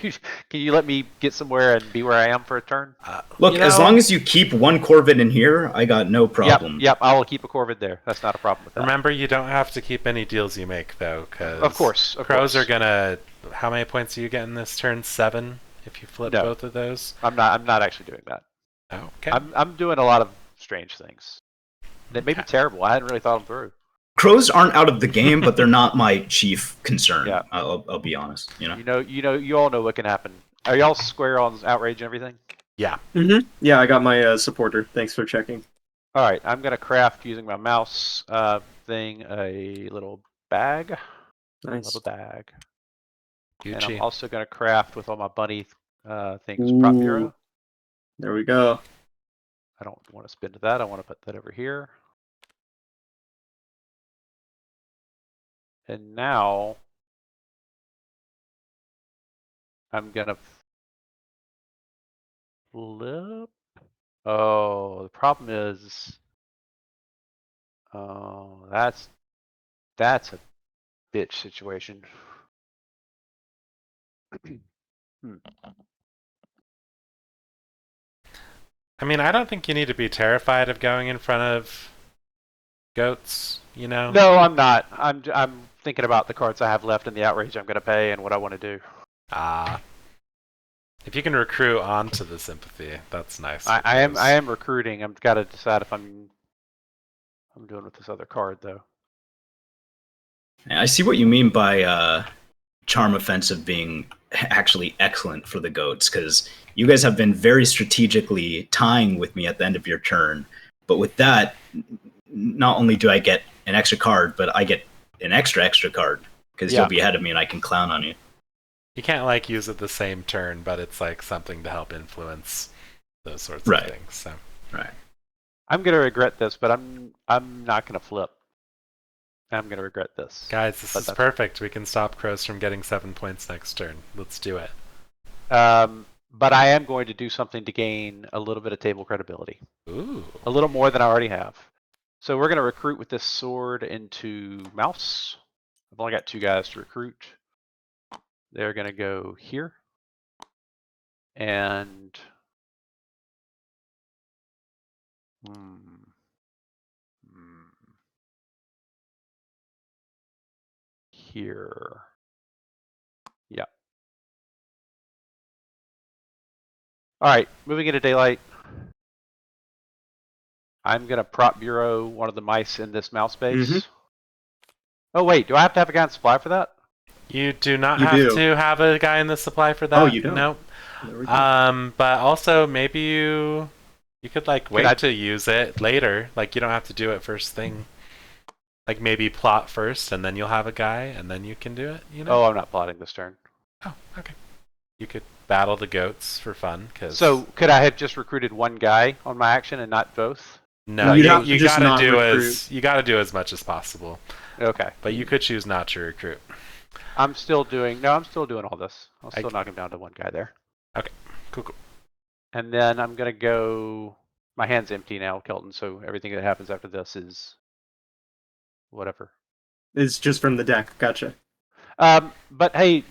S2: you let me get somewhere and be where I am for a turn?
S3: Look,
S1: You
S3: as
S1: know-
S3: long as you keep one Corvid in here, I got no problem.
S2: Yep, I will keep a Corvid there. That's not a problem with that.
S1: Remember, you don't have to keep any deals you make though, because
S2: Of course,
S1: crows are gonna. How many points are you getting this turn? 7. If you flip
S2: No.
S1: both of those.
S2: I'm not actually doing that.
S1: Oh, okay.
S2: I'm doing a lot of strange things. That may be
S1: Okay.
S2: terrible. I hadn't really thought them through.
S3: Crows aren't out of the game, but they're not my chief concern.
S2: Yeah.
S3: I'll be honest. You know.
S2: You all know what can happen. Are y'all square on outrage and everything?
S1: Yeah.
S5: Mm-hmm. Yeah, I got my supporter. Thanks for checking.
S2: All right, I'm gonna craft using my mouse thing a little bag,
S5: Nice.
S2: little bag, and I'm
S1: Gucci.
S2: also gonna craft with all my bunny things prop bureau.
S5: Ooh. There we go.
S2: I don't want to spend that. I want to put that over here. And now I'm gonna flip. Oh, the problem is, oh, that's a bitch situation.
S1: I mean, I don't think you need to be terrified of going in front of goats. You know.
S2: No, I'm not. I'm thinking about the cards I have left and the outrage I'm gonna pay and what I want to do.
S1: If you can recruit onto the sympathy, that's nice.
S2: I am recruiting. I've got to decide if I'm doing with this other card though.
S3: I see what you mean by charm offensive being actually excellent for the goats, because you guys have been very strategically tying with me at the end of your turn. But with that, not only do I get an extra card, but I get an extra card because
S2: Yeah.
S3: you'll be ahead of me and I can clown on you.
S1: You can't like use it the same turn, but it's like something to help influence those sorts
S3: Right.
S1: of things. So
S3: Right.
S2: I'm gonna regret this, but I'm not gonna flip. I'm gonna regret this.
S1: guys, this
S2: But
S1: is
S2: that's-
S1: perfect. We can stop crows from getting 7 points next turn. Let's do it.
S2: But I am going to do something to gain a little bit of table credibility.
S1: Ooh.
S2: A little more than I already have. So we're going to recruit with this sword into mouse. I've only got 2 guys to recruit. They're going to go here. And here. Yeah. All right, moving into daylight. I'm going to prop bureau one of the mice in this mouse space.
S5: Mhm.
S2: Oh, wait, do I have to have a guy on supply for that?
S1: You do not
S5: You
S1: have
S5: do.
S1: to have a guy in the supply for that.
S5: Oh, you don't?
S1: Nope.
S5: There we go.
S1: But also maybe you could like wait
S2: I-
S1: to use it later. Like you don't have to do it first thing. Like maybe plot first, and then you'll have a guy, and then you can do it. You know.
S2: Oh, I'm not plotting this turn.
S1: Oh, okay. You could battle the goats for fun, cause
S2: So could I have just recruited one guy on my action and not both?
S1: no,
S5: You'd
S1: you,
S5: have to
S1: you
S5: just
S1: gotta
S5: not
S1: do
S5: recruit.
S1: you gotta do as much as possible.
S2: Okay.
S1: But you could choose not to recruit.
S2: I'm still doing all this. I'll still knock him down to one guy there.
S1: Cool.
S2: And then I'm gonna go My hand's empty now, Kelton. So everything that happens after this is whatever.
S5: It's just from the deck. Gotcha.
S2: But hey,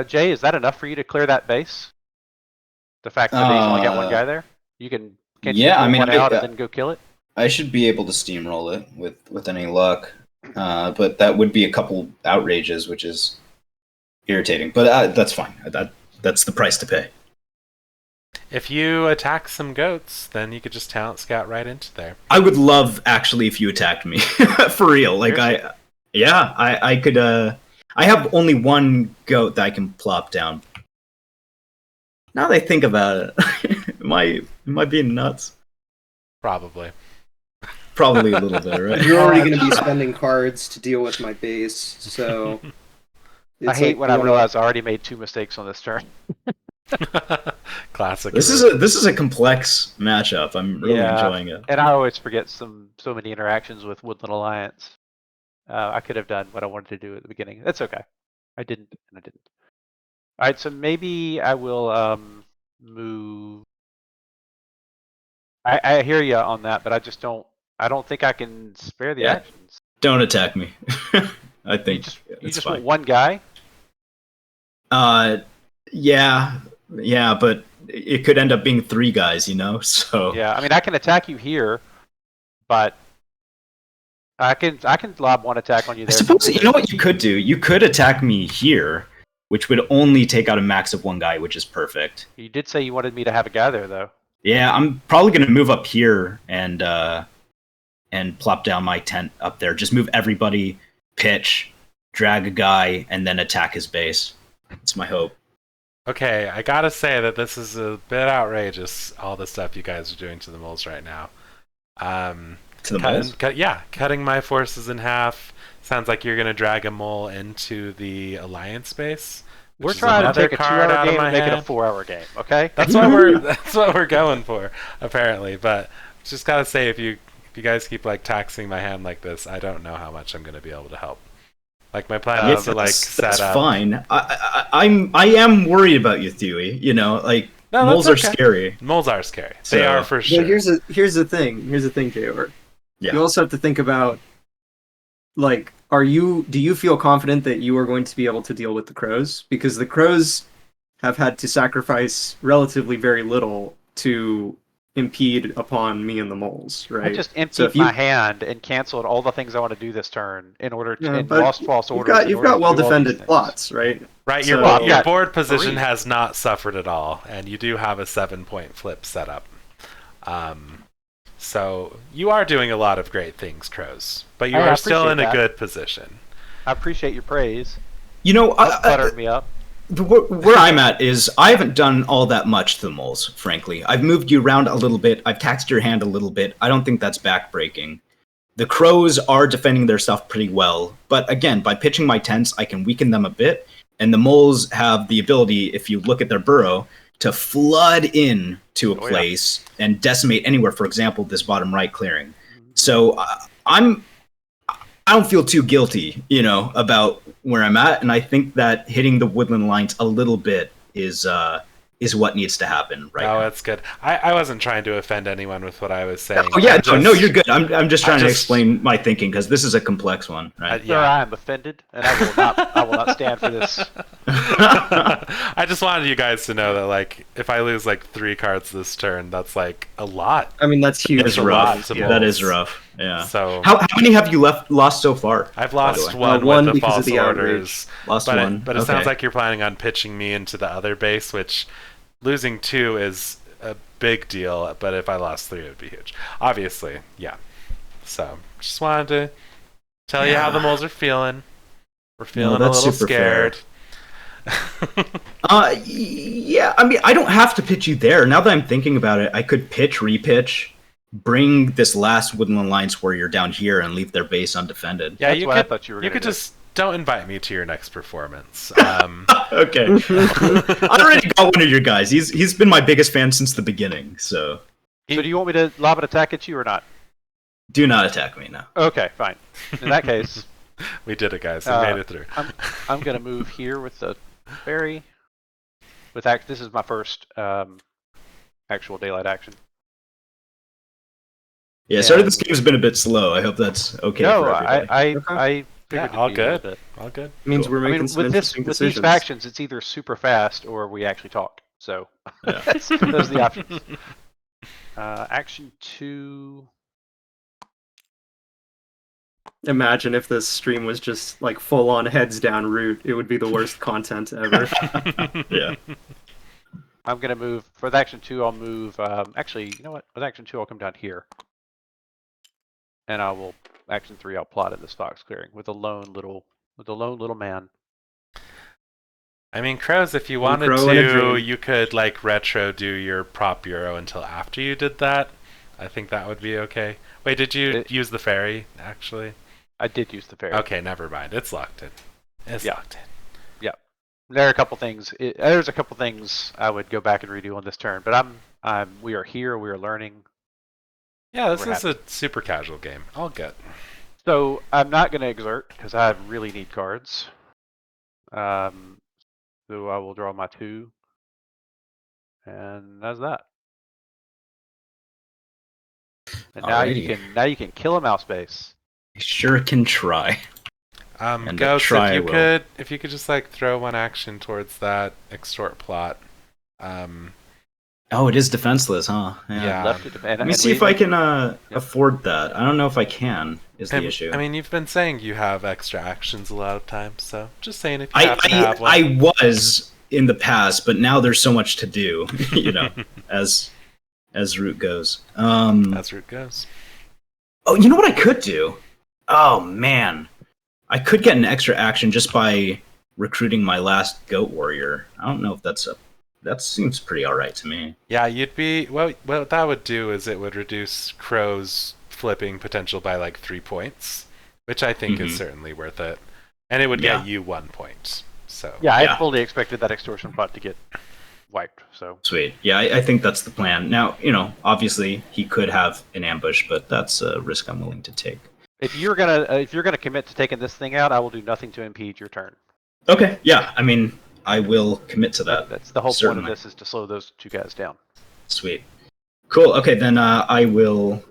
S2: Jay, is that enough for you to clear that base? The fact that he's only got one guy there, can't you
S3: Yeah,
S2: pull
S3: I mean,
S2: one out and then go kill it?
S3: I should be able to steamroll it with any luck, but that would be a couple outrages, which is irritating. But that's fine. That's the price to pay.
S1: If you attack some goats, then you could just talent scout right into there.
S3: I would love actually if you attacked me for real. Like I could. I have only one goat that I can plop down. Now that I think about it, am I being nuts?
S1: Probably.
S3: Probably a little bit, right?
S5: You're already going to be spending cards to deal with my base, so.
S2: I hate when I realize I already made 2 mistakes on this turn.
S1: Classic.
S3: This is a complex matchup. I'm really enjoying it.
S2: And I always forget so many interactions with Woodland Alliance. I could have done what I wanted to do at the beginning. That's okay. I didn't. All right, so maybe I will move. I hear you on that, but I don't think I can spare the actions.
S3: Don't attack me. I think
S2: you just want one guy.
S3: Yeah, but it could end up being 3 guys, you know. So
S2: yeah, I mean, I can attack you here, but I can lob one attack on you there.
S3: I suppose you know what you could do. You could attack me here, which would only take out a max of 1 guy, which is perfect.
S2: You did say you wanted me to have a guy there, though.
S3: Yeah, I'm probably going to move up here and plop down my tent up there. Just move everybody, pitch, drag a guy, and then attack his base. That's my hope.
S1: Okay, I gotta say that this is a bit outrageous, all the stuff you guys are doing to the moles right now.
S3: To the moles?
S1: Cutting my forces in half. Sounds like you're gonna drag a mole into the alliance base.
S2: We're trying to take a 2-hour game and make it a 4-hour game, okay?
S1: That's what we're going for, apparently. But just gotta say, if you guys keep like taxing my hand like this, I don't know how much I'm gonna be able to help. Like my plan is to set up.
S3: That's fine. I am worried about you, Thuy. You know, like moles are scary.
S1: Moles are scary. They are for sure.
S5: But here's the thing. Here's the thing, JR.
S3: Yeah.
S5: You also have to think about, like, do you feel confident that you are going to be able to deal with the crows? Because the crows have had to sacrifice relatively very little to impede upon me and the moles, right?
S2: I just emptied my hand and canceled all the things I want to do this turn in order to and
S5: but
S2: lost false orders.
S5: You've got well defended plots, right?
S1: Right,
S5: So-
S1: your board position has not suffered at all, and you do have a 7-point flip set up. So you are doing a lot of great things, Crows, but you are still in a good position.
S2: I appreciate your praise.
S3: You know,
S2: That buttered me up.
S3: Where I'm at is I haven't done all that much to the moles, frankly. I've moved you around a little bit. I've taxed your hand a little bit. I don't think that's backbreaking. The crows are defending their stuff pretty well, but again, by pitching my tents, I can weaken them a bit, and the moles have the ability, if you look at their burrow, to flood in to a place and decimate anywhere, for example, this bottom right clearing. So I don't feel too guilty, you know, about where I'm at, and I think that hitting the woodland lines a little bit is what needs to happen right now.
S1: Oh, that's good. I wasn't trying to offend anyone with what I was saying.
S3: Oh yeah, no, you're good. I'm just trying to explain my thinking because this is a complex one, right?
S2: Sir, I am offended, and I will not stand for this.
S1: I just wanted you guys to know that, like, if I lose like 3 cards this turn, that's like a lot.
S5: I mean, that's huge.
S3: That's rough. That is rough. Yeah.
S1: So
S3: how many have you lost so far?
S1: I've lost one with the false orders.
S3: Lost one.
S1: But it sounds like you're planning on pitching me into the other base, which losing 2 is a big deal. But if I lost 3, it would be huge. Obviously, yeah. So just wanted to tell you how the moles are feeling. We're feeling a little scared.
S3: Yeah. I mean, I don't have to pitch you there. Now that I'm thinking about it, I could pitch, repitch. Bring this last Woodland Alliance warrior down here and leave their base undefended.
S1: Yeah,
S2: That's what I thought you were going to do.
S1: just don't invite me to your next performance.
S3: Okay. I already got one of your guys. He's been my biggest fan since the beginning. So
S2: do you want me to lob an attack at you or not?
S3: do not attack me now.
S2: Okay, fine. In that case,
S1: we did it, guys. We made it through.
S2: I'm going to move here with the fairy. This is my first actual daylight action.
S3: Yeah, sorry
S2: And-
S3: this game's been a bit slow. I hope that's okay
S2: no,
S3: for everybody.
S5: Okay.
S2: I
S1: Yeah,
S2: figured it'd
S1: all
S2: be a little
S1: good.
S2: bit.
S1: All good.
S5: It means
S3: Cool.
S5: we're
S2: I
S5: making
S2: mean,
S5: some interesting
S2: with
S5: decisions.
S2: these factions, it's either super fast or we actually talk. So
S3: Yeah.
S2: those are the options. Action 2.
S5: Imagine if this stream was just like full on heads down route. It would be the worst content ever.
S3: Yeah.
S2: I'm gonna move for the action 2. I'll move. Actually, you know what? With action 2, I'll come down here, and I will action 3. I'll plot in this fox clearing with a lone little man.
S1: I mean, Crows, if you
S5: One
S1: wanted
S5: crow and a
S1: to,
S5: dream.
S1: you could like retro do your prop bureau until after you did that. I think that would be okay. Wait, did you use the ferry actually?
S2: I did use the ferry.
S1: Okay, never mind. It's locked in. It's
S2: Yeah.
S1: locked in.
S2: There are a couple things. There's a couple things I would go back and redo on this turn, but we are here. We are learning.
S1: Yeah, this
S2: We're
S1: is a super casual game. All good.
S2: So I'm not going to exert because I really need cards. So I will draw my 2, and that's that. And
S3: Alrighty.
S2: now you can kill a mouse base.
S3: I sure can try. And
S1: Ghost,
S3: try will.
S1: if you could just like throw one action towards that extort plot.
S3: Oh, it is defenseless, huh?
S1: Yeah.
S2: Left it.
S3: Let me see if I can afford that. I don't know if I can, is the issue.
S1: I mean, you've been saying you have extra actions a lot of times, so just saying if you
S3: I,
S1: happen to have one.
S3: I was in the past, but now there's so much to do, you know, as route goes.
S1: As route goes.
S3: Oh, you know what I could do? Oh man, I could get an extra action just by recruiting my last goat warrior. I don't know if that seems pretty all right to me.
S1: Yeah, you'd be well. What that would do is it would reduce Crow's flipping potential by like 3 points, which I think is certainly worth it, and it would get you 1 point. So
S2: Yeah, I
S3: Yeah.
S2: fully expected that extortion plot to get wiped. So
S3: Sweet. Yeah, I think that's the plan. Now, you know, obviously he could have an ambush, but that's a risk I'm willing to take.
S2: if you're gonna commit to taking this thing out, I will do nothing to impede your turn.
S3: Okay, yeah, I mean, I will commit to that.
S2: That's the whole point
S3: certainly.
S2: of this, is to slow those 2 guys down.
S3: Sweet. Cool. Okay, then I will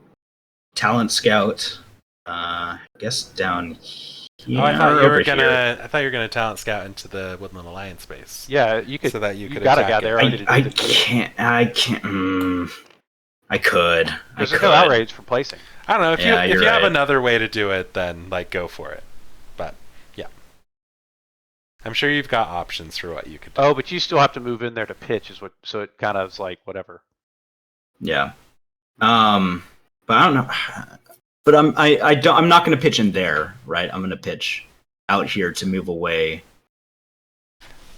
S3: talent scout. I guess down here.
S1: Oh, I thought you
S3: over
S1: were gonna.
S3: here.
S1: I thought you were gonna talent scout into the Woodland Alliance base.
S2: Yeah, you could.
S1: So that you could
S2: got a
S1: attack
S2: guy
S1: it.
S2: there already to do
S3: I
S2: this.
S3: can't. I can't. I could.
S2: There's no outrage for placing.
S1: I don't know if
S3: Yeah,
S1: you
S3: you're
S1: have
S3: right.
S1: another way to do it, then like go for it. But yeah, I'm sure you've got options for what you could do.
S2: Oh, but you still have to move in there to pitch, so it kind of is like whatever.
S3: Yeah. But I don't know. But I'm not going to pitch in there, right? I'm going to pitch out here to move away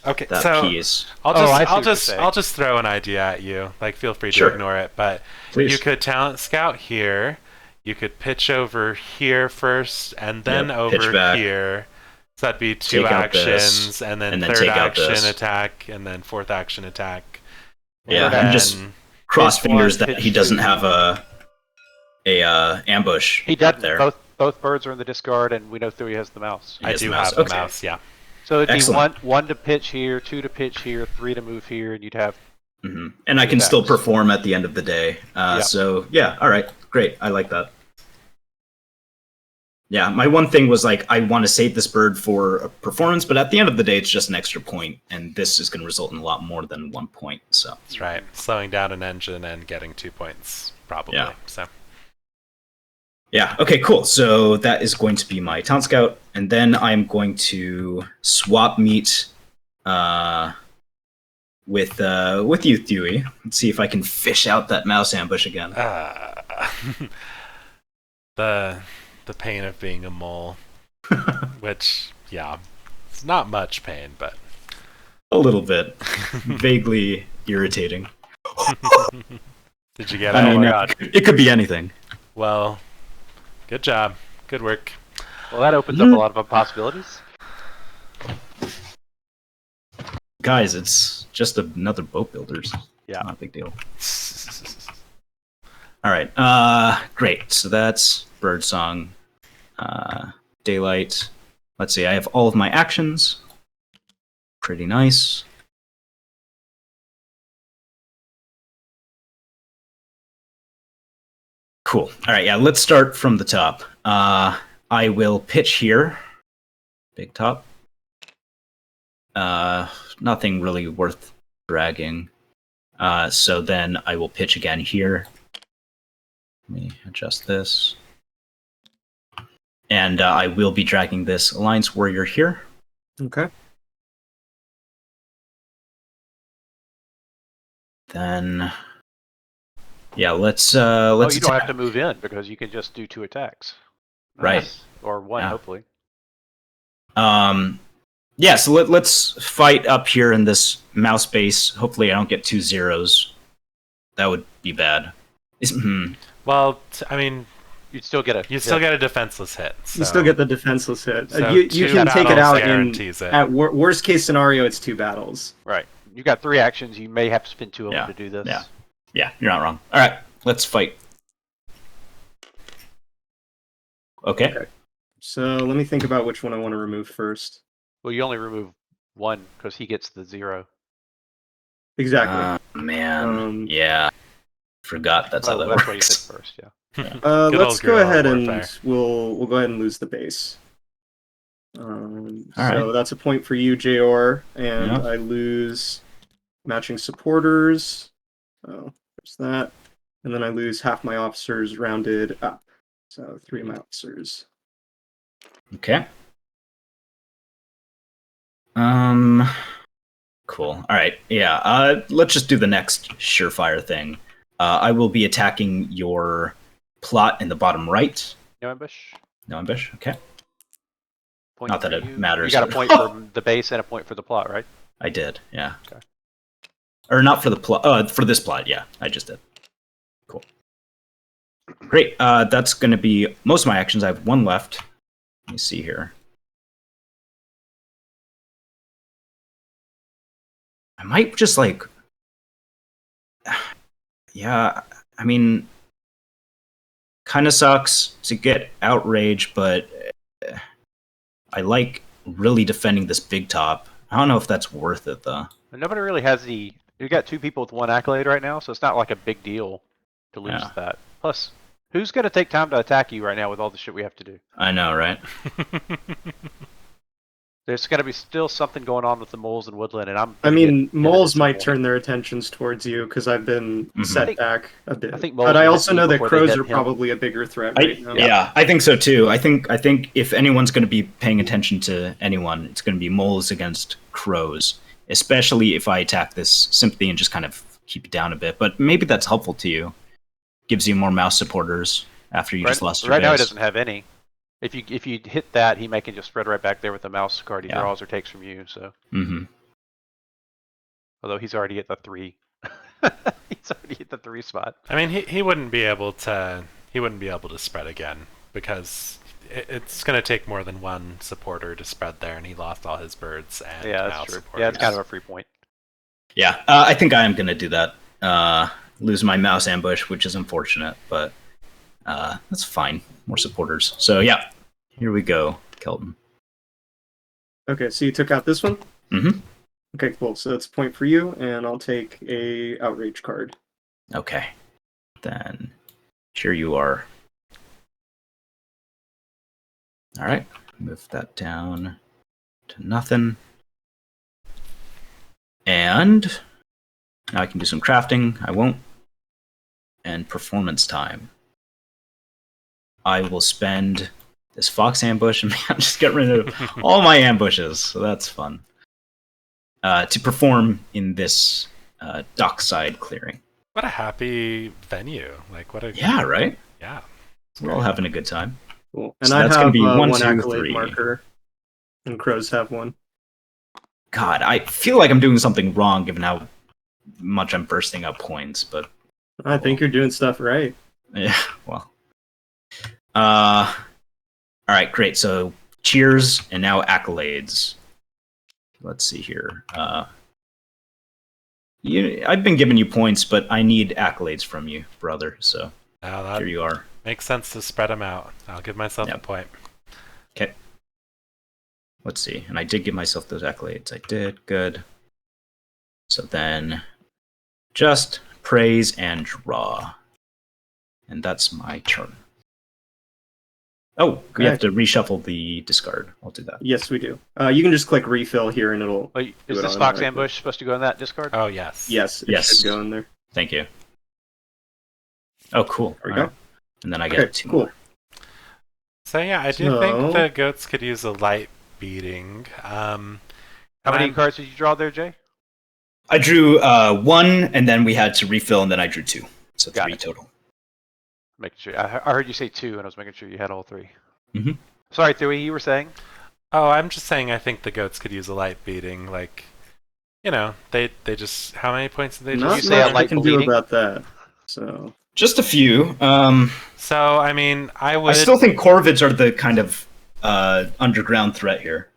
S1: Okay,
S3: that
S1: so
S3: piece.
S1: I'll
S2: Oh, I see
S1: just
S2: what you're saying.
S1: I'll just throw an idea at you. Like, feel free to
S3: Sure.
S1: ignore it. But
S3: Please.
S1: you could talent scout here. You could pitch over here first, and then
S3: Yep, pitch
S1: over
S3: back.
S1: here. So that'd be 2
S3: Take out this,
S1: actions, and then
S3: and then
S1: third
S3: take out
S1: action
S3: this.
S1: attack, and then 4th action attack.
S3: Yeah,
S1: And
S3: I'm just
S1: then-
S3: cross
S2: pitch one,
S3: fingers that
S2: pitch
S3: he doesn't
S2: two.
S3: have a ambush.
S2: He
S3: up
S2: doesn't.
S3: there.
S2: Both birds are in the discard, and we know Thuy has the mouse.
S3: He
S1: I
S3: has
S1: do
S3: the
S1: have
S3: mouse.
S1: the
S3: Okay.
S1: mouse. Yeah.
S2: So it'd be
S3: Excellent.
S2: one to pitch here, 2 to pitch here, 3 to move here, and you'd have.
S3: hmm And I can
S2: Two
S3: still
S2: attacks.
S3: perform at the end of the day.
S2: Yep.
S3: So yeah, all right, great. I like that. Yeah, my one thing was like I want to save this bird for a performance, but at the end of the day, it's just an extra point, and this is going to result in a lot more than 1 point. So
S1: That's right. Slowing down an engine and getting 2 points, probably.
S3: Yeah.
S1: So
S3: yeah, okay, cool. So that is going to be my town scout, and then I'm going to swap meet with you, Thuy. Let's see if I can fish out that mouse ambush again.
S1: the pain of being a mole, which yeah, it's not much pain, but
S3: A little bit, vaguely irritating.
S1: did you get
S3: I
S1: it?
S3: mean,
S2: my God.
S3: it could be anything.
S1: Well, good job, good work.
S2: Well, that opens up a lot of possibilities.
S3: Guys, it's just another boat builders.
S2: Yeah.
S3: Not a big deal. All right. Great. So that's Birdsong, Daylight. Let's see. I have all of my actions. Pretty nice. Cool. All right, yeah, let's start from the top. I will pitch here. Big top. Nothing really worth dragging. So then I will pitch again here. Let me adjust this. And I will be dragging this Alliance Warrior here.
S5: Okay.
S3: Then, yeah, let's
S2: Oh, you don't
S3: attack.
S2: have to move in because you can just do 2 attacks.
S3: Right.
S2: Nice. Or 1,
S3: Yeah.
S2: hopefully.
S3: Yeah, so let's fight up here in this mouse base. Hopefully I don't get 2 zeros. That would be bad.
S1: Well, I mean,
S2: You'd still get a
S1: you still get a defenseless hit. So.
S5: You still get the defenseless hit.
S1: So
S5: You
S1: 2
S5: can take it
S1: battles
S5: out in
S1: guarantees it.
S5: at worst case scenario. It's 2 battles.
S2: Right. You got 3 actions. You may have to spend 2 of
S3: Yeah,
S2: them to do this.
S3: yeah. Yeah, you're not wrong. All right, let's fight. Okay.
S5: So let me think about which one I want to remove first.
S2: Well, you only remove 1 because he gets the 0.
S5: Exactly.
S3: Man. Yeah. Forgot that's how that
S2: That's what you
S3: works.
S2: said first, yeah.
S1: Good
S5: Let's
S1: old
S5: go
S1: guerrilla
S5: ahead and
S1: warfare.
S5: we'll go ahead and lose the base. So
S3: right.
S5: that's a point for you, Jor, and
S3: Yep.
S5: I lose matching supporters. Oh, there's that, and then I lose half my officers rounded up. So 3 of my officers.
S3: Okay. Cool. All right. Yeah. Let's just do the next surefire thing. I will be attacking your plot in the bottom right.
S2: No ambush.
S3: No ambush. Okay.
S2: Point
S3: Not that
S2: for
S3: it
S2: you.
S3: matters.
S2: You got a point for the base and a point for the plot, right?
S3: I did. Yeah.
S2: Okay.
S3: Or not for the plot. For this plot. Yeah, I just did. Cool. Great. That's going to be most of my actions. I have 1 left. Let me see here. I might just like. Yeah, I mean, kind of sucks to get outrage, but I like really defending this big top. I don't know if that's worth it though.
S2: And nobody really has the. You got 2 people with 1 accolade right now, so it's not like a big deal to lose
S3: Yeah.
S2: that. Plus, who's going to take time to attack you right now with all the shit we have to do?
S3: I know, right?
S2: There's going to be still something going on with the moles and woodland, and I'm.
S5: I
S2: gonna
S5: mean,
S2: get
S5: moles might
S2: disappointed.
S5: turn their attentions towards you because I've been
S3: Mhm.
S5: set back a bit.
S2: I think moles
S5: but I
S2: will hit
S5: also
S2: you
S5: know that
S2: before they
S5: crows
S2: hit
S5: are
S2: him.
S5: probably a bigger threat right now.
S3: Yeah, I think so too. I think if anyone's going to be paying attention to anyone, it's going to be moles against crows, especially if I attack this sympathy and just kind of keep it down a bit. But maybe that's helpful to you. Gives you more mouse supporters after you just lost your
S2: Right now, he
S3: base.
S2: doesn't have any. If you hit that, he may can just spread right back there with the mouse card he
S3: Yeah.
S2: draws or takes from you. So,
S3: Mm-hmm.
S2: although he's already at the 3, he's already at the 3 spot.
S1: I mean, he wouldn't be able to spread again because it's going to take more than 1 supporter to spread there, and he lost all his birds and
S2: Yeah,
S1: mouse
S2: that's true.
S1: supporters.
S2: Yeah, it's kind of a free point.
S3: Yeah, I think I am going to do that. Lose my mouse ambush, which is unfortunate, but that's fine. More supporters. So yeah, here we go, Kelton.
S5: Okay, so you took out this one?
S3: Mm-hmm.
S5: Okay, cool. So that's a point for you, and I'll take a outrage card.
S3: Okay. Then here you are. All right. Move that down to nothing. And now I can do some crafting. I won't. And performance time. I will spend this fox ambush and just get rid of all my ambushes. So that's fun. To perform in this dockside clearing.
S1: What a happy venue! Like what a
S3: Yeah, right?
S1: yeah.
S3: We're all having a good time.
S5: Cool. And
S3: So
S5: I
S3: that's
S5: have
S3: gonna be 1,
S5: one
S3: 2,
S5: accolade
S3: 3.
S5: marker, and crows have 1.
S3: God, I feel like I'm doing something wrong given how much I'm bursting up points, but
S5: I think you're doing stuff right.
S3: yeah, well. All right, great. So cheers and now accolades. Let's see here. I've been giving you points, but I need accolades from you, brother. So
S1: Now that
S3: here you are.
S1: makes sense to spread them out. I'll give myself a
S3: Yep.
S1: point.
S3: Okay. Let's see. And I did give myself those accolades. I did. Good. So then just praise and draw. And that's my turn. Oh, we have to reshuffle the discard. I'll do that.
S5: Yes, we do. You can just click refill here, and it'll.
S2: Wait,
S5: do
S2: is
S5: it
S2: this Fox
S5: automatically.
S2: Ambush supposed to go in that discard?
S1: Oh, yes.
S5: Yes, it
S3: Yes.
S5: should go in there.
S3: Thank you. Oh, cool.
S5: There we go.
S3: And then I get
S5: Okay,
S3: 2
S5: cool.
S3: more.
S1: So yeah, I do
S5: So-
S1: think the goats could use a light beating.
S2: How many cards did you draw there, Jay?
S3: I drew 1, and then we had to refill, and then I drew 2. So
S2: Got
S3: 3
S2: it.
S3: total.
S2: Making sure. I heard you say 2, and I was making sure you had all 3.
S3: Mhm.
S2: Sorry, Thuy, you were saying?
S1: Oh, I'm just saying I think the goats could use a light beating. Like, you know, they just how many points did they
S5: Not
S1: just
S2: say a
S5: much
S2: light
S5: we can
S2: bleeding?
S5: do about that. So
S3: Just a few.
S1: So I mean, I would
S3: I still think Corvids are the kind of underground threat here.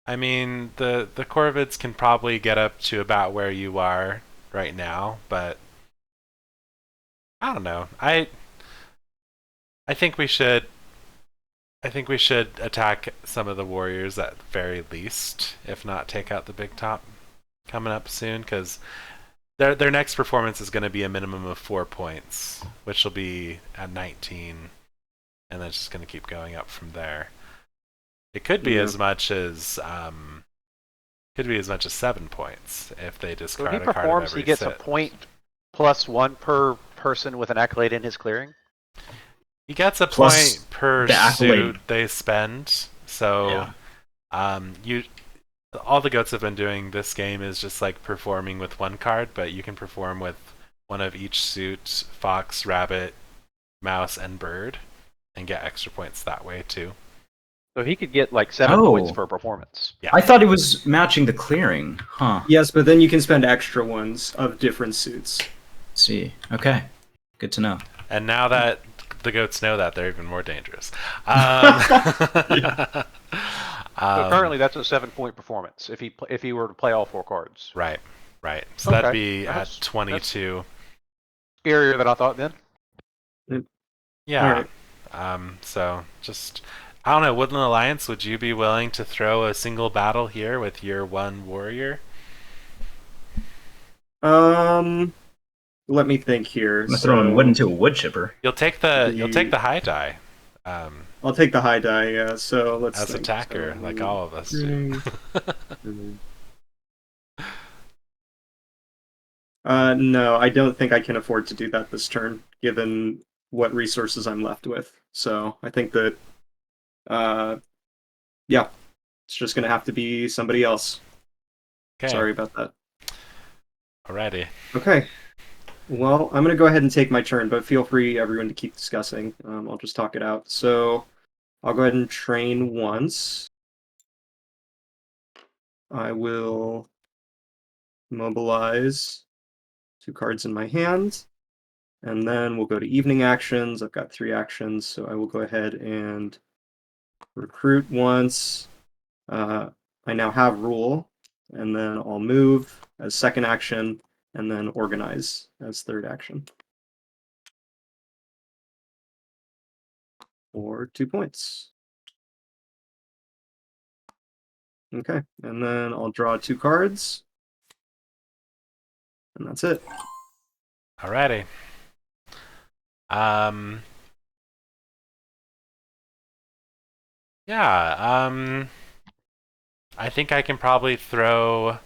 S1: I mean, the Corvids can probably get up to about where you are right now, but I don't know. I think we should attack some of the warriors at the very least, if not take out the big top coming up soon, because their next performance is going to be a minimum of 4 points, which will be at 19, and then it's just going to keep going up from there. It could be as much as 7 points if they
S2: So
S1: discard
S2: when he
S1: a card
S2: performs,
S1: every
S2: he gets
S1: sit.
S2: a point plus 1 per person with an accolade in his clearing?
S1: He gets a
S3: Plus
S1: point per
S3: the accolade.
S1: suit they spend. So, all the goats have been doing this game is just like performing with 1 card, but you can perform with 1 of each suit: fox, rabbit, mouse, and bird, and get extra points that way too.
S2: So he could get like 7 points per performance.
S1: Yeah.
S3: I thought it was matching the clearing. Huh.
S5: yes, but then you can spend extra ones of different suits.
S3: Let's see. Okay. Good to know.
S1: And now that the goats know that, they're even more dangerous.
S2: So currently, that's a 7-point performance if he were to play all 4 cards.
S1: Right. So that'd
S2: Okay.
S1: be
S2: That's-
S1: at 22.
S2: Scarier than I thought then.
S1: Yeah.
S5: Alright.
S1: So just, I don't know, Woodland Alliance, would you be willing to throw a single battle here with your 1 warrior?
S5: Let me think here.
S3: I'm throwing wood into a wood chipper.
S1: You'll take the high die.
S5: I'll take the high die. Yeah. So let's
S1: As
S5: think.
S1: attacker,
S5: So,
S1: like all of us do.
S5: No, I don't think I can afford to do that this turn, given what resources I'm left with. So I think that, yeah, it's just gonna have to be somebody else.
S1: Okay.
S5: Sorry about that.
S1: Alrighty.
S5: Okay. Well, I'm gonna go ahead and take my turn, but feel free, everyone, to keep discussing. I'll just talk it out. So I'll go ahead and train once. I will mobilize 2 cards in my hand. And then we'll go to evening actions. I've got 3 actions, so I will go ahead and recruit once. I now have rule, and then I'll move as second action, and then organize as third action. For 2 points. Okay, and then I'll draw 2 cards. And that's it.
S1: Alrighty. Yeah, I think I can probably throw...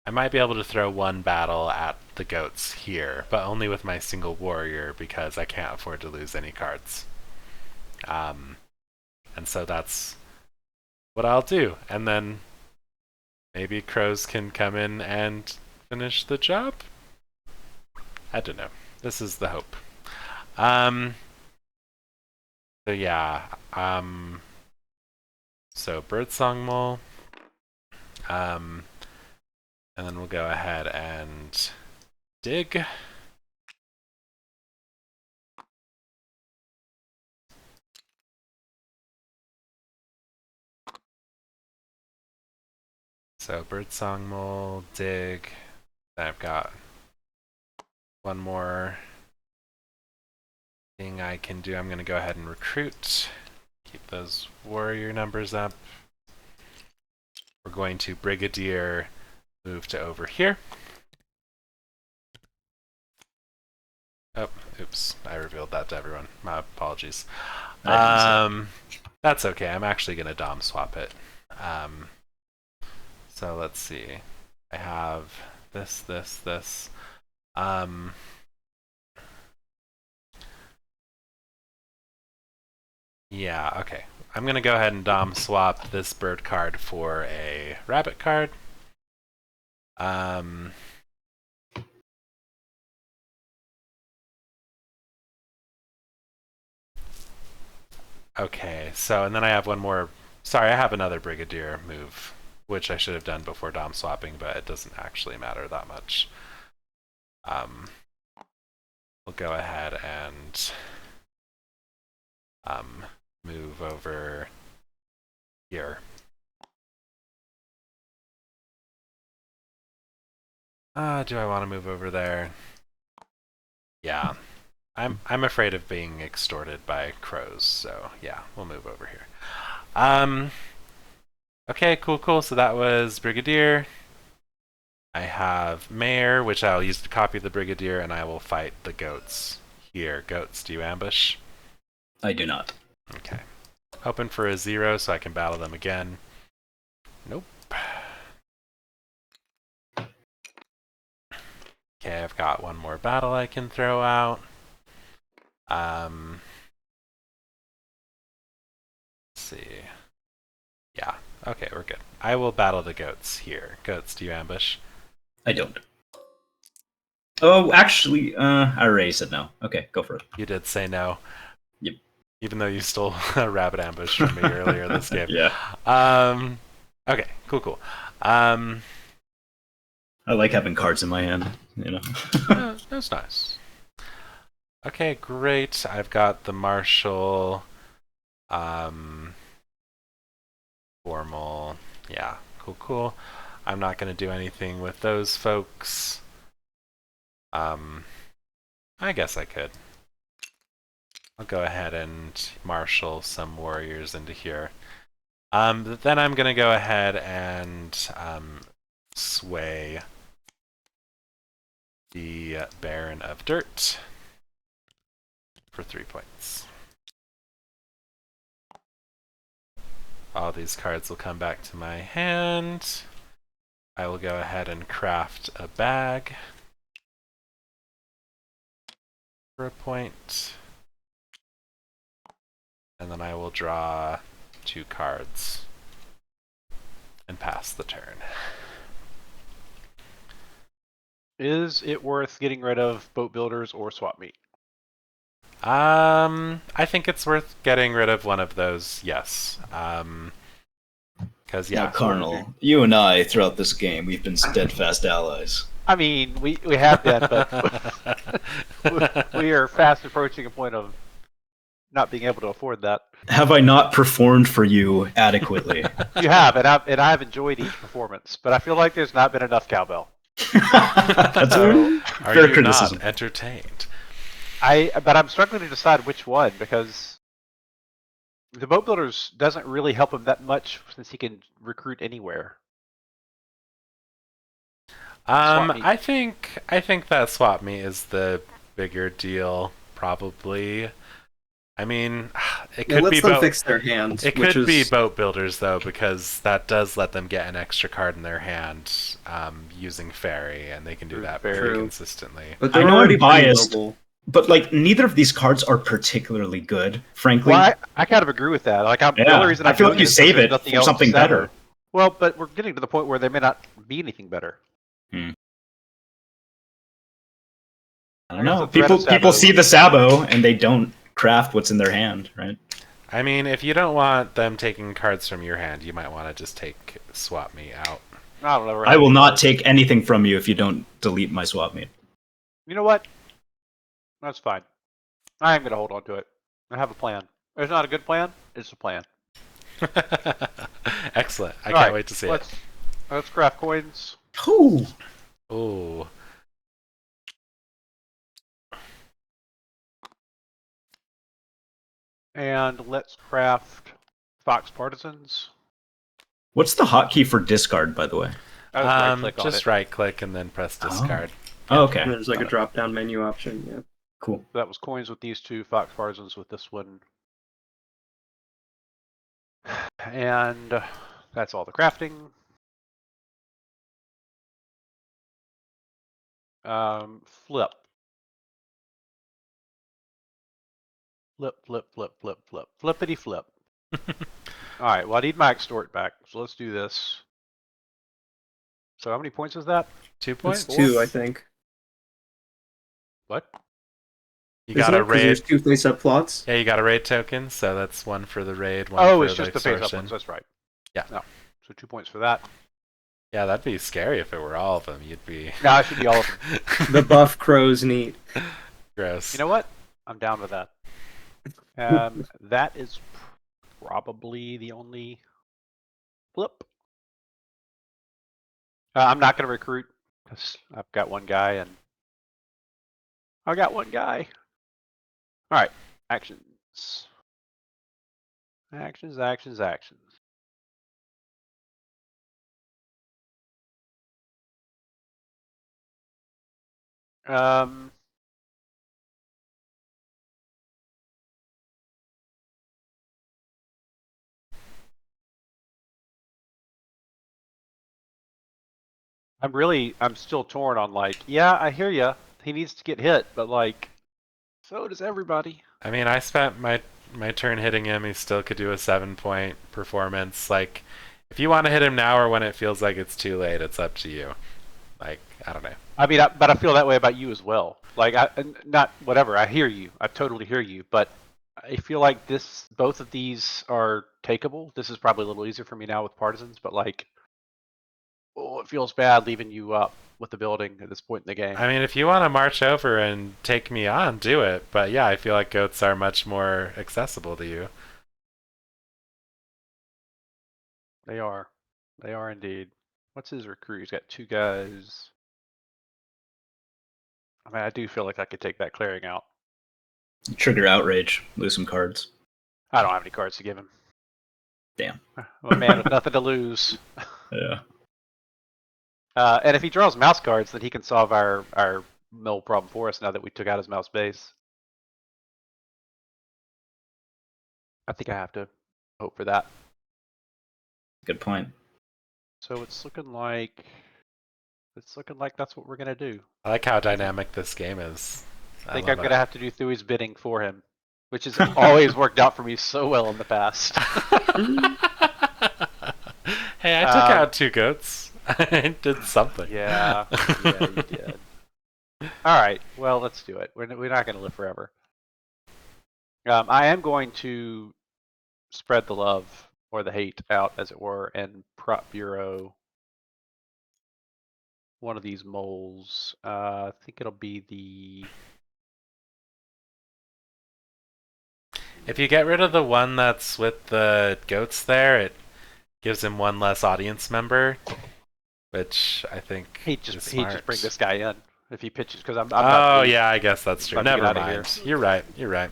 S1: I might be able to throw 1 battle at the goats here, but only with my single warrior because I can't afford to lose any cards. And so that's what I'll do. And then maybe crows can come in and finish the job? I don't know. This is the hope. So yeah, so birdsong mole, and then we'll go ahead and dig. So birdsong mole, dig. Then I've got 1 more thing I can do. I'm going to go ahead and recruit. Keep those warrior numbers up. We're going to brigadier, move to over here. Oh, oops. I revealed that to everyone. My apologies.
S3: I didn't see
S1: That's okay. I'm actually going to Dom swap it. So let's see. I have this. Yeah, okay. I'm going to go ahead and Dom swap this bird card for a rabbit card. Okay, so, and then I have one more. Sorry, I have another Brigadier move, which I should have done before Dom swapping, but it doesn't actually matter that much. We'll go ahead and move over here. Do I want to move over there? Yeah. I'm afraid of being extorted by crows, so yeah, we'll move over here. Okay, cool. So that was Brigadier. I have Mayor, which I'll use to copy the Brigadier, and I will fight the goats here. Goats, do you ambush?
S3: I do not.
S1: Okay. Hoping for a 0 so I can battle them again. Nope. Okay, I've got one more battle I can throw out. Let's see. Yeah, okay, we're good. I will battle the goats here. Goats, do you ambush?
S3: I don't. Oh, actually, I already said no. Okay, go for it.
S1: You did say no.
S3: Yep.
S1: Even though you stole a rabbit ambush from me earlier this game.
S3: Yeah.
S1: Okay, cool.
S3: I like having cards in my hand, you know.
S1: That's nice. Okay, great. I've got the Marshal, formal. Yeah, cool. I'm not going to do anything with those folks. I guess I could. I'll go ahead and marshal some warriors into here. Then I'm going to go ahead and sway the Baron of Dirt for 3 points. All these cards will come back to my hand. I will go ahead and craft a bag for a point. And then I will draw 2 cards and pass the turn.
S2: Is it worth getting rid of boat builders or swap meet?
S1: I think it's worth getting rid of one of those, yes. Because, yeah.
S3: Now, Carnal, you and I, throughout this game, we've been steadfast allies.
S2: I mean, we have been, but we are fast approaching a point of not being able to afford that.
S3: Have I not performed for you adequately?
S2: You have, and I've enjoyed each performance, but I feel like there's not been enough cowbell.
S3: That's
S1: So,
S3: a
S1: are
S3: fair
S1: you
S3: criticism.
S1: not entertained?
S2: But I'm struggling to decide which one, because the boat builders doesn't really help him that much since he can recruit anywhere. Swap meet.
S1: I think that swap meet is the bigger deal, probably. I mean, it
S5: Yeah,
S1: could
S5: let's
S1: be
S5: them fix their hand.
S1: It
S5: which
S1: could be
S5: is-
S1: boat builders though, because that does let them get an extra card in their hand using fairy, and they can do that very
S5: True.
S1: consistently.
S5: But
S3: I
S5: they're
S3: know I'm
S5: already pretty
S3: biased.
S5: noble.
S3: But, like, neither of these cards are particularly good, frankly.
S2: Well, I kind of agree with that. Like, the
S3: Yeah,
S2: only reason
S3: I
S2: I'm
S3: feel
S2: doing
S3: like you
S2: it is
S3: save
S2: there's
S3: it
S2: nothing
S3: for
S2: else
S3: something better.
S2: Well, but we're getting to the point where they may not be anything better.
S3: I
S2: I
S3: don't
S2: guess
S3: know.
S2: the threat of
S3: People
S2: Sabo-
S3: see the Sabo, and they don't craft what's in their hand, right?
S1: I mean, if you don't want them taking cards from your hand, you might want to just take swap me out.
S2: I don't know.
S3: I will not take anything from you if you don't delete my swap meet.
S2: You know what? That's fine. I am going to hold on to it. I have a plan. It's not a good plan. It's a plan.
S1: Excellent. I
S2: All
S1: can't
S2: right,
S1: wait to see it.
S2: Let's craft coins.
S3: Ooh.
S1: Ooh.
S2: And let's craft Fox Partisans.
S3: What's the hotkey for discard, by the way?
S2: Right click on
S1: Just
S2: it.
S1: right click and then press discard.
S3: Oh, okay.
S5: There's like a drop-down menu option. Yeah.
S3: Cool.
S2: That was coins with these two, fox partisans with this one. And that's all the crafting. Flip. Flip, flip, flip, flip, flip. Flippity flip. Alright, well I need my extort back, so let's do this. So how many points is that?
S1: 2 points?
S5: It's 2, I think.
S2: What?
S1: You
S5: Isn't
S1: got a
S5: it? 'Cause
S1: raid.
S5: there's 2 face-up plots.
S1: Yeah, you got a raid token, so that's 1 for the raid, 1
S2: Oh,
S1: for
S2: it's
S1: the
S2: just the face up
S1: extortion.
S2: ones, that's right.
S1: Yeah.
S2: No. So 2 points for that.
S1: Yeah, that'd be scary if it were all of them. You'd be
S2: No, it should be all of them.
S5: The buff crows neat.
S1: gross.
S2: You know what? I'm down with that. That is probably the only flip. I'm not going to recruit because I've got one guy and I got one guy. All right, actions. Actions, actions, actions. Um, I'm still torn on like, yeah, I hear ya. He needs to get hit, but like, so does everybody.
S1: I mean, I spent my turn hitting him. He still could do a 7-point performance. Like, if you want to hit him now or when it feels like it's too late, it's up to you. Like, I don't know.
S2: I mean, but I feel that way about you as well. Like, not whatever. I hear you. I totally hear you. But I feel like both of these are takeable. This is probably a little easier for me now with partisans, but like, oh, it feels bad leaving you up with the building at this point in the game.
S1: I mean, if you want to march over and take me on, do it. But yeah, I feel like goats are much more accessible to you.
S2: They are. They are indeed. What's his recruit? He's got 2 guys. I mean, I do feel like I could take that clearing out.
S3: Trigger outrage. Lose some cards.
S2: I don't have any cards to give him.
S3: Damn.
S2: I'm a man with nothing to lose.
S3: Yeah.
S2: And if he draws mouse cards, then he can solve our mill problem for us now that we took out his mouse base. I think I have to hope for that.
S3: Good point.
S2: So it's looking like that's what we're gonna do.
S1: I like how dynamic this game is.
S2: I think
S1: love
S2: I'm gonna have to do Thui's bidding for him, which has always worked out for me so well in the past.
S1: Hey, I took out 2 goats. I did something.
S2: Yeah, you did. All right, well, let's do it. We're not gonna live forever. I am going to spread the love or the hate out, as it were, and prop bureau one of these moles. I think it'll be the.
S1: If you get rid of the one that's with the goats there, it gives him 1 less audience member, which I think
S2: He'd
S1: is
S2: just
S1: smart.
S2: bring this guy in if he pitches because I'm
S1: Oh
S2: not leaving.
S1: yeah, I guess that's true.
S2: About to get
S1: Never
S2: outta
S1: mind.
S2: here.
S1: You're right. You're right.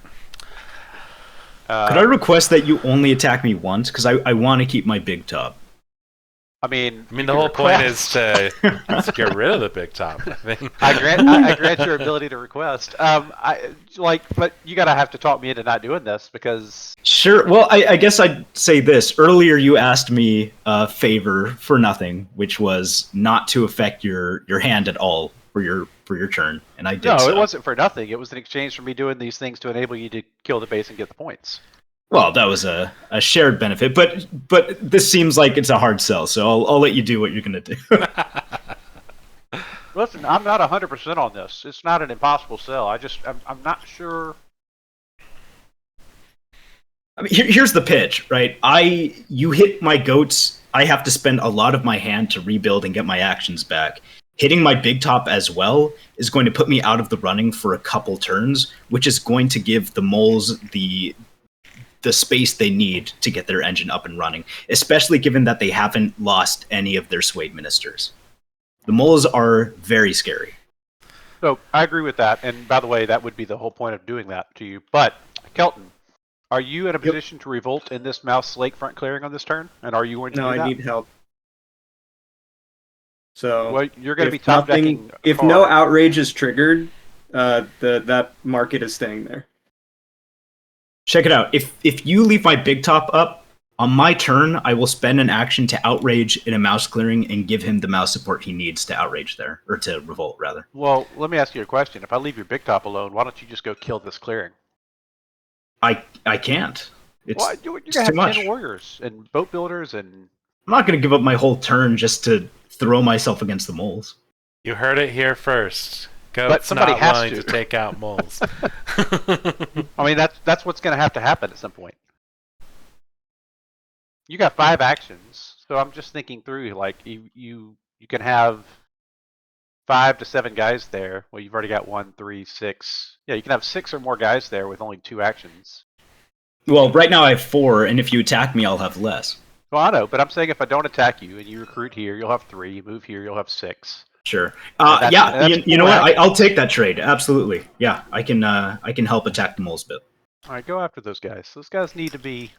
S3: Could I request that you only attack me once? Because I want to keep my big top.
S2: I mean,
S1: The whole point is to get rid of the big top. I mean,
S2: I grant your ability to request. But you gotta have to talk me into not doing this because
S3: Sure. Well, I guess I'd say this. Earlier, you asked me a favor for nothing, which was not to affect your hand at all for your turn, and I did.
S2: no,
S3: so.
S2: it wasn't for nothing. It was in exchange for me doing these things to enable you to kill the base and get the points.
S3: Well, that was a shared benefit, but this seems like it's a hard sell, so I'll let you do what you're gonna do.
S2: Listen, I'm not 100% on this. It's not an impossible sell. I'm not sure.
S3: I mean, here's the pitch, right? You hit my goats. I have to spend a lot of my hand to rebuild and get my actions back. Hitting my big top as well is going to put me out of the running for a couple turns, which is going to give the moles the space they need to get their engine up and running, especially given that they haven't lost any of their swayed ministers. The moles are very scary.
S2: So I agree with that. And by the way, that would be the whole point of doing that to you. But Kelton, are you in a position to revolt in this mouse lakefront clearing on this turn? And are you going to do
S5: No,
S2: that?
S5: I need help. So
S2: Well, you're going to be
S5: if
S2: top
S5: nothing-
S2: decking.
S5: if no outrage is triggered, That market is staying there.
S3: Check it out. If you leave my big top up, on my turn, I will spend an action to outrage in a mouse clearing and give him the mouse support he needs to outrage there, or to revolt, rather.
S2: Well, let me ask you a question. If I leave your big top alone, why don't you just go kill this clearing?
S3: I can't. It's,
S2: Well, you're
S3: it's
S2: gonna
S3: too
S2: have
S3: much.
S2: 10 warriors and boat builders and.
S3: I'm not going to give up my whole turn just to throw myself against the moles.
S1: You heard it here first.
S2: But
S1: Goat's
S2: somebody
S1: not
S2: has
S1: willing
S2: to.
S1: to take out moles.
S2: I mean, that's what's gonna have to happen at some point. You got 5 actions, so I'm just thinking through. Like you can have 5 to 7 guys there. Well, you've already got 1, 3, 6. Yeah, you can have 6 or more guys there with only 2 actions.
S3: Well, right now I have 4, and if you attack me, I'll have less.
S2: Well, I know, but I'm saying if I don't attack you and you recruit here, you'll have 3. You move here, you'll have 6.
S3: Sure.
S2: That's-
S3: Yeah,
S2: that's
S3: you know
S2: four
S3: what?
S2: actions.
S3: I'll take that trade. Absolutely. Yeah, I can help attack the moles a bit.
S2: All right, go after those guys. Those guys need to be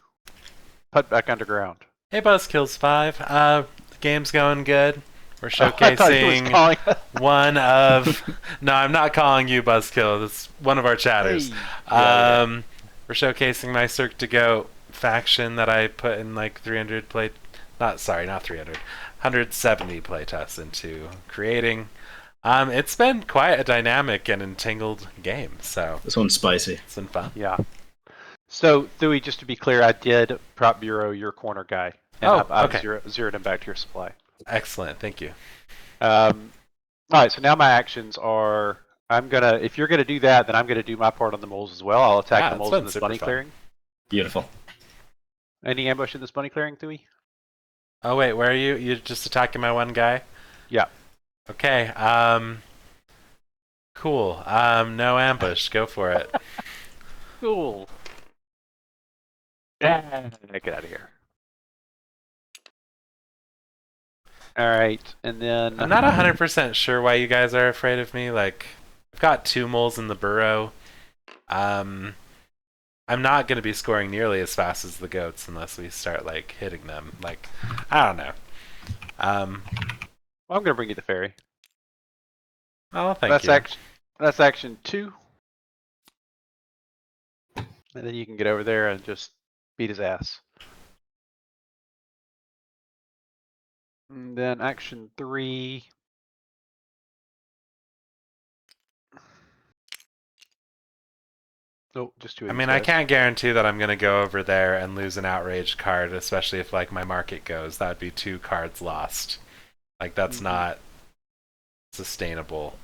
S2: put back underground.
S1: Hey, Buzzkills 5. The game's going good. We're
S2: I thought he was
S1: showcasing
S2: calling.
S1: one of. No, I'm not calling you Buzzkill. It's one of our chatters.
S2: Hey. Yeah.
S1: We're showcasing my Cirque du Goat faction that I put in like 300 play. Not 300. 170 playtests into creating. It's been quite a dynamic and entangled game, so
S3: This one's spicy.
S1: it's been fun.
S2: Yeah. So, Dewey, just to be clear, I did prop bureau your corner guy, and
S1: Oh,
S2: I've
S1: okay.
S2: zeroed him back to your supply.
S1: Excellent, thank you.
S2: All right, so now my actions are: if you're gonna do that, then I'm gonna do my part on the moles as well. I'll attack
S1: Yeah,
S2: the
S1: it's
S2: moles
S1: been
S2: in this
S1: super
S2: bunny
S1: fun.
S2: clearing.
S3: Beautiful.
S2: Any ambush in this bunny clearing, Dewey?
S1: Oh wait, where are you? You're just attacking my one guy?
S2: Yeah.
S1: Okay. Cool. No ambush. Go for it.
S2: Cool. Yeah, get out of here. All right, and then
S1: I'm not 100% sure why you guys are afraid of me. Like, I've got 2 moles in the burrow. I'm not going to be scoring nearly as fast as the goats unless we start like hitting them. Like, I don't know.
S2: Well, I'm gonna bring you the ferry.
S1: Oh, thank
S2: That's
S1: you.
S2: That's action 2. And then you can get over there and just beat his ass. And then action 3. Nope, just 2 of
S1: I
S2: these
S1: mean, I
S2: guys.
S1: can't guarantee that I'm going to go over there and lose an outrage card, especially if like my market goes. That would be 2 cards lost. Like, that's
S2: Mhm.
S1: not sustainable.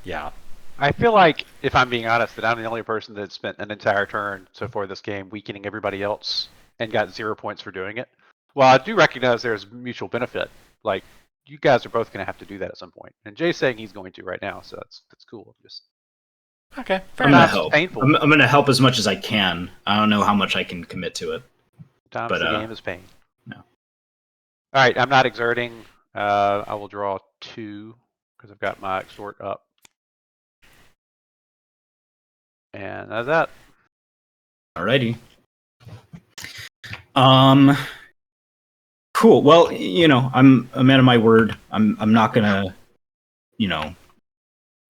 S1: Yeah.
S2: I feel like, if I'm being honest, that I'm the only person that spent an entire turn so far this game weakening everybody else and got 0 points for doing it. Well, I do recognize there's mutual benefit. Like, you guys are both going to have to do that at some point. And Jay's saying he's going to right now, so that's cool. Just
S1: Okay, fair
S3: I'm gonna
S1: enough.
S3: help.
S2: painful.
S3: I'm gonna help as much as I can. I don't know how much I can commit to it.
S2: Sometimes
S3: But,
S2: the game is pain.
S3: no.
S2: All right, I'm not exerting. I will draw 2 because I've got my extort up. And that's that.
S3: Alrighty. Cool. Well, I'm a man of my word. I'm not gonna,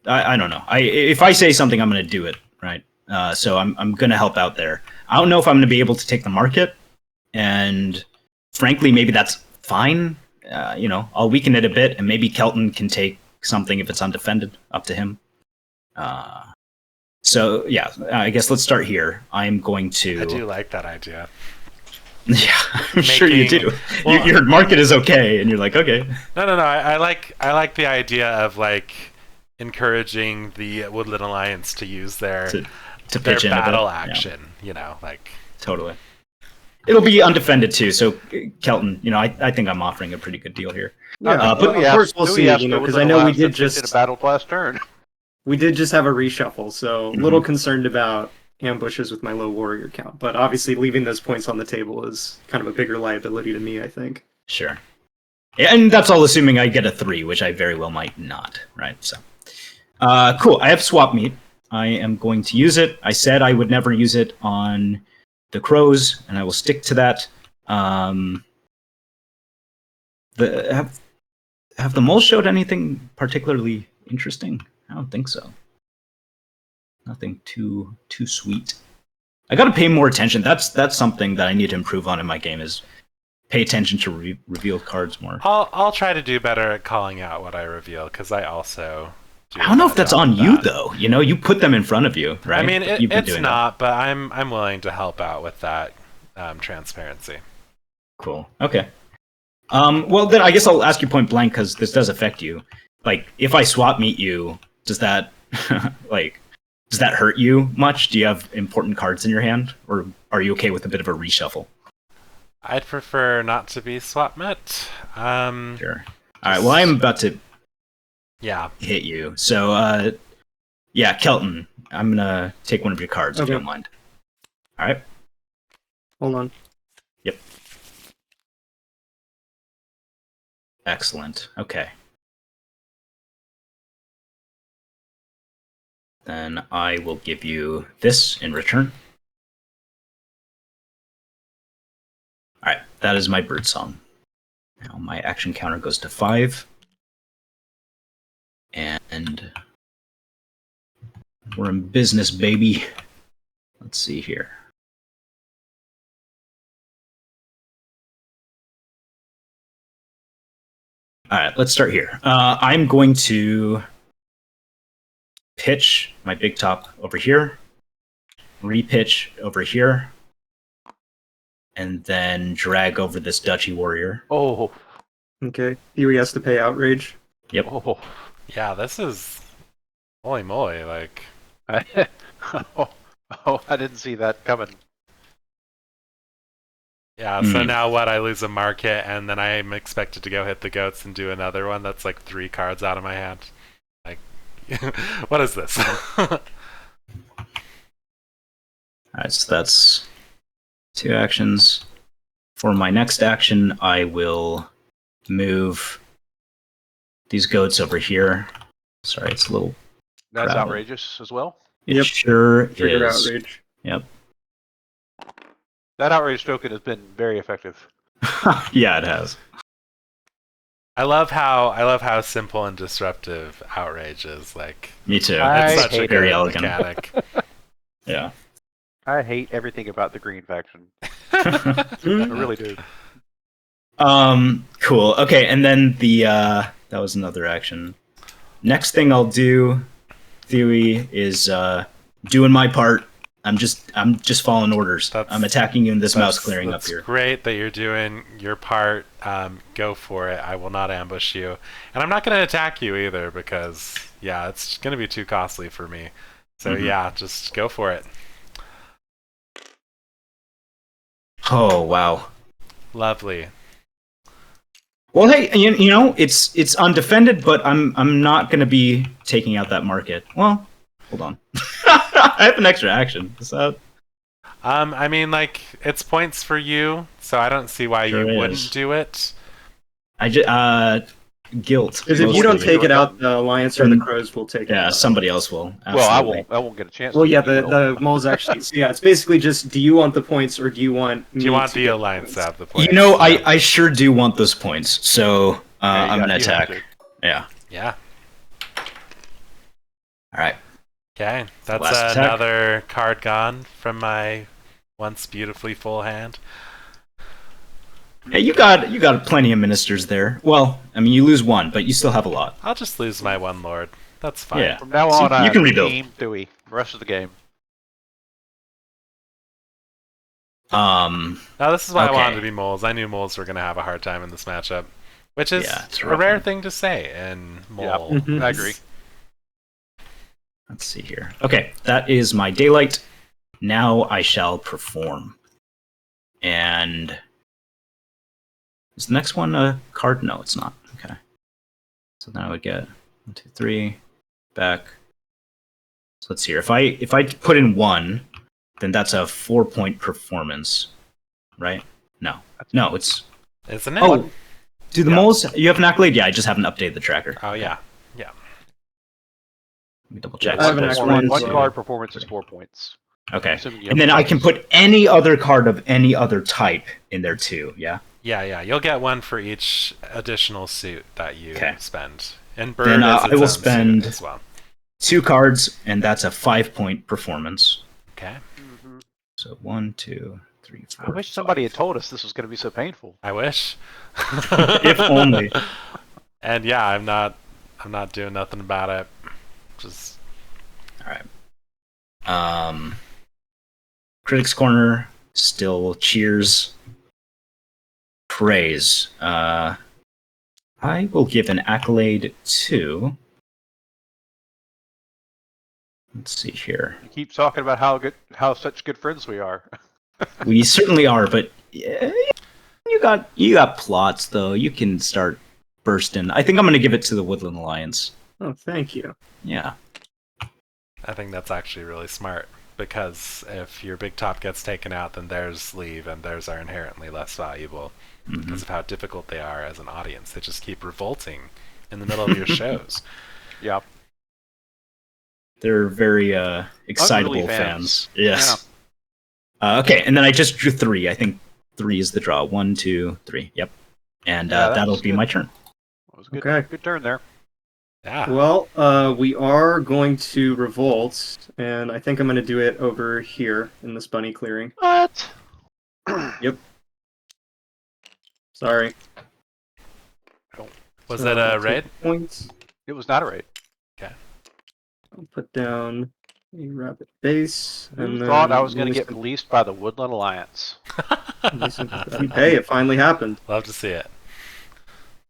S3: I don't know. If I say something, I'm gonna do it, right? So I'm gonna help out there. I don't know if I'm gonna be able to take the market, and frankly, maybe that's fine. I'll weaken it a bit, and maybe Kelton can take something if it's undefended. Up to him. So yeah, I guess let's start here. I'm going to.
S1: I do like that idea.
S3: Yeah, I'm sure you
S1: Making-
S3: do.
S1: well-
S3: Your market is okay, and you're like, okay.
S1: No. I like the idea of like encouraging the Woodland Alliance to use their
S3: To
S1: their
S3: pitch in a bit.
S1: battle
S3: Yeah,
S1: action. Like.
S3: totally. It'll be undefended too. So Kelton, I think I'm offering a pretty good deal here.
S5: Yeah,
S3: but
S5: of course we'll see. Because I know we did
S2: in a
S5: just
S2: battle last turn.
S5: we did just have a reshuffle, so a
S3: Mhm.
S5: little concerned about ambushes with my low warrior count. But obviously, leaving those points on the table is kind of a bigger liability to me, I think.
S3: Sure. Yeah, and that's all assuming I get a 3, which I very well might not. Right. So, cool. I have swap meat. I am going to use it. I said I would never use it on the crows, and I will stick to that. Have the moles showed anything particularly interesting? I don't think so. Nothing too sweet. I got to pay more attention. That's something that I need to improve on in my game is pay attention to revealed cards more.
S1: I'll try to do better at calling out what I reveal because I also.
S3: I don't know if that's on you though. You know, you put them in front of you, right?
S1: I mean,
S3: You've been
S1: it's
S3: doing
S1: not, but I'm willing to help out with that transparency.
S3: Cool. Okay. Well, then I guess I'll ask you point blank because this does affect you. Like, if I swap meet you, does that does that hurt you much? Do you have important cards in your hand, or are you okay with a bit of a reshuffle?
S1: I'd prefer not to be swap met.
S3: Sure. All right. Well, I'm about to hit you. So, yeah, Kelton, I'm gonna take one of your cards if you don't mind. All right.
S5: Hold on.
S3: Yep. Excellent. Okay. Then I will give you this in return. All right, that is my bird song. Now my action counter goes to 5. And we're in business, baby. Let's see here. All right, let's start here. I'm going to pitch my big top over here, repitch over here, and then drag over this Duchy Warrior.
S2: Oh.
S5: Okay. Huey has to pay outrage.
S3: Yep.
S2: Oh.
S1: Yeah, this is holy moly! Like,
S2: oh, I didn't see that coming.
S1: yeah. So now what? I lose a market, and then I'm expected to go hit the goats and do another one. That's like 3 cards out of my hand. Like, what is this?
S3: All right, so that's 2 actions. For my next action, I will move these goats over here. Sorry, it's a little.
S2: That's
S3: crowded.
S2: outrageous as well.
S3: It
S5: Yep.
S3: sure
S5: Trigger
S3: is.
S5: outrage.
S3: Yep.
S2: That outrage token has been very effective.
S3: Yeah, it has.
S1: I love how simple and disruptive outrage is. Like,
S3: Me too.
S2: I
S1: it's such a
S2: hate
S3: very
S1: good
S3: elegant.
S1: mechanic.
S3: Yeah.
S2: I hate everything about the green faction. I really do.
S3: Cool. Okay, and then the that was another action. Next thing I'll do, Theory, is doing my part. I'm just following orders. I'm attacking you in this mouse clearing up here.
S1: It's great that you're doing your part. Go for it. I will not ambush you, and I'm not going to attack you either because it's going to be too costly for me. So just go for it.
S3: Oh wow.
S1: Lovely.
S3: Well, hey, you know it's undefended, but I'm not going to be taking out that market. Well, hold on. I have an extra action. Is that?
S1: I mean, like, it's points for you, so I don't see why
S3: Sure
S1: you
S3: is.
S1: wouldn't do it.
S3: I just guilt.
S5: Because if you don't
S3: mostly.
S5: take it out, the Alliance or the Crows will take it
S3: Yeah,
S5: out.
S3: somebody else will.
S2: Well,
S3: Absolutely.
S2: I won't get a chance.
S5: Well,
S2: to.
S5: yeah,
S2: You will.
S5: the moles actually. So yeah, it's basically just: do you want the points or do you want?
S1: Do you
S5: me
S1: want
S5: to
S1: the
S5: get
S1: Alliance to
S5: points?
S1: have the points?
S3: You know, I sure do want those points, so I'm gonna
S2: you have
S3: attack.
S2: to.
S3: Yeah.
S1: Yeah.
S3: All right.
S1: Okay, that's
S3: Last attack.
S1: another card gone from my once beautifully full hand.
S3: Hey, you got plenty of ministers there. Well, I mean, you lose 1, but you still have a lot.
S1: I'll just lose my one lord. That's fine.
S3: Yeah.
S2: From now
S3: So
S2: on,
S3: you
S2: I'm
S3: can rebuild.
S2: Team Dewey. The rest of the game.
S1: Now, this is why I
S3: Okay.
S1: wanted to be moles. I knew moles were going to have a hard time in this matchup, which is
S3: it's a
S1: a
S3: rough
S1: rare
S3: one.
S1: thing to say in
S2: Yeah.
S1: mole.
S5: Mhm.
S2: I agree.
S3: Let's see here. Okay, that is my daylight. Now I shall perform. And is the next one a card? No, it's not. Okay. So then I would get 1, 2, 3 back. So let's see here. If I put in 1, then that's a 4-point performance, right? No, it's.
S1: Isn't it?
S3: Oh, do the
S1: Yeah.
S3: moles? You have an accolade? Yeah, I just haven't updated the tracker.
S1: Oh, yeah.
S3: Let me double check.
S5: I have an
S3: There's
S5: accolade.
S2: One
S3: two.
S2: card performance is 4 points.
S3: Okay.
S2: Assuming you
S3: And
S2: have
S3: then I can
S2: points.
S3: put any other card of any other type in there too, yeah?
S1: Yeah. You'll get one for each additional suit that you
S3: Okay.
S1: spend And bird
S3: Then
S1: is its
S3: I will
S1: own suit
S3: spend
S1: as well.
S3: 2 cards, and that's a 5-point performance.
S1: Okay.
S2: Mhm.
S3: So 1, 2, 3, 4.
S2: I wish somebody had
S3: 5.
S2: told us this was going to be so painful.
S1: I wish.
S3: If only.
S1: And yeah, I'm not doing nothing about it. Just
S3: All right. Critics Corner still cheers, praise. I will give an accolade to. Let's see here.
S2: You keep talking about how such good friends we are.
S3: We certainly are, but yeah, you got plots though. You can start bursting. I think I'm going to give it to the Woodland Alliance.
S5: Oh, thank you.
S3: Yeah.
S1: I think that's actually really smart, because if your big top gets taken out, then theirs leave, and theirs are inherently less valuable because of how difficult they are as an audience. They just keep revolting in the middle of your shows.
S2: Yeah.
S3: They're very excitable
S2: Unruly
S3: fans. Yes. Okay, and then I just drew 3. I think 3 is the draw. 1, 2, 3. Yep. And
S2: Yeah, that
S3: that'll
S2: was
S3: be
S2: good.
S3: my turn.
S2: It was a good,
S5: Okay.
S2: good turn there.
S1: Yeah.
S5: Well, we are going to revolt, and I think I'm going to do it over here in this bunny clearing.
S2: What?
S5: Yep. Sorry.
S1: Was
S5: So
S1: it a
S5: I'll take
S1: raid?
S5: Points.
S2: It was not a raid.
S5: I'll put down a rabbit base.
S2: Who
S5: and
S2: thought
S5: then
S2: I was going to get
S5: Listen-
S2: released by the Woodland Alliance?
S5: Hey, it finally happened.
S1: Love to see it.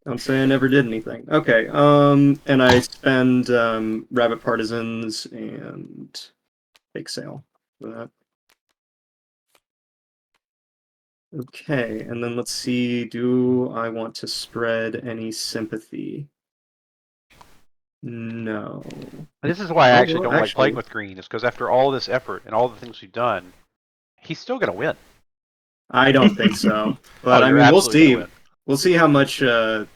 S5: Don't say I never did anything. Okay, and I spend rabbit partisans and bake sale for that. Okay, and then let's see, do I want to spread any sympathy? No.
S2: This is why I
S5: Oh,
S2: actually
S5: well,
S2: don't like playing
S5: actually-
S2: with green, is because after all this effort and all the things we've done, he's still going to win.
S5: I don't think so. But
S2: Oh,
S5: I
S2: you're
S5: mean, we'll
S2: absolutely
S5: see.
S2: gonna win.
S5: We'll see how much
S1: Well,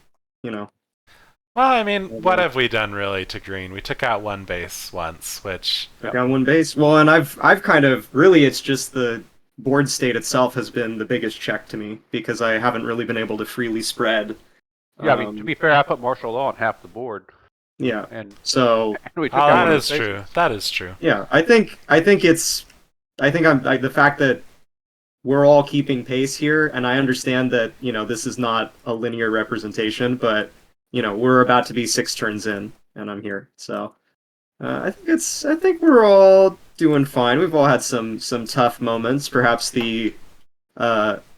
S1: I mean, what have we done really to green? We took out one base once, which
S5: took out one base. Well, and I've kind of really it's just the board state itself has been the biggest check to me because I haven't really been able to freely spread.
S2: Yeah, I mean, to be fair, I put martial law on half the board,
S5: Yeah.
S2: and
S5: So
S2: we took
S1: oh,
S2: out
S1: that
S2: one of
S1: is
S2: the
S1: true.
S2: bases.
S1: That is true.
S5: yeah, I think the fact that we're all keeping pace here, and I understand that this is not a linear representation, but we're about to be 6 turns in, and I'm here. So I think we're all doing fine. We've all had some tough moments. Perhaps the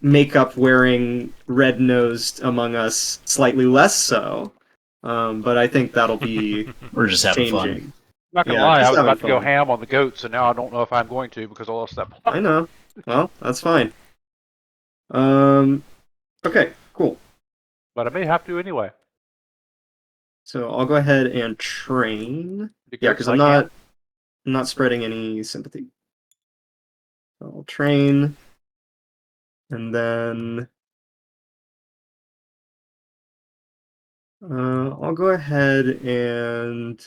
S5: makeup wearing red nosed among us slightly less so. But I think that'll be
S3: We're just having
S5: changing.
S3: fun.
S2: Not gonna
S5: Yeah,
S2: lie, I
S5: just
S2: was
S5: having
S2: about to go
S5: fun.
S2: ham on the goats, and now I don't know if I'm going to because I lost that plot.
S5: I know. Well, that's fine. Okay, cool.
S2: But I may have to anyway.
S5: So I'll go ahead and train.
S2: The
S5: Yeah,
S2: goats
S5: because I'm
S2: like ham.
S5: not spreading any sympathy. So I'll train, and then I'll go ahead and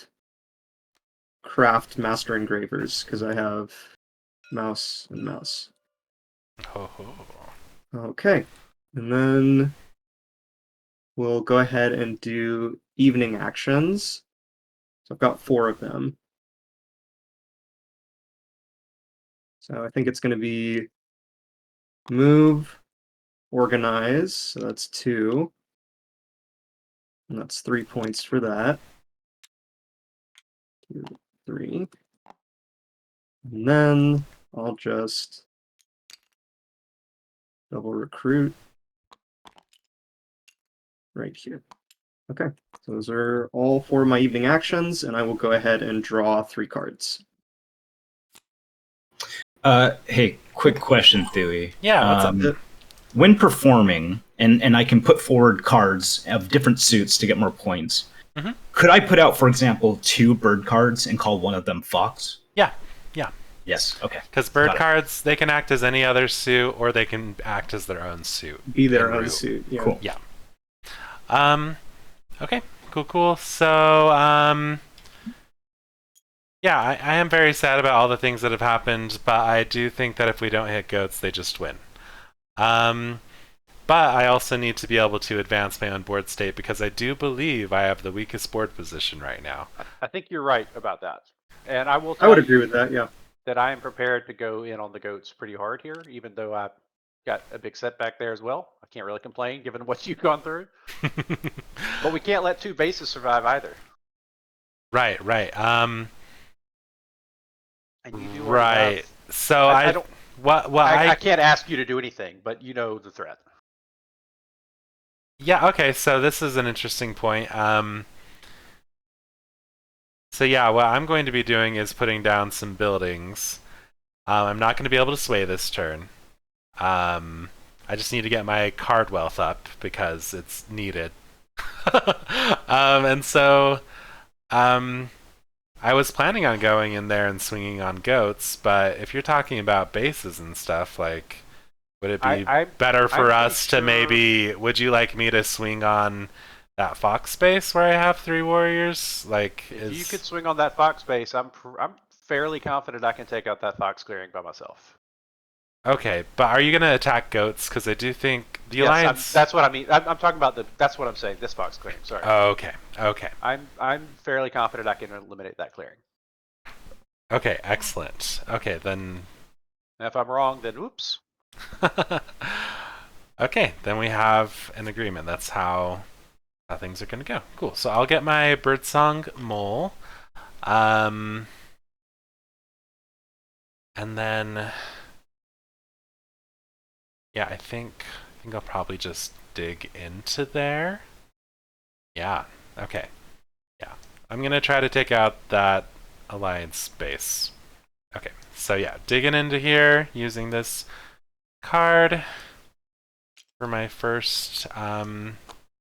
S5: craft master engravers because I have mouse and mouse.
S1: Ho ho.
S5: Okay, and then we'll go ahead and do evening actions. So I've got 4 of them. So I think it's going to be move, organize. So that's 2. And that's 3 points for that. 2, 3. And then I'll just double recruit right here. Okay, so those are all 4 of my evening actions, and I will go ahead and draw 3 cards.
S3: Hey, quick question, Thuy.
S1: Yeah, what's up?
S3: When performing, and I can put forward cards of different suits to get more points,
S1: Mhm.
S3: could I put out, for example, 2 bird cards and call one of them Fox?
S1: Yeah.
S3: Yes, okay.
S1: Because bird
S3: Got it.
S1: cards, they can act as any other suit, or they can act as their own suit.
S5: Be their
S1: in
S5: own
S1: root.
S5: suit. Yeah.
S3: Cool.
S1: Okay, cool. So, yeah, I am very sad about all the things that have happened, but I do think that if we don't hit goats, they just win. but I also need to be able to advance my own board state because I do believe I have the weakest board position right now.
S2: I think you're right about that. And I will
S5: I
S2: tell
S5: would agree
S2: you
S5: with that. Yeah.
S2: that I am prepared to go in on the goats pretty hard here, even though I've got a big setback there as well. I can't really complain given what you've gone through. But we can't let two bases survive either.
S1: Right, right.
S2: And you do already
S1: Right.
S2: have.
S1: So
S2: I don't.
S1: I
S2: I can't ask you to do anything, but you know the threat.
S1: yeah, okay, so this is an interesting point. So yeah, what I'm going to be doing is putting down some buildings. I'm not going to be able to sway this turn. I just need to get my card wealth up because it's needed. And so I was planning on going in there and swinging on goats, but if you're talking about bases and stuff, like, would it be better for us to maybe? Would you like me to swing on that fox space where I have 3 warriors? Like,
S2: If you could swing on that fox base, I'm fairly confident I can take out that fox clearing by myself.
S1: Okay, but are you gonna attack goats? Because I do think the
S2: Yes,
S1: alliance.
S2: that's what I mean. I'm talking about that's what I'm saying. This fox clearing. Sorry.
S1: Oh, okay. Okay.
S2: I'm fairly confident I can eliminate that clearing.
S1: Okay. Excellent. Okay, then.
S2: And if I'm wrong, then oops.
S1: Okay, then we have an agreement. That's how things are gonna go. Cool. So I'll get my birdsong mole, and then. Yeah, I think I'll probably just dig into there. Yeah. Okay. Yeah. I'm gonna try to take out that alliance base. Okay. So yeah, digging into here using this card for my first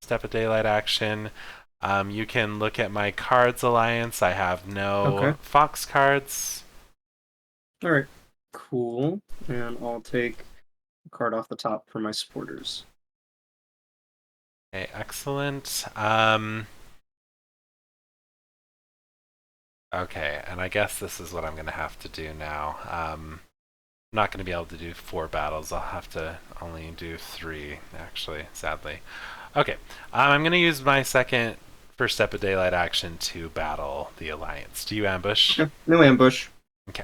S1: step of daylight action. You can look at my cards alliance. I have no fox cards.
S5: All right. Cool. And I'll take a card off the top for my supporters.
S1: Okay, excellent. Okay, and I guess this is what I'm going to have to do now. I'm not going to be able to do 4 battles. I'll have to only do 3, actually, sadly. Okay, I'm going to use my second first step of daylight action to battle the alliance. Do you ambush?
S5: Okay. No ambush.
S1: Okay.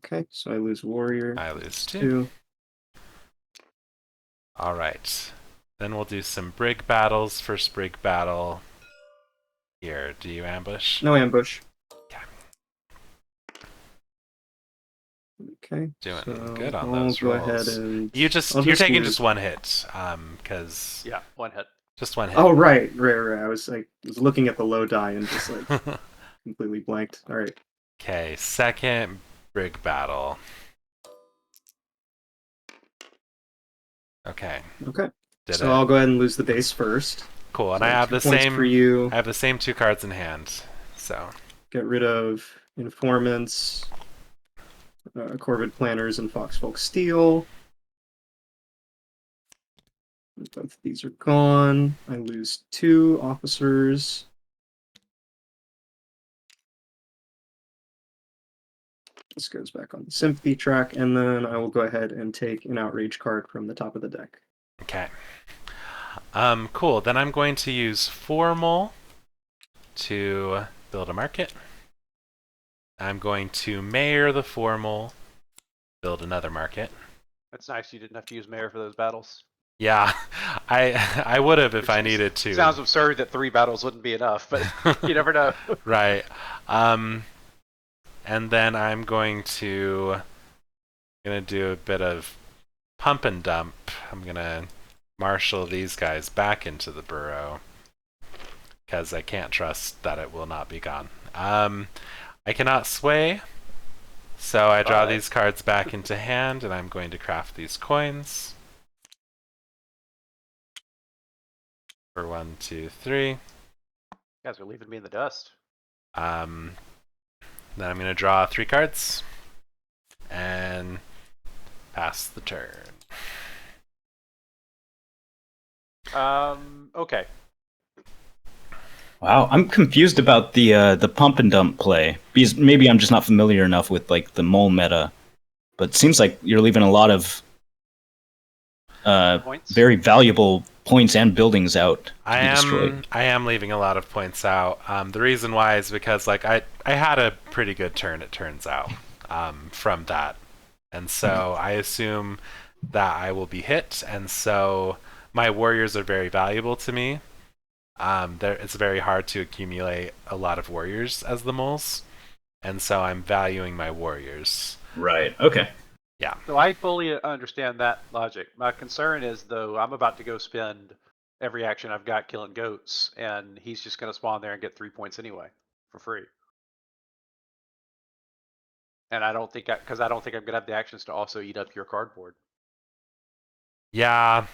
S5: Okay, so I lose warrior.
S1: I lose 2. All right. Then we'll do some brig battles. First brig battle. Here, do you ambush?
S5: No ambush. Okay.
S1: Doing
S5: so
S1: good on
S5: I'll
S1: those
S5: go
S1: rolls.
S5: ahead and
S1: You're taking
S5: lose.
S1: just 1 hit, because
S2: Yeah, 1 hit.
S1: just 1 hit.
S5: Oh right. I was looking at the low die and just completely blanked. All right.
S1: Okay, second brig battle. Okay.
S5: Okay.
S1: Did
S5: so
S1: it.
S5: I'll go ahead and lose the base first.
S1: Cool, and
S5: So
S1: I have
S5: 2
S1: the
S5: points
S1: same.
S5: for you.
S1: I have the same 2 cards in hand. So
S5: Get rid of informants, Corvid planners, and Foxfolk Steel. Both of these are gone. I lose 2 officers. This goes back on the sympathy track, and then I will go ahead and take an outrage card from the top of the deck.
S1: okay. Cool. Then I'm going to use formal to build a market. I'm going to mayor the formal, build another market.
S2: That's nice. You didn't have to use mayor for those battles.
S1: Yeah, I would have if I needed to.
S2: Sounds absurd that 3 battles wouldn't be enough, but you never know.
S1: Right. And then I'm going to do a bit of pump and dump. I'm gonna marshal these guys back into the burrow because I can't trust that it will not be gone. I cannot sway, so I draw these cards back into hand, and I'm going to craft these coins. For 1, 2, 3.
S2: You guys are leaving me in the dust.
S1: Then I'm going to draw 3 cards and pass the turn.
S2: Okay.
S3: Wow, I'm confused about the pump and dump play because maybe I'm just not familiar enough with like the mole meta. but it seems like you're leaving a lot of
S2: Points.
S3: very valuable points and buildings out to be destroyed.
S1: I am leaving a lot of points out. The reason why is because like I had a pretty good turn, it turns out, from that, and so I assume that I will be hit, and so my warriors are very valuable to me. It's very hard to accumulate a lot of warriors as the moles, and so I'm valuing my warriors.
S3: Right. Okay.
S1: Yeah.
S2: So I fully understand that logic. My concern is, though, I'm about to go spend every action I've got killing goats, and he's just going to spawn there and get 3 points anyway for free. And I don't think, because I don't think I'm going to have the actions to also eat up your cardboard.
S1: Yeah.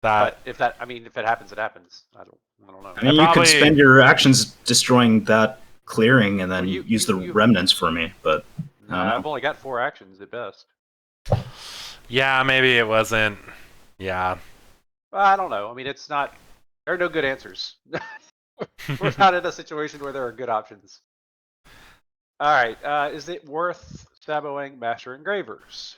S2: But if that, I mean, if it happens, it happens. I don't know.
S3: I mean, you could spend your actions destroying that clearing and then use the remnants for me, but
S2: I've only got 4 actions at best.
S1: Yeah, maybe it wasn't. Yeah.
S2: I don't know. I mean, it's not. There are no good answers. We're not in a situation where there are good options. All right. Is it worth saboing Master Engravers?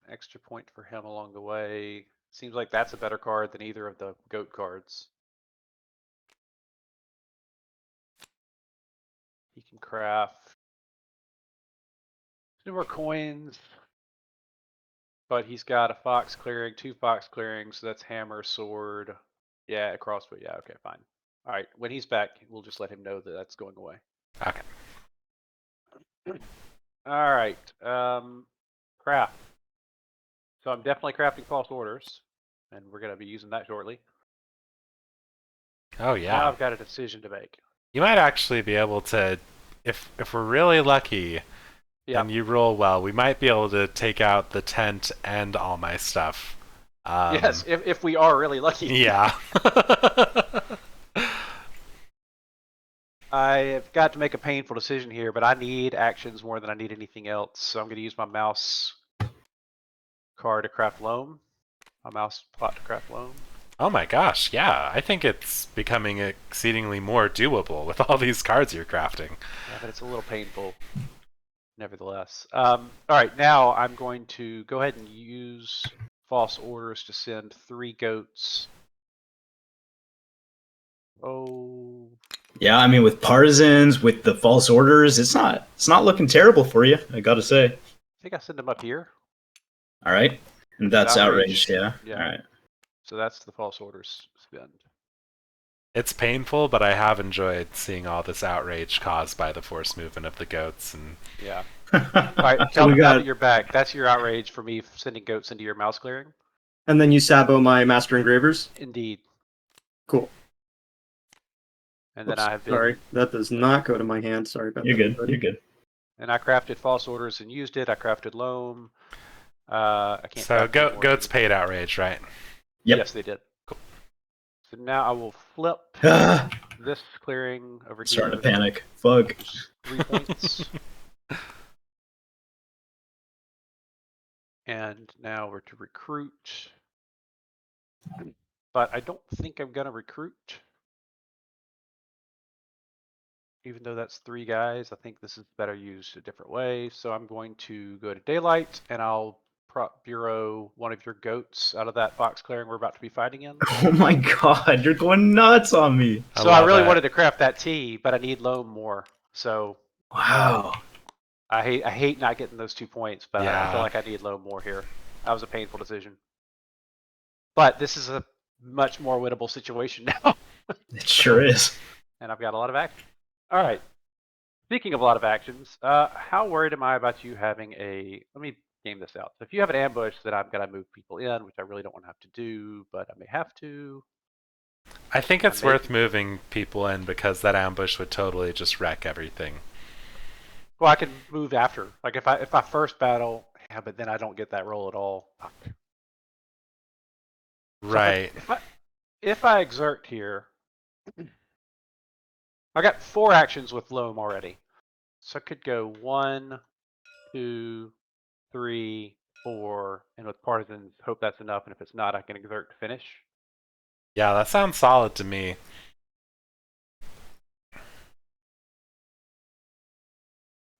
S2: Extra point for him along the way. Seems like that's a better card than either of the goat cards. He can craft 2 more coins, but he's got a fox clearing, 2 fox clearings, so that's hammer, sword. Yeah, a crossbow. Yeah, okay, fine. All right, when he's back, we'll just let him know that that's going away.
S1: Okay.
S2: All right, craft. So I'm definitely crafting false orders, and we're going to be using that shortly.
S1: Oh
S2: Now
S1: yeah.
S2: I've got a decision to make.
S1: You might actually be able to, if we're really lucky,
S2: Yeah.
S1: and you roll well, we might be able to take out the tent and all my stuff.
S2: Yes, if we are really lucky.
S1: Yeah.
S2: I've got to make a painful decision here, but I need actions more than I need anything else. So I'm going to use my mouse card to craft loam. My mouse plot to craft loam.
S1: Oh my gosh, yeah. I think it's becoming exceedingly more doable with all these cards you're crafting.
S2: Yeah, but it's a little painful, nevertheless. All right, now I'm going to go ahead and use false orders to send 3 goats. Oh.
S3: yeah, I mean, with partisans, with the false orders, it's not looking terrible for you, I gotta say.
S2: I think I send them up here.
S3: All right, and that's outrage. Yeah.
S2: Yeah.
S3: All right.
S2: So that's the false orders spend.
S1: It's painful, but I have enjoyed seeing all this outrage caused by the forced movement of the goats. And
S2: Yeah. All right, tell me now that you're back. That's your outrage for me sending goats into your mouse clearing?
S5: And then you sabo my Master Engravers?
S2: Indeed.
S5: Cool.
S2: And then
S5: Oops,
S2: I have been,
S5: sorry, that does not go to my hand. Sorry about
S3: You're
S5: that.
S3: good.
S5: buddy.
S3: You're good.
S2: and I crafted false orders and used it. I crafted loam. I can't.
S1: so
S2: craft any more.
S1: goats paid outrage, right?
S3: Yep.
S2: Yes, they did. Cool. So now I will flip
S3: Ah,
S2: this clearing over here.
S3: starting to panic. Fuck.
S2: Just 3 points. And now we're to recruit. But I don't think I'm gonna recruit. Even though that's 3 guys, I think this is better used a different way. So I'm going to go to daylight and I'll prop bureau one of your goats out of that fox clearing we're about to be fighting in.
S3: Oh my god, you're going nuts on me.
S2: So I
S1: love
S2: really
S1: that.
S2: wanted to craft that tea, but I need loam more. So
S3: Wow.
S2: I hate not getting those 2 points, but I
S1: Yeah.
S2: feel like I need loam more here. That was a painful decision. But this is a much more winnable situation now.
S3: It sure is.
S2: And I've got a lot of action. All right. Speaking of a lot of actions, how worried am I about you having a... Let me game this out. So if you have an ambush that I'm going to move people in, which I really don't want to have to do, but I may have to.
S1: I think it's
S2: Maybe.
S1: worth moving people in because that ambush would totally just wreck everything.
S2: Well, I can move after. Like if I first battle, yeah, but then I don't get that roll at all. Fuck. So
S1: Right.
S2: if I exert here, I got 4 actions with loam already. So I could go 1, 2, 3, 4, and with partisans, hope that's enough. And if it's not, I can exert to finish.
S1: Yeah, that sounds solid to me.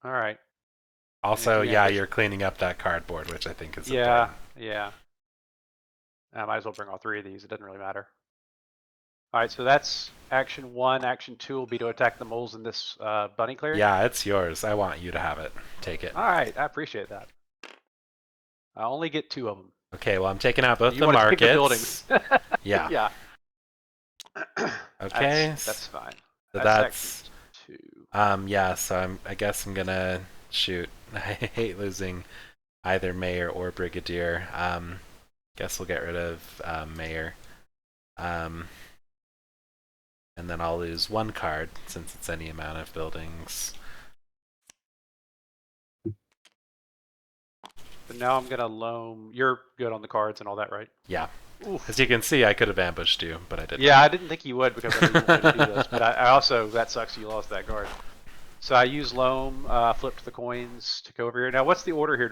S2: All right.
S1: Also,
S2: Yeah,
S1: yeah,
S2: there's-
S1: you're cleaning up that cardboard, which I think is
S2: Yeah,
S1: important.
S2: yeah. I might as well bring all 3 of these. It doesn't really matter. All right, so that's action 1. Action 2 will be to attack the moles in this bunny clearing.
S1: Yeah, it's yours. I want you to have it. Take it.
S2: All right, I appreciate that. I only get 2 of them.
S1: Okay, well, I'm taking out both
S2: You
S1: the
S2: want to take
S1: markets.
S2: the buildings?
S1: Yeah.
S2: Yeah.
S1: Okay.
S2: That's fine.
S1: So
S2: That's action 2.
S1: yeah, so I guess I'm gonna shoot. I hate losing either Mayor or Brigadier. Guess we'll get rid of Mayor. And then I'll lose 1 card since it's any amount of buildings.
S2: So now I'm gonna loam. You're good on the cards and all that, right?
S1: Yeah.
S2: Oof.
S1: As you can see, I could have ambushed you, but I didn't.
S2: Yeah, I didn't think you would because I knew you wanted to do this. But I also, that sucks you lost that card. So I use loam, flipped the coins to go over here. Now, what's the order here?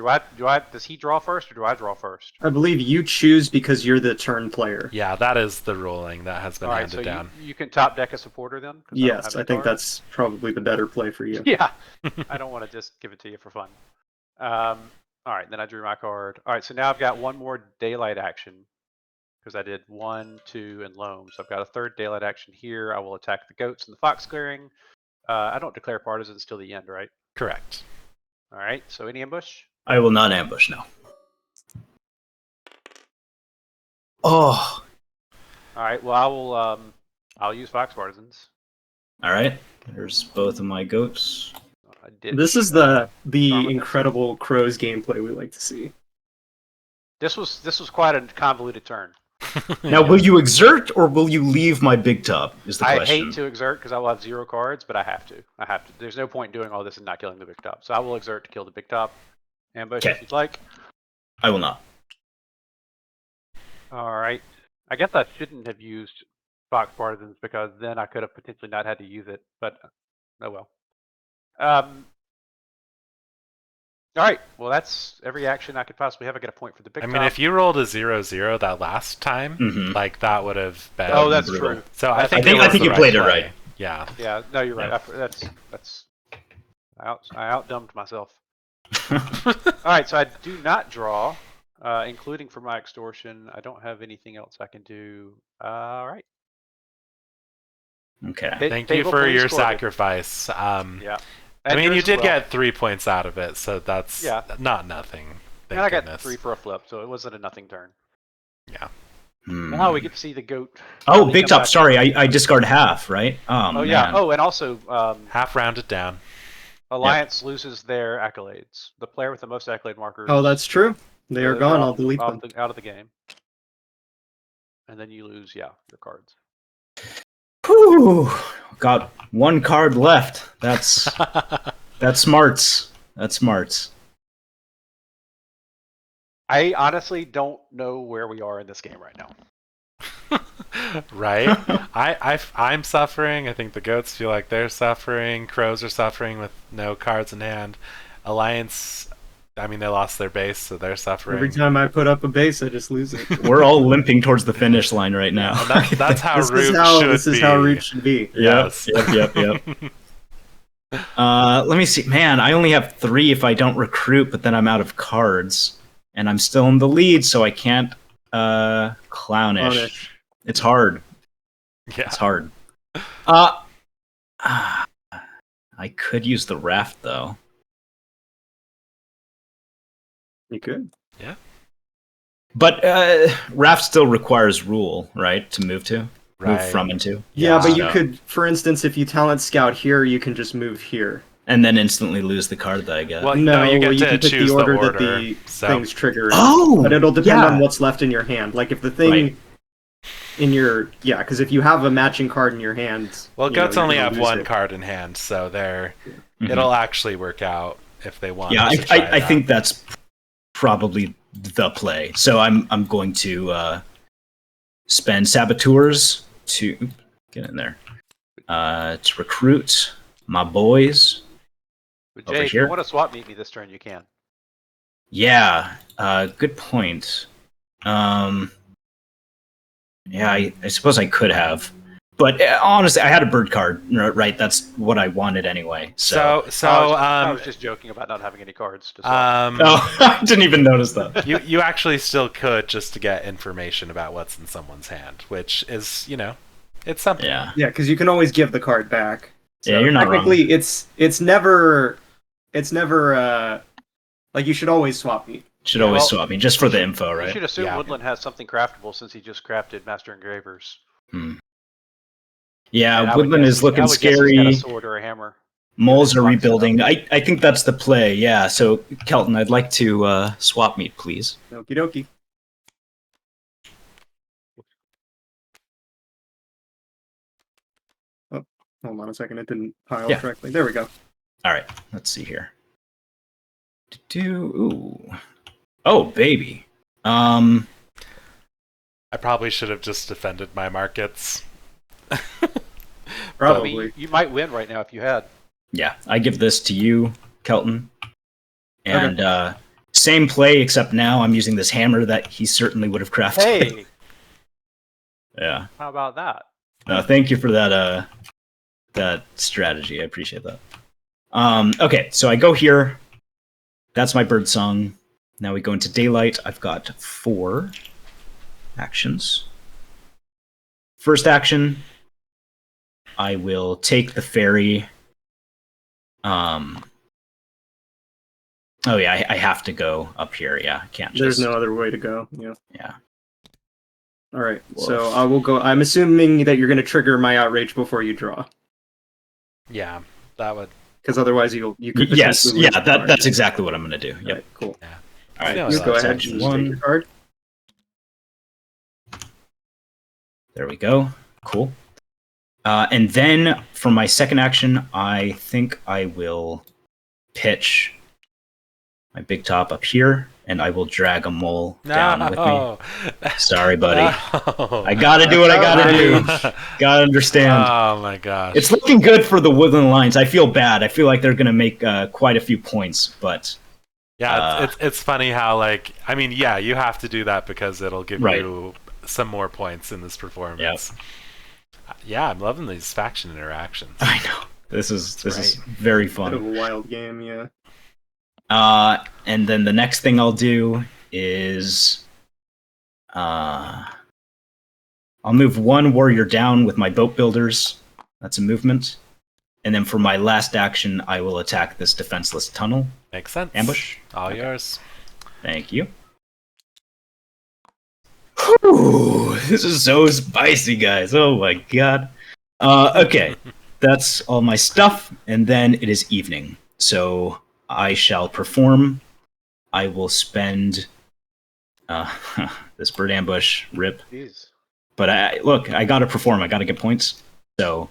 S2: Does he draw first or do I draw first?
S5: I believe you choose because you're the turn player.
S1: Yeah, that is the ruling that has been
S2: All right,
S1: handed
S2: so
S1: down.
S2: you can top deck a supporter then? 'Cause
S5: Yes,
S2: don't
S5: I
S2: have
S5: think
S2: the card?
S5: that's probably the better play for you.
S2: Yeah, I don't want to just give it to you for fun. All right, then I drew my card. All right, so now I've got 1 more daylight action because I did 1, 2, and loam. So I've got a 3rd daylight action here. I will attack the goats in the fox clearing. I don't declare partisans till the end, right?
S1: Correct.
S2: All right, so any ambush?
S3: I will not ambush now. Oh,
S2: All right, well I will. I'll use fox partisans.
S3: all right. There's both of my goats.
S2: I did.
S5: This is the
S2: Dominance.
S5: incredible crows gameplay we like to see.
S2: This was quite a convoluted turn.
S3: Now, will you exert or will you leave my big top? Is the
S2: I
S3: question.
S2: hate to exert because I will have 0 cards, but I have to. There's no point in doing all this and not killing the big top. So I will exert to kill the big top. Ambush if
S3: Okay.
S2: you'd like.
S3: I will not.
S2: All right. I guess I shouldn't have used fox partisans because then I could have potentially not had to use it. But oh well. All right. Well, that's every action I could possibly have. I get a point for the big
S1: I
S2: top.
S1: mean, if you rolled a 0-0 that last time,
S3: Mhm.
S1: like that would have been.
S2: Oh, that's
S3: brutal.
S2: true.
S1: So I think
S3: I think
S1: the
S3: you played it
S1: play.
S3: right.
S1: Yeah.
S2: Yeah. No, you're right.
S3: Yeah.
S2: I outdumbed myself. All right, so I do not draw, including for my extortion. I don't have anything else I can do. All right.
S3: Okay.
S1: Thank you for your sacrifice.
S2: Yeah.
S1: I
S2: And
S1: mean, you
S2: yours as
S1: did
S2: well.
S1: get 3 points out of it, so that's
S2: Yeah.
S1: not nothing. Thank
S2: And I got
S1: goodness.
S2: 3 for a flip, so it wasn't a nothing turn.
S1: Yeah.
S2: Now we get to see the goat.
S3: Oh,
S2: finally
S3: big
S2: come
S3: top.
S2: back.
S3: Sorry, I discard half, right?
S2: Oh yeah.
S3: man.
S2: Oh, and also
S1: Half rounded down.
S2: Alliance loses their accolades. The player with the most accolade markers.
S5: Oh, that's true. They are
S2: those
S5: gone.
S2: out-
S5: I'll delete them.
S2: out of the game. And then you lose, your cards.
S3: Whew. Got 1 card left. That's smarts. That's smarts.
S2: I honestly don't know where we are in this game right now.
S1: Right? I'm suffering. I think the goats feel like they're suffering. Crows are suffering with no cards in hand. Alliance, I mean, they lost their base, so they're suffering.
S5: Every time I put up a base, I just lose it.
S3: We're all limping towards the finish line right now.
S1: And that's how
S5: This
S1: Root
S5: is how
S1: should
S5: this is
S1: be.
S5: how Root should be.
S1: Yes.
S3: Yep. Let me see. Man, I only have 3 if I don't recruit, but then I'm out of cards. And I'm still in the lead, so I can't clownish.
S5: Clownish.
S3: It's hard.
S1: Yeah.
S3: It's hard. I could use the raft, though.
S5: You could.
S3: But raft still requires rule, right? To move to? Move
S1: Right.
S3: from and to?
S5: Yeah, but you
S3: So-
S5: could, for instance, if you talent scout here, you can just move here.
S3: And then instantly lose the card that I get.
S1: Well,
S5: No,
S1: you get to
S5: can pick
S1: choose
S5: the order,
S1: order,
S5: that the
S1: so-
S5: things trigger.
S3: Oh!
S5: But it'll depend
S3: yeah.
S5: on what's left in your hand. Like if the thing
S3: Right.
S5: in your because if you have a matching card in your hand,
S1: Well,
S5: you know,
S1: goats
S5: you're
S1: only
S5: gonna
S1: have
S5: lose
S1: 1
S5: it.
S1: card in hand, so
S3: Mhm.
S1: it'll actually work out if they want.
S3: Yeah,
S1: to try
S3: I
S1: that.
S3: think that's probably the play. So I'm going to spend saboteurs to get in there to recruit my boys.
S2: But
S3: Over
S2: Jay, if you
S3: here?
S2: want to swap meet me this turn, you can.
S3: Yeah, good point. Yeah, I suppose I could have, But honestly, I had a bird card, right? That's what I wanted anyway. So,
S2: I was just joking about not having any cards to swap.
S3: oh, I didn't even notice that.
S1: you actually still could just to get information about what's in someone's hand, which is, it's something.
S3: Yeah.
S5: Yeah, because you can always give the card back.
S3: Yeah, you're not wrong.
S5: technically, it's never like you should always swap meat.
S3: Should always swap me just for the info,
S2: You
S3: right?
S2: should assume
S1: Yeah.
S2: Woodland has something craftable since he just crafted Master Engravers.
S3: Yeah,
S2: And I would
S3: Woodland
S2: guess-
S3: is looking
S2: I would guess he's got
S3: scary.
S2: a sword or a hammer.
S3: Moles are
S2: Box it
S3: rebuilding.
S2: up.
S3: I think that's the play. Yeah. So Kelton, I'd like to swap meet, please.
S5: Okie dokie. Oh, hold on a second. It didn't pile
S3: Yeah.
S5: correctly. There we go.
S3: All right. Let's see here. Ooh. Oh, baby.
S1: I probably should have just defended my markets.
S5: Probably.
S2: You might win right now if you had.
S3: Yeah. I give this to you, Kelton. And same play, except now I'm using this hammer that he certainly would have crafted.
S2: Hey,
S3: Yeah.
S2: how about that?
S3: Thank you for that strategy. I appreciate that. Okay, so I go here. That's my bird song. Now we go into daylight. I've got 4 actions. First action, I will take the ferry. Oh yeah, I have to go up here. Yeah, I can't just.
S5: There's no other way to go. Yeah.
S3: Yeah.
S5: All right.
S3: Woof.
S5: So I will go. I'm assuming that you're going to trigger my outrage before you draw,
S1: Yeah, that would.
S5: because otherwise you could.
S3: Yes,
S5: potentially
S3: yeah,
S5: lose the card.
S3: that's exactly what I'm gonna do.
S5: All
S3: Yep.
S5: right, cool.
S3: All right.
S1: Yeah,
S5: You
S1: so
S5: go
S1: that's
S5: ahead.
S3: action
S5: And just take your card.
S3: There we go. Cool. And then for my second action, I think I will pitch my big top up here, and I will drag a mole down with me.
S1: No.
S3: Sorry, buddy.
S1: No.
S3: I gotta do what I gotta do. Gotta understand.
S1: Oh my gosh.
S3: It's looking good for the Woodland Alliance. I feel bad. I feel like they're gonna make quite a few points, but
S1: Yeah, it's funny how you have to do that because it'll give
S3: Right.
S1: you some more points in this performance. Yeah, I'm loving these faction interactions.
S3: I know this is
S1: That's
S3: very
S5: Bit
S3: fun.
S5: of a wild game, yeah.
S3: And then the next thing I'll do is I'll move 1 warrior down with my boat builders. That's a movement. And then for my last action, I will attack this defenseless tunnel.
S1: Makes sense.
S3: Ambush?
S1: All
S3: Okay.
S1: yours.
S3: Thank you. Whew, this is so spicy, guys. Oh my god. Okay, that's all my stuff, and then it is evening. So I shall perform. I will spend this bird ambush rip.
S2: Jeez.
S3: But I gotta perform. I gotta get points. So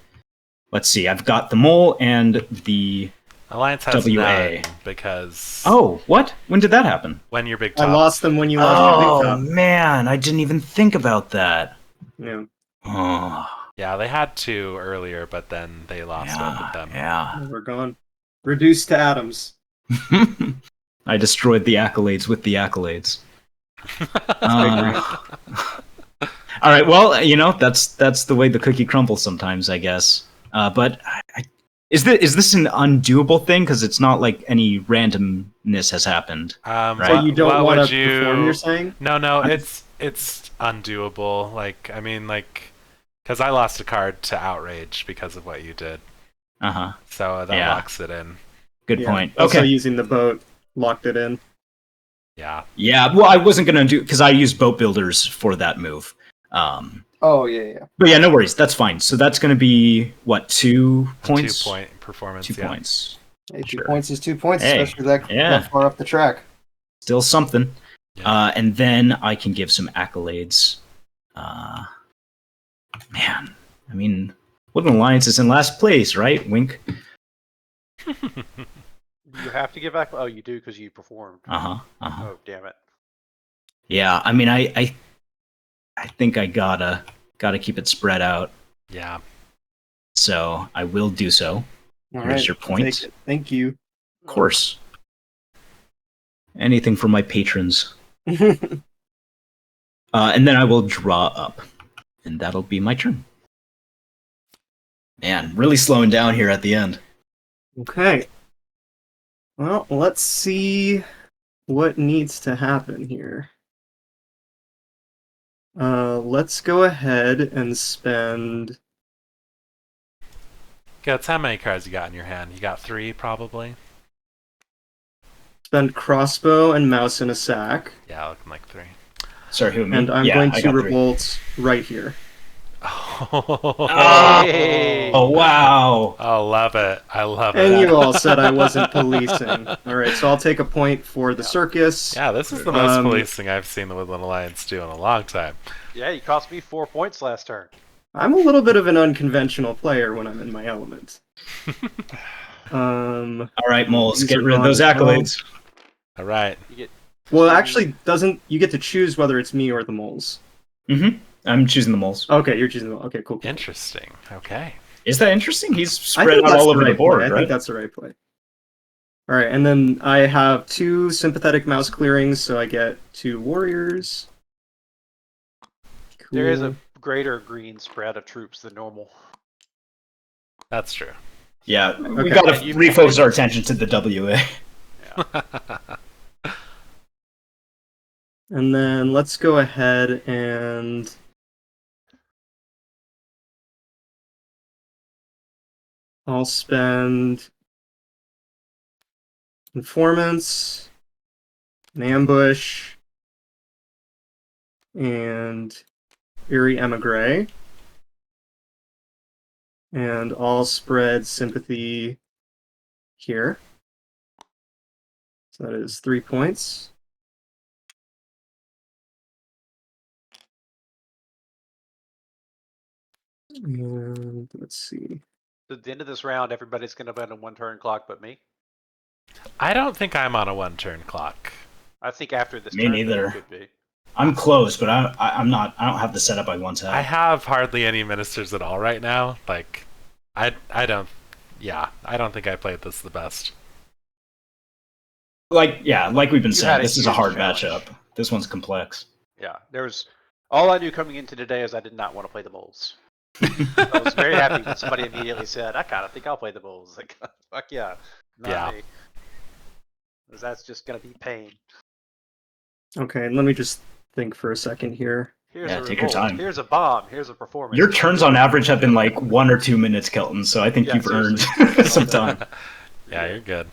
S3: let's see. I've got the mole and the.
S1: Alliance has
S3: WA.
S1: none because
S3: Oh, what? When did that happen?
S1: when you're big
S5: I
S1: top.
S5: lost them when you lost your
S3: Oh
S5: big top.
S3: man, I didn't even think about that.
S5: Yeah.
S3: Oh,
S1: Yeah, they had 2 earlier, but then they lost one with them.
S3: yeah.
S5: We're gone. Reduced to atoms.
S3: I destroyed the accolades with the accolades. All right, well, that's the way the cookie crumbles sometimes, I guess. But is this an undoable thing? Because it's not like any randomness has happened.
S1: Right.
S5: So you don't
S1: what
S5: want to
S1: would
S5: perform, you're saying?
S1: No, it's undoable. Because I lost a card to outrage because of what you did,
S3: Uh huh.
S1: so that
S3: Yeah.
S1: locks it in.
S3: Good
S5: Yeah.
S3: point.
S5: Also
S3: Okay.
S5: using the boat locked it in.
S1: Yeah.
S3: Yeah. Well, I wasn't gonna do because I used boat builders for that move.
S5: Oh yeah.
S3: But yeah, no worries. That's fine. So that's gonna be what 2 points?
S1: 2-point performance.
S3: 2
S1: yeah.
S3: points.
S6: Hey, 2
S3: Sure.
S6: points is 2 points,
S3: Hey,
S6: especially that
S3: yeah.
S6: far up the track.
S3: Still something.
S1: Yeah.
S3: And then I can give some accolades. Man, I mean, Woodland Alliance is in last place, right? Wink.
S2: You have to give back. Oh, you do because you performed.
S3: Uh huh.
S2: Oh, damn it.
S3: Yeah, I mean, I think I gotta keep it spread out.
S1: Yeah.
S3: So I will do so.
S6: All
S3: Here's
S6: right,
S3: your
S6: I'll
S3: point.
S6: take it. Thank you.
S3: Of course. Anything for my patrons. And then I will draw up, and that'll be my turn. Man, really slowing down here at the end.
S5: Okay. Well, let's see what needs to happen here. Let's go ahead and spend.
S1: Goats, how many cards you got in your hand? You got 3, probably?
S5: Spend crossbow and mouse in a sack,
S1: Yeah, looking like 3.
S3: Sorry, who, me?
S5: and I'm
S3: Yeah,
S5: going
S3: I
S5: to
S3: got 3.
S5: revolt right here.
S2: Hey!
S3: Oh, wow.
S1: I love it. I love
S5: And
S1: it.
S5: you all said I wasn't policing. All right, so I'll take a point for the circus.
S1: Yeah, this is the most
S5: Um,
S1: policing I've seen the Woodland Alliance do in a long time.
S2: Yeah, you cost me 4 points last turn.
S5: I'm a little bit of an unconventional player when I'm in my element.
S3: All right, moles,
S5: These
S3: get
S5: are
S3: rid of those
S5: gone as well.
S3: accolades.
S1: All right.
S2: You get
S5: Well, actually, doesn't you get to choose whether it's me or the moles?
S3: Mm-hmm. I'm choosing the moles.
S5: Okay, you're choosing the okay, cool.
S1: Interesting. Okay.
S3: Is that interesting? He's
S5: I
S3: spread
S5: think
S3: out
S5: that's
S3: all over the
S5: right
S3: board,
S5: play. I
S3: right?
S5: think that's the right play. All right, and then I have 2 sympathetic mouse clearings, so I get 2 warriors. Cool.
S2: There is a greater green spread of troops than normal.
S1: That's true.
S3: Yeah, we
S5: Okay.
S3: gotta
S2: And you-
S3: refocus our attention to the WA.
S5: And then let's go ahead and I'll spend informants, an ambush, and eerie emigre. And I'll spread sympathy here. So that is 3 points. And let's see.
S2: At the end of this round, everybody's going to be on a 1-turn clock but me.
S1: I don't think I'm on a 1-turn clock.
S2: I think after this
S3: Me
S2: turn,
S3: neither.
S2: it could be.
S3: I'm close, but I'm not. I don't have the setup I once had.
S1: I have hardly any ministers at all right now. Like, I don't. Yeah, I don't think I played this the best.
S3: like we've been
S2: You
S3: saying,
S2: had a
S3: this is a
S2: huge
S3: hard
S2: challenge.
S3: matchup. This one's complex.
S2: Yeah, all I knew coming into today is I did not want to play the moles. I was very happy when somebody immediately said, "I kind of think I'll play the moles." Like, fuck yeah, not
S1: Yeah.
S2: me. 'Cause that's just gonna be pain.
S5: Okay, let me just think for a second here.
S2: Here's
S3: Yeah,
S2: a
S3: take your
S2: revolt.
S3: time.
S2: Here's a bomb. Here's a performance.
S3: Your turns on average have been like 1 or 2 minutes, Kelton. So I think
S2: Yeah,
S3: you've earned
S2: seriously.
S3: some time.
S1: Yeah, you're good.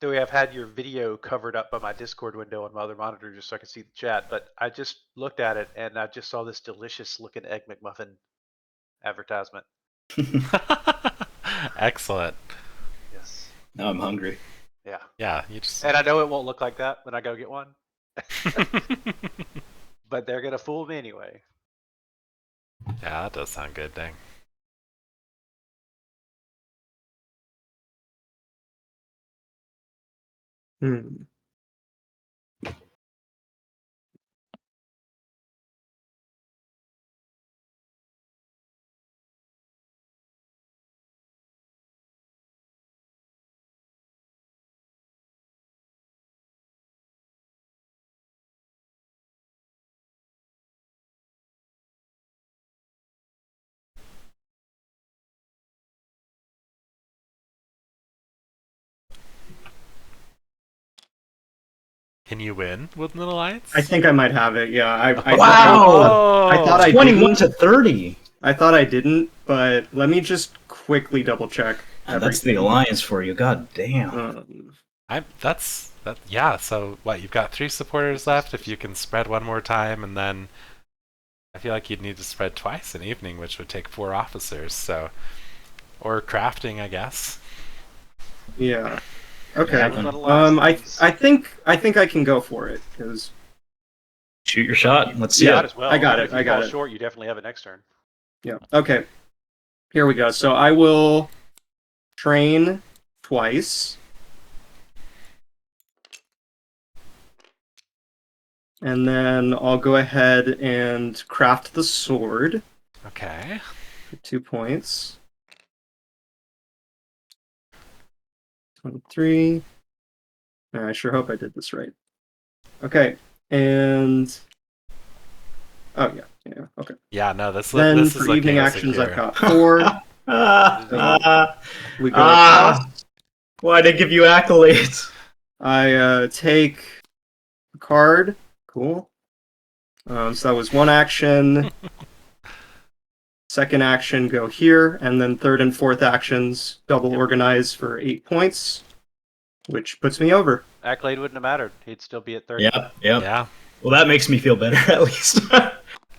S2: Though we have had your video covered up by my Discord window on my other monitor just so I can see the chat, but I just looked at it and I just saw this delicious looking Egg McMuffin advertisement.
S1: Excellent.
S2: Yes.
S3: Now I'm hungry.
S2: Yeah.
S1: Yeah, you just.
S2: And I know it won't look like that when I go get one, but they're gonna fool me anyway.
S1: Yeah, that does sound good, dang.
S5: Hmm.
S1: Can you win Woodland Alliance?
S5: I think I might have it. Yeah,
S3: Wow!
S5: I thought I
S3: 21
S5: didn't.
S3: to 30.
S5: I thought I didn't, but let me just quickly double check.
S3: That's the alliance for you. God damn.
S1: Yeah, so what, you've got 3 supporters left if you can spread one more time, and then I feel like you'd need to spread twice in evening, which would take 4 officers, so or crafting, I guess.
S5: Yeah. Okay.
S3: Yeah,
S5: I think I can go for it because
S3: Shoot your shot. Let's see
S5: Yeah.
S2: Might
S3: it.
S2: as well.
S5: I got
S2: Even
S5: it,
S2: If you
S5: I got
S2: fall
S5: it.
S2: short, you definitely have it next turn.
S5: yeah. Okay. Here we go. So I will train twice. And then I'll go ahead and craft the sword
S1: Okay.
S5: for 2 points. 23. I sure hope I did this right. Okay, and oh yeah, Yeah. Okay.
S1: Yeah, no, this
S5: Then
S1: this is
S5: for
S1: looking
S5: evening
S1: as
S5: actions,
S1: secure.
S5: I've got 4. We go across.
S3: Why'd I give you accolades?
S5: I take a card. Cool. So that was one action. Second action, go here, and then third and fourth actions, double organize for 8 points, which puts me over.
S2: Accolade wouldn't have mattered. He'd still be at 30.
S3: Yep.
S1: Yeah.
S3: Well, that makes me feel better at least.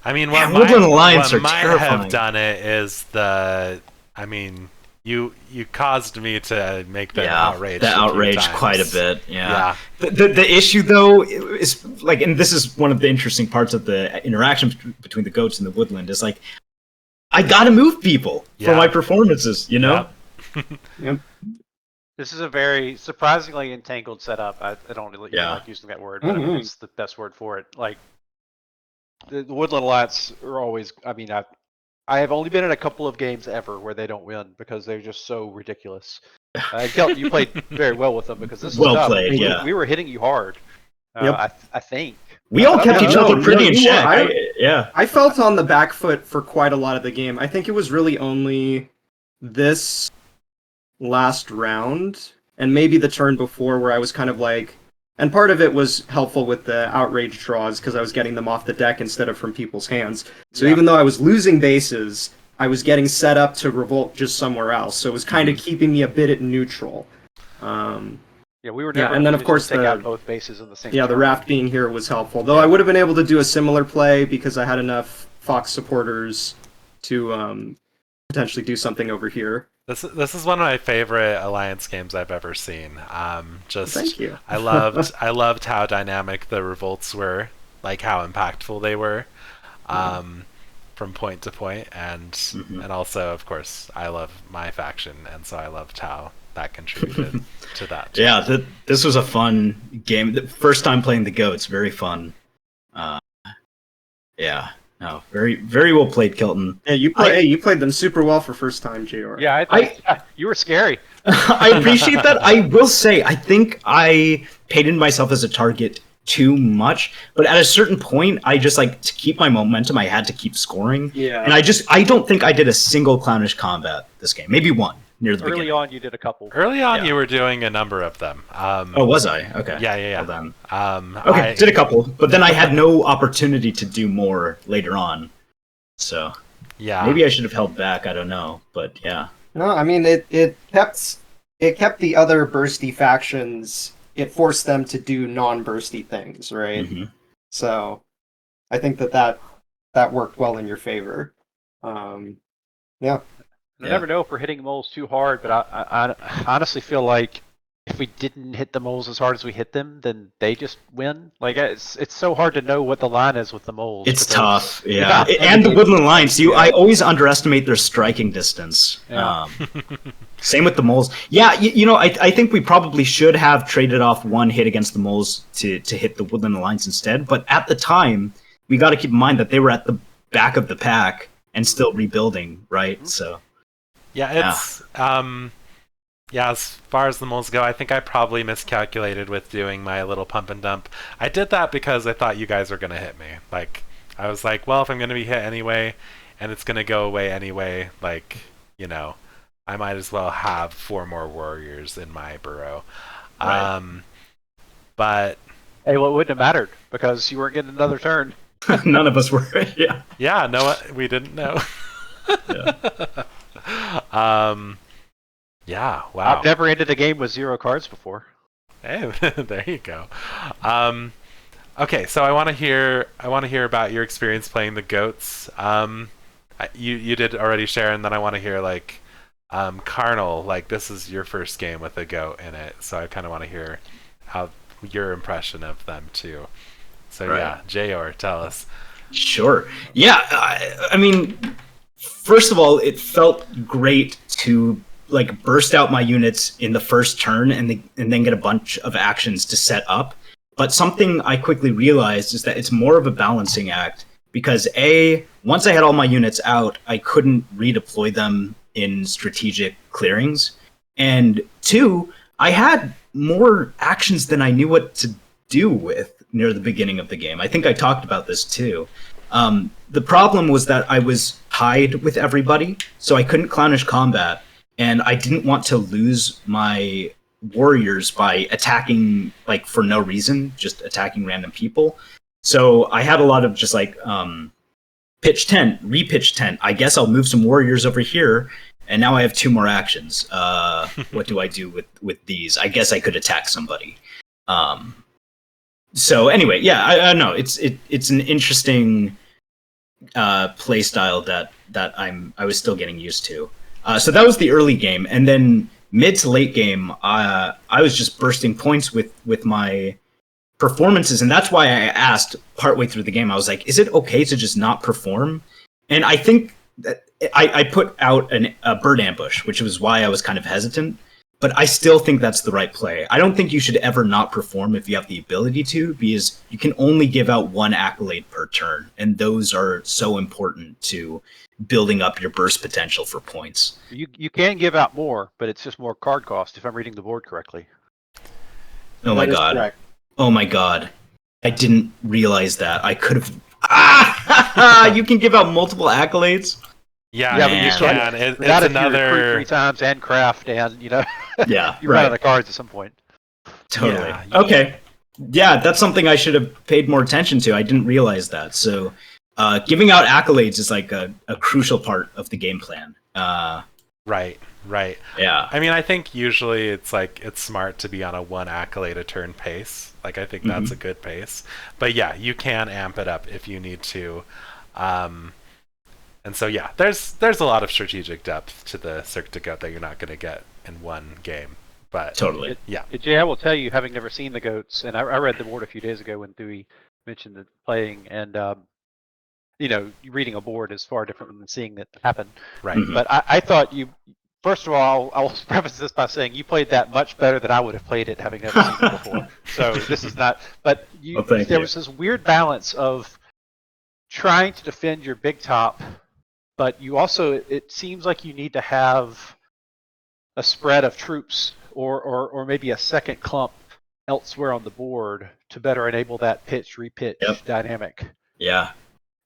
S1: I mean,
S3: Yeah,
S1: what
S3: Woodland
S1: might,
S3: Alliance
S1: what
S3: are
S1: might
S3: terrifying.
S1: have done it is I mean, you caused me to make them outraged.
S3: the
S1: a few
S3: outrage
S1: times.
S3: quite a bit.
S1: Yeah.
S3: The issue though is like, and this is one of the interesting parts of the interaction between the goats and the woodland is like, I gotta move people for
S1: Yeah.
S3: my performances, you know.
S5: Yep.
S2: This is a very surprisingly entangled setup. I don't really like using that word, but I mean, it's the best word for it. Like, the Woodland Alliance are always, I mean, I have only been in a couple of games ever where they don't win because they're just so ridiculous. Kelton, you played very well with them because this is
S3: Well
S2: tough.
S3: played,
S2: we,
S3: yeah.
S2: we were hitting you hard. I think.
S3: We all kept each other pretty in
S5: you were.
S3: check.
S5: I felt on the back foot for quite a lot of the game. I think it was really only this last round and maybe the turn before where I was kind of like, and part of it was helpful with the outrage draws because I was getting them off the deck instead of from people's hands. So even though I was losing bases, I was getting set up to revolt just somewhere else. So it was kind of keeping me a bit at neutral.
S2: Yeah, we were never.
S5: And then of course
S2: take out both bases in the same.
S5: the
S2: turn.
S5: raft being here was helpful. Though I would have been able to do a similar play because I had enough Fox supporters to potentially do something over here.
S1: This is one of my favorite Alliance games I've ever seen.
S5: Thank you.
S1: I loved how dynamic the revolts were, like how impactful they were, from point to point, and also of course I love my faction, and so I loved how that contributed to that.
S3: Yeah, this was a fun game. The first time playing the goats, very fun. No, very very well played, Kelton.
S5: Yeah, you played them super well for first time, JR.
S2: Yeah, you were scary.
S3: I appreciate that. I will say, I think I painted myself as a target too much, but at a certain point, I just like to keep my momentum. I had to keep scoring.
S5: Yeah.
S3: And I don't think I did a single clownish combat this game. Maybe one near the
S2: Early
S3: beginning.
S2: on, you did a couple.
S1: Early on,
S3: Yeah.
S1: you were doing a number of them.
S3: Oh, was I? Okay.
S1: Yeah.
S3: Well, then. Okay, did a couple, but then I had no opportunity to do more later on. So maybe I should have held back. I don't know, but yeah.
S6: No, I mean it kept the other bursty factions. It forced them to do non-bursty things, right?
S3: Mm-hmm.
S6: So I think that worked well in your favor. Yeah.
S2: I never know if we're hitting moles too hard, but I honestly feel like if we didn't hit the moles as hard as we hit them, then they just win. Like it's so hard to know what the line is with the moles.
S3: It's
S2: because-
S3: tough, yeah. And the Woodland Alliance, I always underestimate their striking distance.
S2: Yeah.
S3: Same with the moles. Yeah, I think we probably should have traded off one hit against the moles to hit the Woodland Alliance instead. But at the time, we got to keep in mind that they were at the back of the pack and still rebuilding, right? So.
S1: Yeah, it's as far as the moles go, I think I probably miscalculated with doing my little pump and dump. I did that because I thought you guys were gonna hit me. Like, I was like, well, if I'm gonna be hit anyway, and it's gonna go away anyway, like, I might as well have 4 more warriors in my burrow.
S3: Right.
S1: But
S2: Hey, well, it wouldn't have mattered because you weren't getting another turn.
S3: None of us were, yeah.
S1: yeah, no, we didn't know. Yeah, wow.
S2: I've never ended a game with 0 cards before.
S1: Hey, there you go. Okay, so I want to hear about your experience playing the goats. You did already share, and then I want to hear Carnal. Like, this is your first game with a goat in it, so I kind of want to hear how your impression of them too. So
S3: Right.
S1: Jayor, tell us.
S3: Sure. Yeah, I mean, first of all, it felt great to burst out my units in the first turn and then get a bunch of actions to set up. But something I quickly realized is that it's more of a balancing act because once I had all my units out, I couldn't redeploy them in strategic clearings. And 2, I had more actions than I knew what to do with near the beginning of the game. I think I talked about this too. The problem was that I was tied with everybody, so I couldn't clownish combat, and I didn't want to lose my warriors by attacking like for no reason, just attacking random people. So I had a lot of just like pitch tent, repitch tent. I guess I'll move some warriors over here, and now I have 2 more actions. What do I do with these? I guess I could attack somebody. So anyway, yeah, I know it's an interesting play style that I was still getting used to. So that was the early game, and then mid to late game, I was just bursting points with my performances, and that's why I asked partway through the game. I was like, "Is it okay to just not perform?" And I think that I put out a bird ambush, which was why I was kind of hesitant. But I still think that's the right play. I don't think you should ever not perform if you have the ability to, because you can only give out 1 accolade per turn, and those are so important to building up your burst potential for points.
S2: You can give out more, but it's just more card cost if I'm reading the board correctly.
S3: Oh my
S6: That is
S3: god.
S6: correct.
S3: Oh my god. I didn't realize that. I could have... Ah! You can give out multiple accolades?
S1: Yeah,
S2: Yeah, but
S1: you
S2: you
S1: can.
S2: can't-
S1: It's
S2: Not if you recruit
S1: another.
S2: 3 times and craft and, you
S3: Yeah,
S2: you run out
S3: right.
S2: of cards at some point.
S3: Totally.
S1: Yeah,
S3: Okay. Yeah, that's something I should have paid more attention to. I didn't realize that. So giving out accolades is like a crucial part of the game plan.
S1: Right.
S3: Yeah.
S1: I mean, I think usually it's smart to be on a 1 accolade a turn pace. Like, I think that's a good pace. But yeah, you can amp it up if you need to. And so yeah, there's a lot of strategic depth to the Cirque du Goat that you're not going to get in 1 game. But
S3: Totally.
S1: yeah.
S2: Jay, I will tell you, having never seen the goats, and I read the board a few days ago when Dewey mentioned the playing, and reading a board is far different than seeing it happen.
S1: Right.
S3: Mhm.
S2: But I thought you, first of all, I'll preface this by saying you played that much better than I would have played it, having never seen it before. So this is not, but
S3: Well, thank
S2: there
S3: you.
S2: was this weird balance of trying to defend your big top, but you also, it seems like you need to have a spread of troops or maybe a second clump elsewhere on the board to better enable that pitch repitch
S3: Yep.
S2: dynamic.
S3: Yeah.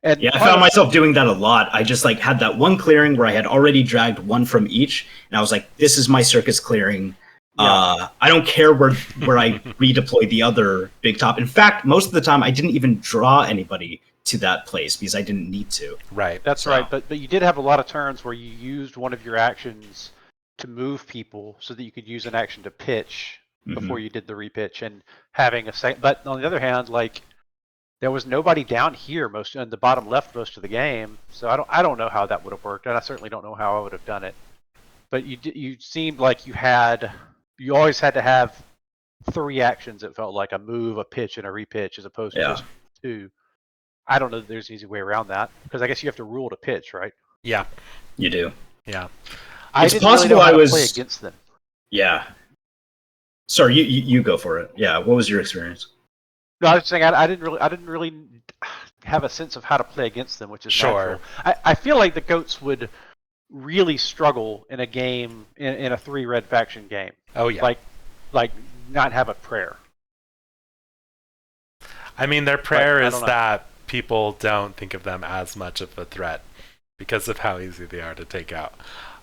S2: And
S3: Yeah, I
S2: part
S3: found
S2: of-
S3: myself doing that a lot. I just like had that one clearing where I had already dragged 1 from each, and I was like, "This is my circus clearing. I don't care where I redeploy the other big top." In fact, most of the time, I didn't even draw anybody to that place because I didn't need to.
S1: Right.
S2: That's
S3: So-
S2: right, but you did have a lot of turns where you used one of your actions to move people so that you could use an action to pitch before you did the repitch, and having a second. But on the other hand, like there was nobody down here most in the bottom left most of the game, so I don't know how that would have worked, and I certainly don't know how I would have done it. But you seemed like you always had to have 3 actions. It felt like a move, a pitch, and a repitch, as opposed to
S3: Yeah.
S2: just 2. I don't know that there's an easy way around that, because I guess you have to rule to pitch, right?
S1: Yeah.
S3: You do.
S1: Yeah.
S2: I
S3: It's
S2: didn't really
S3: possible
S2: know how
S3: I
S2: to
S3: was-
S2: play against them.
S3: Yeah. Sorry, you go for it. Yeah. What was your experience?
S2: No, I was saying I didn't really have a sense of how to play against them, which is
S1: Sure.
S2: natural. I feel like the goats would really struggle in a game in a 3 red faction game,
S1: Oh yeah.
S2: like not have a prayer.
S1: I mean, their prayer
S2: I
S1: is
S2: don't know.
S1: that people don't think of them as much of a threat because of how easy they are to take out.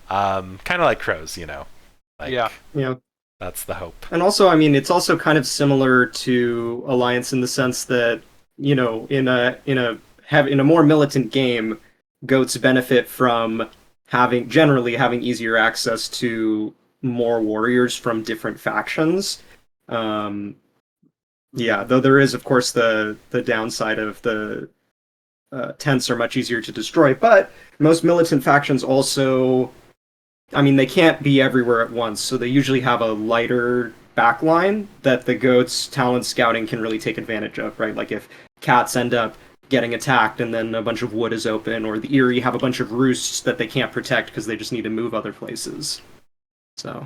S1: Kind of like crows, Like,
S2: Yeah.
S6: Yeah.
S1: That's the hope.
S6: And also, I mean, it's also kind of similar to Alliance in the sense that, in a more militant game, goats benefit from generally having easier access to more warriors from different factions. Yeah, though there is, of course, the downside of the tents are much easier to destroy, but most militant factions also, I mean, they can't be everywhere at once, so they usually have a lighter backline that the goats' talent scouting can really take advantage of, right? Like if cats end up getting attacked and then a bunch of wood is open, or the Eerie have a bunch of roosts that they can't protect because they just need to move other places. So,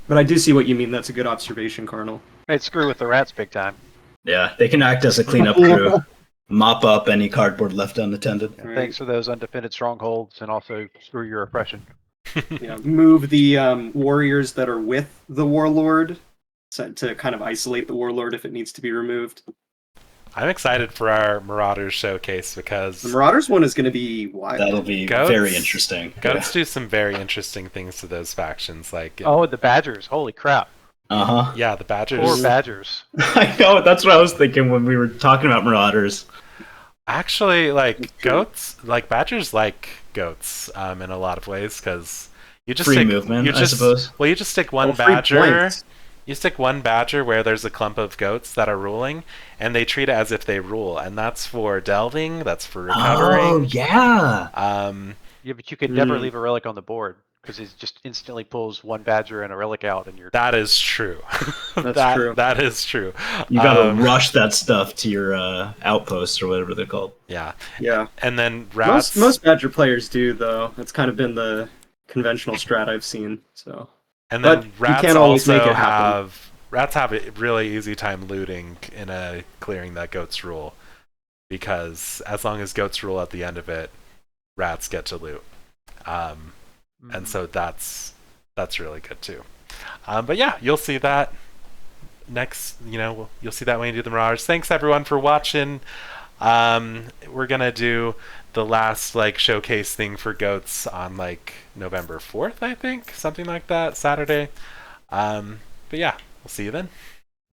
S6: but I do see what you mean. That's a good observation, Carnal.
S2: They'd screw with the rats big time.
S3: Yeah, they can act as a cleanup crew, mop up any cardboard left unattended.
S2: Yeah, Thanks for those undefended strongholds, and also screw your oppression.
S6: Move the warriors that are with the warlord to kind of isolate the warlord if it needs to be removed.
S1: I'm excited for our Marauders showcase because
S5: The Marauders one is going to be wild.
S3: That'll be
S1: Goats-
S3: very interesting.
S1: goats do some very interesting things to those factions. Like,
S2: Oh, the Badgers! Holy crap!
S3: Uh huh.
S1: yeah, the Badgers.
S2: Poor Badgers.
S3: I know. That's what I was thinking when we were talking about Marauders.
S1: Actually, like
S5: That's true.
S1: goats, like badgers like goats in a lot of ways because you just
S3: Free
S1: stick,
S3: movement,
S1: you
S3: I
S1: just,
S3: suppose.
S1: Well, you just stick one
S5: Oh, free
S1: badger.
S5: points.
S1: You stick one badger where there's a clump of goats that are ruling, and they treat it as if they rule, and that's for delving. That's for recovering.
S3: Oh yeah.
S2: Yeah, but you could never
S5: Hmm.
S2: leave a relic on the board because it just instantly pulls one Badger and a relic out, and you're.
S1: That is true.
S5: That's true.
S1: That is true.
S3: You gotta
S1: Um,
S3: rush that stuff to your outposts or whatever they're called.
S1: Yeah,
S5: Yeah.
S1: and then rats.
S5: Most Badger players do, though. That's kind of been the conventional strat I've seen. So
S1: And
S5: But
S1: then
S5: you
S1: rats
S5: can't always
S1: also
S5: make it happen.
S1: have a really easy time looting in a clearing that goats rule, because as long as goats rule at the end of it, rats get to loot, and so that's really good too. But yeah, you'll see that next. You'll see that when you do the Marauders. Thanks everyone for watching. We're gonna do the last like showcase thing for goats on like November 4th, I think, something like that, Saturday. But yeah, we'll see you then.